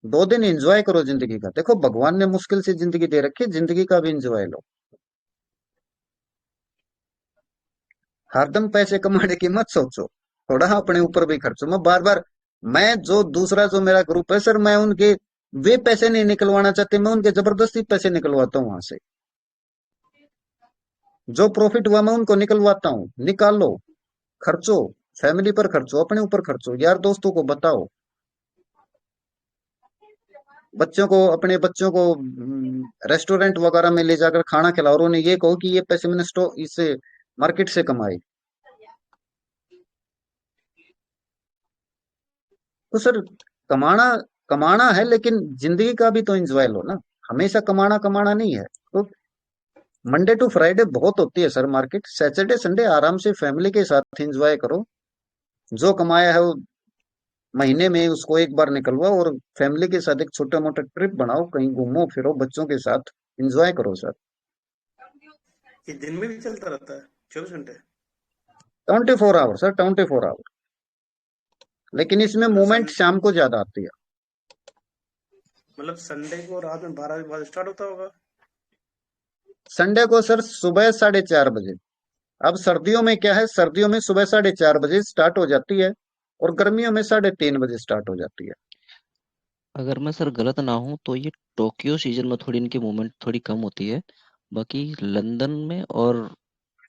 [SPEAKER 1] 2 दिन एंजॉय करो जिंदगी का। देखो भगवान ने मुश्किल से जिंदगी दे रखी है, जिंदगी का भी एंजॉय लो। हरदम पैसे कमाने की मत सोचो, थोड़ा अपने ऊपर भी खर्चो। मैं बार बार, मैं जो दूसरा जो मेरा ग्रुप है सर, मैं उनके वे पैसे नहीं निकलवाना चाहते, मैं उनके जबरदस्ती पैसे निकलवाता हूं वहां से। जो प्रॉफिट हुआ मैं उनको निकलवाता हूँ। निकालो, खर्चो, फैमिली पर खर्चो, अपने ऊपर खर्चो, यार दोस्तों को बताओ, बच्चों को, अपने बच्चों को रेस्टोरेंट वगैरह में ले जाकर खाना खिलाओ, और उन्हें ये कहो कि ये पैसे मैंने स्टॉक इससे मार्केट से कमाए। तो सर कमाना कमाना है, लेकिन जिंदगी का भी तो एंजॉय लो ना। हमेशा कमाना कमाना नहीं है। तो मंडे टू फ्राइडे बहुत होती है सर मार्केट। सैटरडे संडे आराम से फैमिली के साथ एंजॉय करो। जो कमाया है वो महीने में उसको एक बार निकलवाओ, और फैमिली के साथ एक छोटा मोटा ट्रिप बनाओ, कहीं घूमो फिरो बच्चों के साथ, एंजॉय करो सर।
[SPEAKER 5] ये दिन में भी चलता रहता है 24 घंटे?
[SPEAKER 1] 24 आवर सर, 24 आवर। लेकिन इसमें
[SPEAKER 5] मतलब
[SPEAKER 1] मूवमेंट शाम को ज्यादा आती है।
[SPEAKER 5] मतलब संडे को रात में 12 बजे बाद स्टार्ट होता होगा?
[SPEAKER 1] संडे को सर सुबह 4:30 बजे। अब सर्दियों में क्या है, सर्दियों में सुबह 4:30 बजे स्टार्ट हो जाती है, और गर्मियों में 3:30 बजे स्टार्ट हो जाती है।
[SPEAKER 6] अगर मैं सर गलत ना हूँ तो ये टोक्यो सीजन में थोड़ी इनकी मूवमेंट थोड़ी कम होती है, बाकी लंदन में और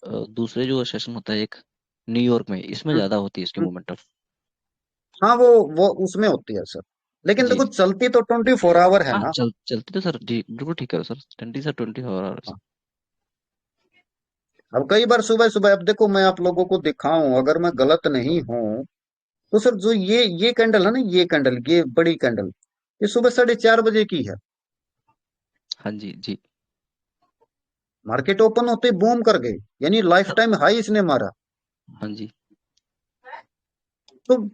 [SPEAKER 6] दूसरे जो सेशन होता है एक न्यूयॉर्क में, इसमें
[SPEAKER 1] हम्म,
[SPEAKER 6] ज़्यादा होती है इसकी
[SPEAKER 1] हम्म।
[SPEAKER 6] मूवमेंट।
[SPEAKER 1] हाँ वो उसमें होती है सर, लेकिन
[SPEAKER 6] जी
[SPEAKER 1] देखो
[SPEAKER 6] जी
[SPEAKER 1] चलती तो 24 आवर है
[SPEAKER 6] हाँ
[SPEAKER 1] ना।
[SPEAKER 6] चलती तो सर जी बिल्कुल ठीक है सर 20 से 24 आवर्स।
[SPEAKER 1] हाँ। अब कई बार सुबह सुबह, अब देखो मैं आप लोगों को दिखाऊं, अगर मैं गलत नहीं हूं तो सर जो ये कैंडल है ना, ये कैंडल, ये बड़ी कैंडल, ये सुबह 4:30 बजे की है।
[SPEAKER 6] हाँ जी जी
[SPEAKER 1] मार्केट ओपन होते बूम कर गई, यानी लाइफ टाइम हाई इसने मारा।
[SPEAKER 6] हाँ जी
[SPEAKER 1] तो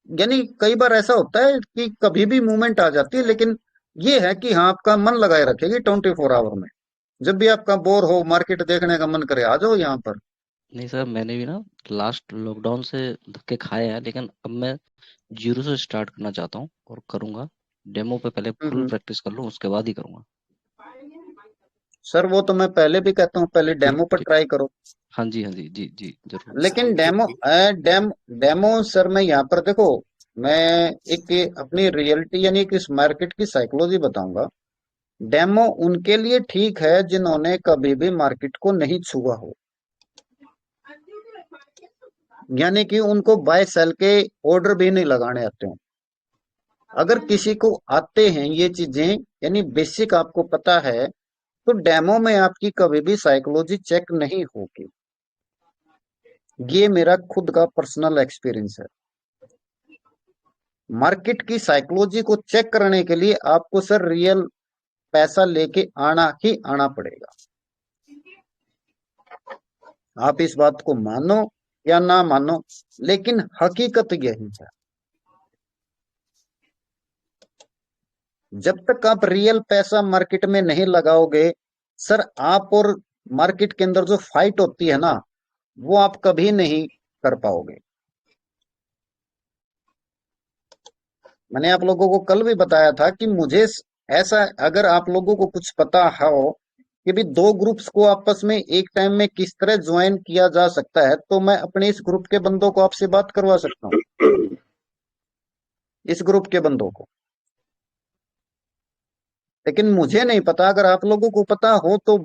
[SPEAKER 1] यानी कई बार ऐसा होता है कि कभी भी मूवमेंट आ जाती है, लेकिन ये है कि हाँ आपका मन लगाए रखेगी 24 आवर में। जब भी आपका बोर हो, मार्केट देखने का मन करे, आ जाओ यहाँ पर।
[SPEAKER 6] नहीं सर मैंने भी ना लास्ट लॉकडाउन से धक्के खाए हैं लेकिन अब मैं जीरो से स्टार्ट करना चाहता हूँ और करूंगा। डेमो पे पहले फुल
[SPEAKER 1] हम्म।
[SPEAKER 6] प्रैक्टिस कर लूँ उसके बाद ही करूंगा।
[SPEAKER 1] सर वो तो मैं पहले भी कहता हूँ, पहले
[SPEAKER 6] ठीक
[SPEAKER 1] डेमो पर
[SPEAKER 6] ठीक
[SPEAKER 1] ट्राई करो।
[SPEAKER 6] हाँ जी हाँ जी जी जी जरूर।
[SPEAKER 1] लेकिन
[SPEAKER 3] साउंड
[SPEAKER 1] डेमो
[SPEAKER 3] ठीक
[SPEAKER 1] डेम डेमो सर, मैं यहाँ पर देखो, मैं एक अपनी रियलिटी यानी कि इस मार्केट की साइकोलॉजी बताऊंगा। डेमो उनके लिए ठीक है जिन्होंने कभी भी मार्केट को नहीं छुआ हो, यानी कि उनको बाय सेल के ऑर्डर भी नहीं लगाने आते हो। अगर किसी को आते हैं ये चीजें, यानी बेसिक आपको पता है, तो डेमो में आपकी कभी भी साइकोलॉजी चेक नहीं होगी। ये मेरा खुद का पर्सनल एक्सपीरियंस है। मार्केट की साइकोलॉजी को चेक करने के लिए आपको सर रियल पैसा लेके आना ही आना पड़ेगा। आप इस बात को मानो या ना मानो, लेकिन हकीकत यही है। जब तक आप रियल पैसा मार्केट में नहीं लगाओगे सर, आप और मार्केट के अंदर जो फाइट होती है ना, वो आप कभी नहीं कर पाओगे। मैंने आप लोगों को कल भी बताया था कि मुझे ऐसा, अगर आप लोगों को कुछ पता हो कि भी दो ग्रुप्स को आपस में एक टाइम में किस तरह ज्वाइन किया जा सकता है, तो मैं अपने इस ग्रुप के बंदों को आपसे बात करवा सकता हूँ, इस ग्रुप के बंदों को। लेकिन मुझे नहीं पता, अगर आप लोगों को पता हो तो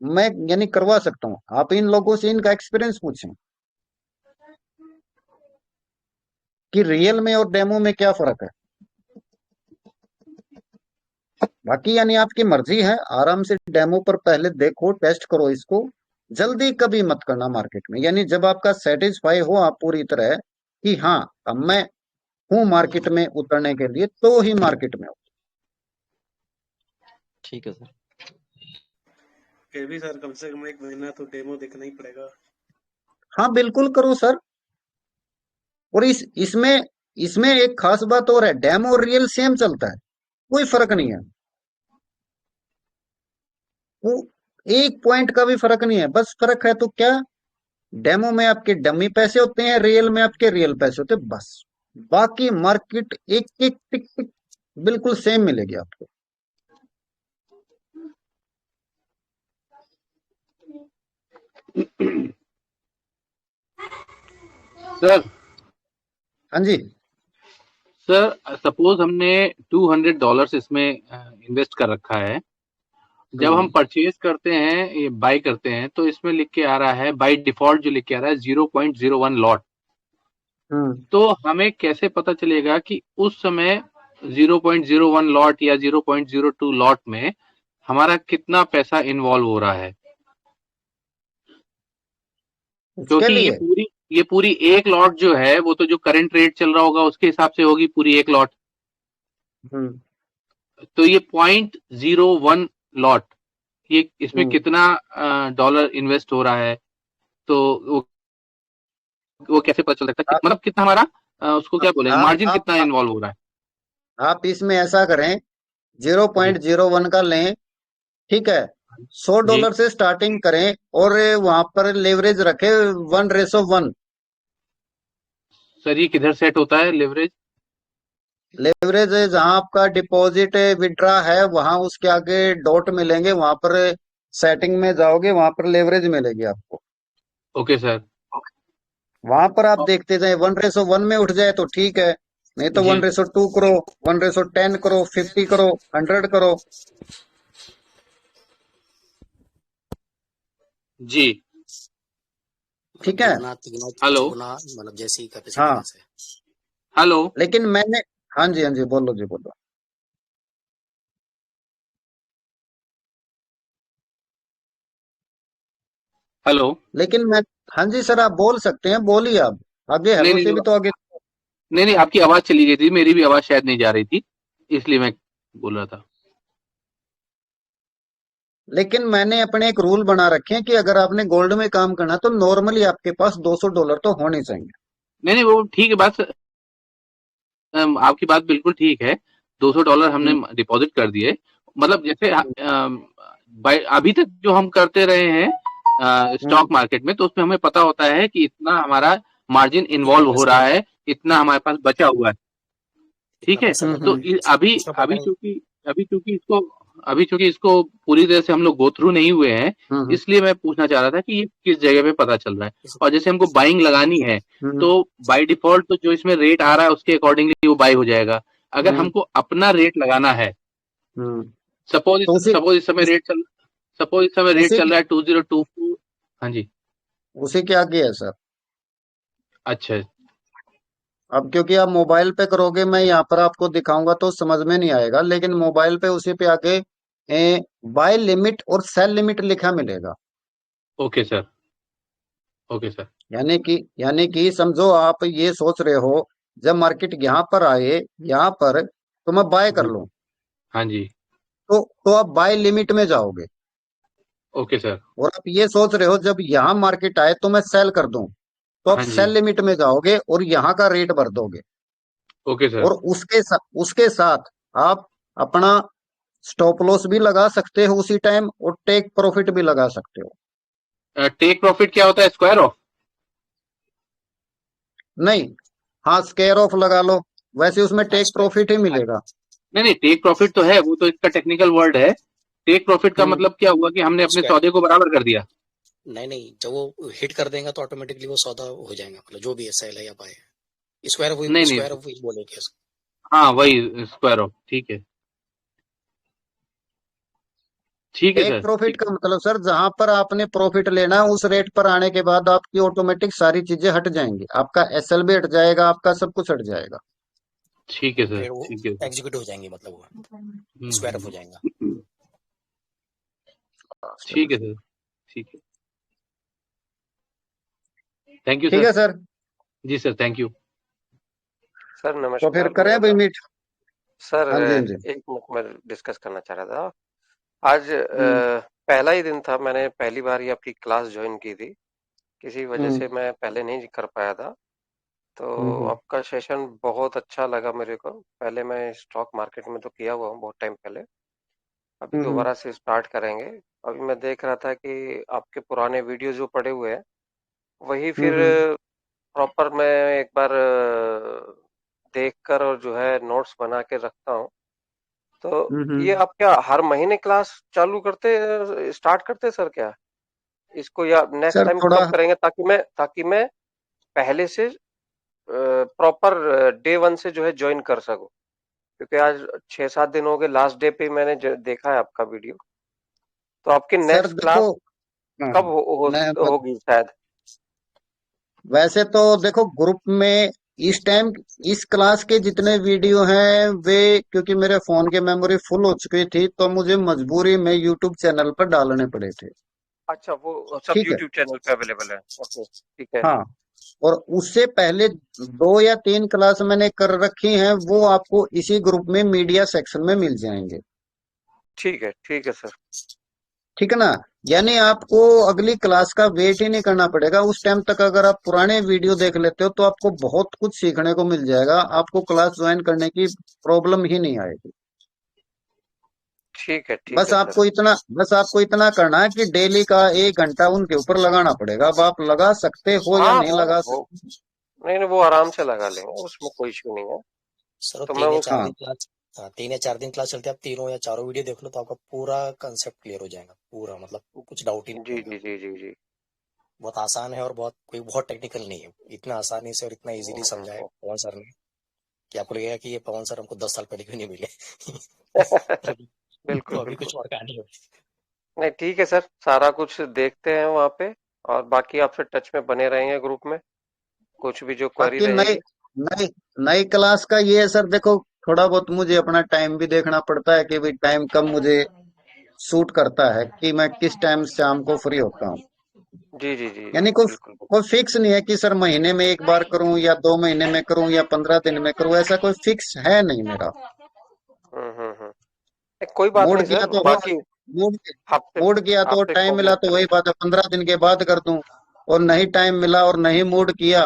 [SPEAKER 1] मैं यानी करवा सकता हूँ। आप इन लोगों से इनका एक्सपीरियंस पूछें कि रियल में और डेमो में क्या फर्क है। बाकी यानी आपकी मर्जी है, आराम से डेमो पर पहले देखो, टेस्ट करो इसको। जल्दी कभी मत करना मार्केट में, यानी जब आपका सेटिस्फाई हो आप पूरी तरह कि हाँ अब मैं हूं मार्केट में उतरने के लिए, तो ही मार्केट में हो।
[SPEAKER 6] ठीक है सर।
[SPEAKER 5] फिर भी सर कम से कम 1 महीना तो डेमो देखना ही पड़ेगा।
[SPEAKER 1] हाँ बिल्कुल करो सर। और इसमें इसमें एक खास बात और है, डेमो और रियल सेम चलता है, कोई फर्क नहीं है। वो एक पॉइंट का भी फर्क नहीं है, बस फर्क है तो क्या, डेमो में आपके डमी पैसे होते हैं, रियल में आपके रियल पैसे होते हैं, बस। बाकी मार्केट एक एक टिक टिक बिल्कुल सेम मिलेगी आपको।
[SPEAKER 7] सर
[SPEAKER 1] हाँ जी।
[SPEAKER 7] सर सपोज हमने $200 इसमें इन्वेस्ट कर रखा है। जब हम परचेज करते हैं, ये बाय करते हैं, तो इसमें लिख के आ रहा है बाय डिफॉल्ट, जो लिख के आ रहा है 0.01 लॉट। तो हमें कैसे पता चलेगा कि उस समय 0.01 लॉट या 0.02 लॉट में हमारा कितना पैसा इन्वॉल्व हो रहा है?
[SPEAKER 1] उसके
[SPEAKER 7] क्योंकि
[SPEAKER 1] लिए
[SPEAKER 7] ये पूरी एक लॉट जो है, वो तो जो करंट रेट चल रहा होगा उसके हिसाब से होगी पूरी एक लॉट। तो ये 0.01 लॉट, ये इसमें कितना डॉलर इन्वेस्ट हो रहा है, तो वो कैसे पता चल सकता है? मतलब कितना हमारा उसको क्या बोलेंगे,
[SPEAKER 1] आप
[SPEAKER 7] मार्जिन कितना इन्वॉल्व हो रहा है?
[SPEAKER 1] आप इसमें ऐसा करें, 0.01 का लें, ठीक है। 100
[SPEAKER 7] जी
[SPEAKER 1] डॉलर से स्टार्टिंग करें और वहां पर लेवरेज रखे 1:1।
[SPEAKER 7] सर, ये किधर सेट होता है लेवरेज?
[SPEAKER 1] लेवरेज जहां आपका डिपॉजिट विड्रा है, वहां उसके आगे डॉट मिलेंगे, वहां पर सेटिंग में जाओगे, वहां पर लेवरेज मिलेगी आपको।
[SPEAKER 7] Okay sir.
[SPEAKER 1] वहां पर आप देखते जाए, 1:1 में उठ जाए तो ठीक है, नहीं तो
[SPEAKER 7] जी
[SPEAKER 1] 1:2 करो, 1:10 करो, 50 करो, 100 करो।
[SPEAKER 7] जी
[SPEAKER 1] ठीक है।
[SPEAKER 3] दुगना तिगुना
[SPEAKER 7] हेलो।
[SPEAKER 3] चौगुना, मतलब जैसी कैपेसिटी
[SPEAKER 1] हाँ
[SPEAKER 3] वैसे।
[SPEAKER 7] हेलो
[SPEAKER 1] लेकिन मैंने, हाँ जी हाँ जी, बोलो जी बोलो।
[SPEAKER 7] हेलो।
[SPEAKER 1] लेकिन मैं, हाँ जी सर, आप बोल सकते हैं, बोलिए आप। आगे
[SPEAKER 7] नहीं
[SPEAKER 1] हेलो
[SPEAKER 7] नहीं
[SPEAKER 1] से भी तो आगे।
[SPEAKER 7] नहीं नहीं, आपकी आवाज चली गई थी, मेरी भी आवाज शायद नहीं जा रही थी, इसलिए मैं बोल रहा था।
[SPEAKER 1] लेकिन मैंने अपने एक रूल बना रखे हैं कि अगर आपने गोल्ड में काम करना तो नॉर्मली आपके पास $200 तो होने चाहिए।
[SPEAKER 7] नहीं नहीं, वो ठीक है बात। आपकी बात बिल्कुल ठीक है। $200 हमने
[SPEAKER 1] हम्म,
[SPEAKER 7] डिपॉजिट कर दिए। मतलब जैसे
[SPEAKER 1] हम्म,
[SPEAKER 7] अभी तक जो हम करते रहे हैं
[SPEAKER 1] हम्म,
[SPEAKER 7] स्टॉक मार्केट में, तो उसमें हमें पता होता है कि इतना हमारा मार्जिन
[SPEAKER 3] इतना
[SPEAKER 7] इन्वॉल्व हो
[SPEAKER 3] रिस्क
[SPEAKER 7] रहा
[SPEAKER 3] है,
[SPEAKER 7] है, इतना हमारे पास बचा हुआ है।
[SPEAKER 3] इतना
[SPEAKER 7] ठीक है।
[SPEAKER 3] पैसा लगा
[SPEAKER 7] तो
[SPEAKER 3] है,
[SPEAKER 7] अभी
[SPEAKER 3] इसमें पता
[SPEAKER 7] अभी
[SPEAKER 3] नहीं।
[SPEAKER 7] चूंकि अभी चूंकि इसको अभी चूंकि इसको पूरी तरह से हम लोग गो थ्रू नहीं हुए हैं,
[SPEAKER 1] हम्म,
[SPEAKER 7] इसलिए मैं पूछना चाह रहा था कि ये किस जगह पे पता चल रहा है।
[SPEAKER 3] इस,
[SPEAKER 7] और जैसे हमको बाइंग लगानी है,
[SPEAKER 1] हम्म,
[SPEAKER 7] तो बाय डिफॉल्ट तो जो इसमें रेट आ रहा है उसके अकॉर्डिंगली वो बाय हो जाएगा। अगर
[SPEAKER 1] हम्म,
[SPEAKER 7] हमको अपना रेट लगाना है,
[SPEAKER 1] हम्म।
[SPEAKER 7] सपोज
[SPEAKER 1] तो उसी
[SPEAKER 7] सपोज इस समय
[SPEAKER 1] इस,
[SPEAKER 7] रेट चल सपोज इस समय रेट
[SPEAKER 1] उसी
[SPEAKER 7] चल रहा है 2024। हाँ जी।
[SPEAKER 1] उसी के आगे है सर।
[SPEAKER 7] अच्छा।
[SPEAKER 1] अब क्योंकि आप मोबाइल पे करोगे, मैं यहाँ पर आपको दिखाऊंगा तो समझ में नहीं आएगा, लेकिन मोबाइल पे उसी पे आके बाय लिमिट और सेल लिमिट लिखा मिलेगा।
[SPEAKER 7] Okay sir. Okay sir.
[SPEAKER 1] यानी कि समझो आप ये सोच रहे हो, जब मार्केट यहाँ पर आए, यहाँ पर तो मैं बाय कर
[SPEAKER 7] जी।
[SPEAKER 1] लूं,
[SPEAKER 7] हाँ जी।
[SPEAKER 1] तो आप बाय लिमिट में जाओगे।
[SPEAKER 7] Okay sir.
[SPEAKER 1] और आप ये सोच रहे हो जब यहाँ मार्केट आए तो मैं सेल कर दूं, तो आप
[SPEAKER 7] हाँ जी।
[SPEAKER 1] सेल लिमिट में जाओगे और यहाँ का रेट भर दोगे।
[SPEAKER 7] Okay sir.
[SPEAKER 1] और उसके साथ आप अपना स्टॉप लॉस भी लगा सकते हो उसी टाइम, और टेक प्रॉफिट भी लगा सकते हो।
[SPEAKER 7] टेक प्रॉफिट क्या होता है, स्क्वायर ऑफ?
[SPEAKER 1] नहीं, हाँ, स्केयर ऑफ लगा लो, वैसे उसमें
[SPEAKER 3] हाँ
[SPEAKER 1] टेक
[SPEAKER 3] स्क्वायर।
[SPEAKER 1] प्रॉफिट ही मिलेगा।
[SPEAKER 7] नहीं नहीं, टेक प्रॉफिट तो है, वो तो इसका टेक्निकल वर्ड है। टेक प्रॉफिट का
[SPEAKER 1] हम्म,
[SPEAKER 7] मतलब क्या हुआ कि हमने अपने
[SPEAKER 3] स्क्वायर,
[SPEAKER 7] सौदे को बराबर कर दिया।
[SPEAKER 3] नहीं नहीं, जब वो हिट कर देगा तो ऑटोमेटिकली वो सौदा हो जाएगा, मतलब जो भी है सेल है या बाय है।
[SPEAKER 7] नहीं
[SPEAKER 3] स्क्वायर
[SPEAKER 7] नहीं।
[SPEAKER 3] ऑफ व्हील बोलेंगे इसको।
[SPEAKER 7] हाँ वही स्क्वायर ऑफ, ठीक है। ठीक है
[SPEAKER 1] टेक
[SPEAKER 7] सर,
[SPEAKER 1] प्रॉफिट
[SPEAKER 7] ठीक
[SPEAKER 1] का मतलब सर, जहां पर आपने प्रॉफिट लेना है उस रेट पर आने के बाद आपकी ऑटोमेटिक सारी चीजें हट जाएंगी, आपका एसएल भी हट जाएगा, आपका सब कुछ हट जाएगा।
[SPEAKER 7] ठीक है सर,
[SPEAKER 3] ट्रेड वो
[SPEAKER 7] ठीक है सर।
[SPEAKER 3] एग्जीक्यूट हो जाएंगे, मतलब वो स्क्वायर ऑफ हो जाएगा।
[SPEAKER 7] हम्म। ठीक है सर, ठीक है। थैंक यू
[SPEAKER 1] ठीक
[SPEAKER 7] सर।
[SPEAKER 1] है सर।
[SPEAKER 7] जी सर, थैंक यू।
[SPEAKER 8] सर
[SPEAKER 1] तो फिर
[SPEAKER 8] नमस्कार,
[SPEAKER 1] करें भाई मीट।
[SPEAKER 8] सर
[SPEAKER 1] हाँ जी हाँ जी।
[SPEAKER 8] एक मिनट मैं डिस्कस करना चाह रहा था। आज
[SPEAKER 1] हम्म,
[SPEAKER 8] पहला ही दिन था, मैंने पहली बार ही आपकी क्लास ज्वाइन की थी। किसी वजह
[SPEAKER 1] हम्म,
[SPEAKER 8] से मैं पहले नहीं कर पाया था। तो
[SPEAKER 1] हम्म,
[SPEAKER 8] आपका सेशन बहुत अच्छा लगा मेरे को। पहले मैं स्टॉक मार्केट में तो किया हुआ हूँ बहुत टाइम पहले, अभी
[SPEAKER 1] हम्म,
[SPEAKER 8] दोबारा से स्टार्ट करेंगे। अभी मैं देख रहा था कि आपके पुराने वीडियो जो पड़े हुए हैं वही
[SPEAKER 1] हम्म,
[SPEAKER 8] फिर प्रॉपर मैं एक बार देख कर और जो है नोट्स बना के रखता हूँ। तो
[SPEAKER 1] हम्म।
[SPEAKER 8] ये आप क्या हर महीने क्लास चालू करते स्टार्ट करते सर क्या इसको, या नेक्स्ट
[SPEAKER 1] सर
[SPEAKER 8] टाइम
[SPEAKER 1] थोड़ा,
[SPEAKER 8] कब करेंगे, ताकि मैं पहले से प्रॉपर डे वन से जो है ज्वाइन कर सकूं, क्योंकि आज 6-7 दिन हो गए, लास्ट डे पे मैंने देखा है आपका वीडियो। तो आपकी
[SPEAKER 1] सर
[SPEAKER 8] नेक्स्ट
[SPEAKER 1] देखो,
[SPEAKER 8] क्लास
[SPEAKER 1] हाँ,
[SPEAKER 8] कब
[SPEAKER 1] मैं
[SPEAKER 8] होगी शायद?
[SPEAKER 1] वैसे तो देखो ग्रुप में इस टाइम इस क्लास के जितने वीडियो हैं वे, क्योंकि मेरे फोन की मेमोरी फुल हो चुकी थी तो मुझे मजबूरी में यूट्यूब चैनल पर डालने पड़े थे।
[SPEAKER 8] अच्छा, वो सब
[SPEAKER 1] ठीक है।
[SPEAKER 8] यूट्यूब चैनल पे अवेलेबल है, ओके ठीक है।
[SPEAKER 1] हाँ, और उससे पहले 2 या 3 क्लास मैंने कर रखी हैं, वो आपको इसी ग्रुप में मीडिया सेक्शन में मिल जाएंगे।
[SPEAKER 8] ठीक है सर।
[SPEAKER 1] ठीक है ना। यानी आपको अगली क्लास का वेट ही नहीं करना पड़ेगा, उस टाइम तक अगर आप पुराने वीडियो देख लेते हो तो आपको बहुत कुछ सीखने को मिल जाएगा, आपको क्लास ज्वाइन करने की प्रॉब्लम ही नहीं आएगी।
[SPEAKER 8] ठीक है सर।
[SPEAKER 1] बस आपको इतना करना है कि डेली का 1 घंटा उनके ऊपर लगाना पड़ेगा। अब आप लगा सकते हो या
[SPEAKER 8] हाँ
[SPEAKER 1] नहीं
[SPEAKER 8] वो
[SPEAKER 1] लगा
[SPEAKER 8] वो
[SPEAKER 1] सकते।
[SPEAKER 8] नहीं नहीं, वो आराम से लगा लेंगे, उसमें कोई इशू नहीं है।
[SPEAKER 3] सर
[SPEAKER 8] तो मैं
[SPEAKER 3] तीन या
[SPEAKER 8] उस
[SPEAKER 3] चार
[SPEAKER 1] हाँ,
[SPEAKER 3] दिन क्लास, हाँ 3 या 4 दिन क्लास चलते हैं, आप तीनों या चारों वीडियो देख लो तो आपका पूरा कंसेप्ट क्लियर हो जाएगा, पूरा मतलब कुछ डाउट ही नहीं
[SPEAKER 8] जी
[SPEAKER 3] रहेगा।
[SPEAKER 8] जी जी जी जी।
[SPEAKER 3] बहुत आसान है और बहुत टेक्निकल नहीं है, इतना आसानी से और इतना इजीली समझाया
[SPEAKER 8] हम्म।
[SPEAKER 3] पवन सर ने कि आपको लगेगा कि ये पवन सर हमको 10 साल पहले क्यों नहीं मिले। अभी
[SPEAKER 8] बिल्कुल
[SPEAKER 3] अभी
[SPEAKER 8] बिल्कुल।
[SPEAKER 3] कुछ और कहानी हो।
[SPEAKER 8] नहीं ठीक है सर, सारा कुछ देखते हैं वहाँ पे, और बाकी आपसे टच में बने रहेंगे ग्रुप में, कुछ भी जो क्वेरी
[SPEAKER 1] बाकी नए
[SPEAKER 8] रहेगी।
[SPEAKER 1] नई नई क्लास का ये है सर, देखो थोड़ा बहुत मुझे अपना टाइम भी देखना पड़ता है कि भाई टाइम कब मुझे सूट करता है, कि मैं किस टाइम शाम को फ्री होता हूँ।
[SPEAKER 8] जी जी जी जी,
[SPEAKER 1] यानी कोई
[SPEAKER 8] बिल्कुल बिल्कुल।
[SPEAKER 1] कोई फिक्स नहीं है कि सर महीने में एक बार करूं या 2 महीने में करूं या 15 दिन में करूं, ऐसा कोई फिक्स है नहीं मेरा।
[SPEAKER 8] कोई बात
[SPEAKER 1] मूड
[SPEAKER 8] नहीं
[SPEAKER 1] किया
[SPEAKER 8] सर,
[SPEAKER 1] तो हो,
[SPEAKER 8] बाकी
[SPEAKER 1] मूड
[SPEAKER 8] हफ्ते
[SPEAKER 1] मूड किया तो
[SPEAKER 8] हफ्ते
[SPEAKER 1] टाइम मिला
[SPEAKER 8] कोऑर्डिनेट
[SPEAKER 1] तो
[SPEAKER 8] कर
[SPEAKER 1] वही
[SPEAKER 8] लेंगे।
[SPEAKER 1] बात है, 15 दिन के बाद कर दूं। और नहीं टाइम मिला और नहीं मूड किया,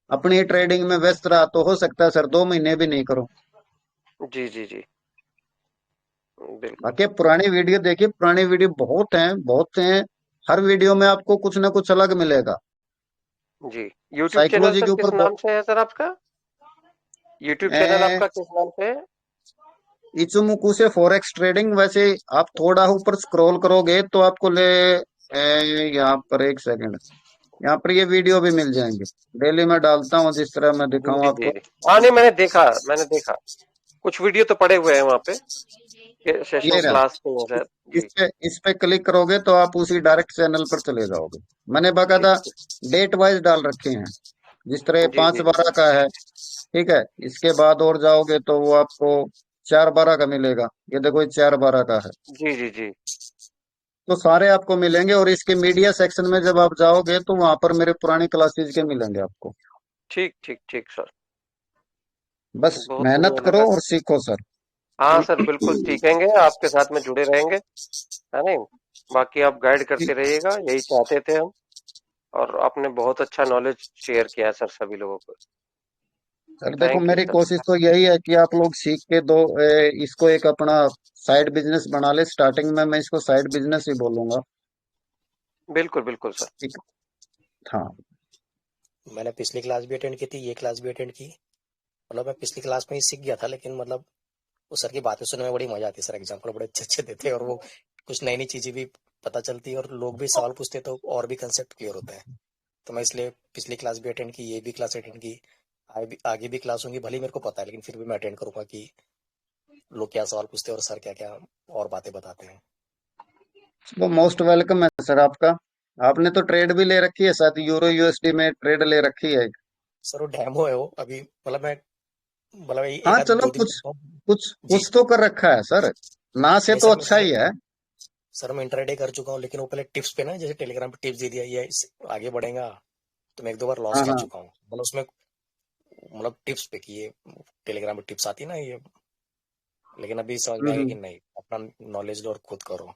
[SPEAKER 1] अपनी ट्रेडिंग में व्यस्त रहा, तो हो सकता है सर 2 महीने भी नहीं करूं।
[SPEAKER 8] जी जी जी, बिल्कुल।
[SPEAKER 1] बाकी पुरानी वीडियो देखिए, पुरानी वीडियो बहुत हैं, बहुत हैं। हर वीडियो में आपको कुछ ना कुछ अलग मिलेगा।
[SPEAKER 8] जी, यूट्यूब चैनल
[SPEAKER 1] साइकोलॉजी
[SPEAKER 8] सर
[SPEAKER 1] के
[SPEAKER 8] किस
[SPEAKER 1] ऊपर
[SPEAKER 8] नाम से है सर आपका? यूट्यूब चैनल आपका किस नाम से है?
[SPEAKER 1] इचुमुकू से फॉरेक्स ट्रेडिंग। वैसे आप थोड़ा ऊपर स्क्रॉल करोगे तो आपको यहाँ पर एक सेकंड, यहाँ पर ये वीडियो भी मिल जाएंगे। डेली मैं डालता हूँ, जिस तरह मैं
[SPEAKER 8] जी
[SPEAKER 1] दिखाऊं
[SPEAKER 8] जी जी
[SPEAKER 1] आपको।
[SPEAKER 8] जी। हाँ नहीं, मैंने देखा कुछ वीडियो तो पड़े हुए हैं वहाँ पे, सेशन
[SPEAKER 1] ये रहा,
[SPEAKER 8] क्लास के हैं शायद। जी,
[SPEAKER 1] इस पे क्लिक करोगे तो आप उसी डायरेक्ट चैनल पर चले जाओगे। मैंने
[SPEAKER 8] ठीक
[SPEAKER 1] बाकायदा
[SPEAKER 8] ठीक।
[SPEAKER 1] डेट वाइज डाल रखे हैं, जिस तरह ये
[SPEAKER 8] जी
[SPEAKER 1] पांच
[SPEAKER 8] जी जी
[SPEAKER 1] बारह का है। ठीक है, इसके बाद और जाओगे तो वो आपको 4/12 का मिलेगा। ये देखो, ये 4/12 का है।
[SPEAKER 8] जी जी जी।
[SPEAKER 1] तो सारे आपको मिलेंगे, और इसके मीडिया सेक्शन में जब आप जाओगे तो वहां पर मेरे पुरानी क्लासेज के मिलेंगे आपको।
[SPEAKER 8] ठीक ठीक ठीक सर,
[SPEAKER 1] बस
[SPEAKER 8] बहुत
[SPEAKER 1] मेहनत
[SPEAKER 8] बढ़िया
[SPEAKER 1] करो
[SPEAKER 8] लगा
[SPEAKER 1] और
[SPEAKER 8] सर।
[SPEAKER 1] सीखो सर।
[SPEAKER 8] हाँ सर, बिल्कुल सीखेंगे, आपके साथ में जुड़े रहेंगे, है नहीं? बाकी आप गाइड करते रहिएगा, यही चाहते थे हम। और आपने बहुत अच्छा नॉलेज शेयर किया है सर सभी लोगों को।
[SPEAKER 1] सर देखो,
[SPEAKER 8] थैंक यू
[SPEAKER 1] मेरी
[SPEAKER 8] सर।
[SPEAKER 1] कोशिश तो यही है कि आप लोग सीख के दो इसको एक अपना साइड बिजनेस बना ले। स्टार्टिंग में मैं इसको साइड बिजनेस ही बोलूंगा।
[SPEAKER 8] बिल्कुल बिल्कुल सर।
[SPEAKER 1] ठीक। हाँ।
[SPEAKER 3] मैंने पिछली क्लास भी अटेंड की थी, ये क्लास भी अटेंड की। मतलब मैं पिछली क्लास में ही सीख गया था, लेकिन मतलब उस सर की बातें सुनने में बड़ी मजा आती है। सर एग्जाम्पल बड़े अच्छे अच्छे देते हैं, और वो कुछ नई नई चीजें भी पता चलती है, और लोग भी सवाल पूछते हैं तो और भी कंसेप्ट क्लियर होता है। तो मैं इसलिए पिछली क्लास भी अटेंड की, ये भी क्लास अटेंड की, आगे भी क्लास होंगी। भले ही मेरे को पता है, लेकिन फिर भी मैं अटेंड करूंगा कि लोग क्या सवाल पूछते हैं और सर क्या क्या और बातें बताते हैं।
[SPEAKER 1] वो मोस्ट वेलकम है सर आपका। आपने तो ट्रेड भी ले रखी है, शायद यूरो यूएसडी में ट्रेड ले रखी है।
[SPEAKER 3] सर वो डेमो है वो अभी, मतलब मैं, मतलब एक
[SPEAKER 1] हाँ
[SPEAKER 3] आध
[SPEAKER 1] चलो,
[SPEAKER 3] दो दिन
[SPEAKER 1] कुछ
[SPEAKER 3] करता हूँ।
[SPEAKER 1] कुछ
[SPEAKER 3] जी।
[SPEAKER 1] कुछ तो कर रखा है सर। ना से
[SPEAKER 3] नहीं
[SPEAKER 1] तो
[SPEAKER 3] सर,
[SPEAKER 1] अच्छा ही है।
[SPEAKER 3] मैं इंटरडे कर चुका हूँ, लेकिन वो पहले टिप्स पे ना, जैसे टेलीग्राम पे टिप्स दे दिया, ये आगे बढ़ेगा, तो मैं एक दो बार लॉस
[SPEAKER 1] हाँ
[SPEAKER 3] खा
[SPEAKER 1] हाँ।
[SPEAKER 3] चुका हूँ। मतलब उसमें, मतलब टिप्स पे कि ये टेलीग्राम पे टिप्स आती है ना ये, लेकिन अभी समझ में आएगा कि
[SPEAKER 1] हम्म।
[SPEAKER 3] नहीं, अपना नॉलेज लो और खुद करो।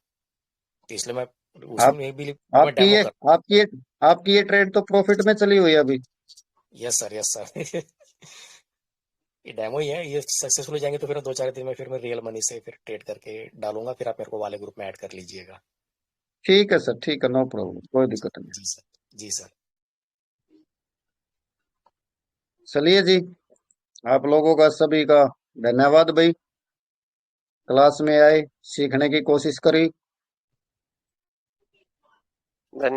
[SPEAKER 3] तो इसलिए मैं
[SPEAKER 1] आप
[SPEAKER 3] उसमें ये भी मैं
[SPEAKER 1] आपकी
[SPEAKER 3] डेमो
[SPEAKER 1] ये
[SPEAKER 3] कर।
[SPEAKER 1] आपकी ये आपकी ये ट्रेड तो प्रॉफिट में चली हुई है अभी।
[SPEAKER 3] Yes sir, yes sir. ये डेमो ही है, ये सक्सेसफुल हो जाएंगे तो फिर 2-4 दिन में फिर मैं रियल मनी से फिर ट्रेड करके डालूंगा, फिर आप मेरे को वाले ग्रुप में ऐड कर लीजिएगा।
[SPEAKER 1] ठीक है सर, ठीक है, नो प्रॉब्लम, कोई दिक्कत नहीं।
[SPEAKER 3] जी सर। जी सर।
[SPEAKER 1] चलिए जी, आप लोगों का सभी का धन्यवाद भाई। क्लास में आए, सीखने की कोशिश करी।
[SPEAKER 8] धन्यवाद।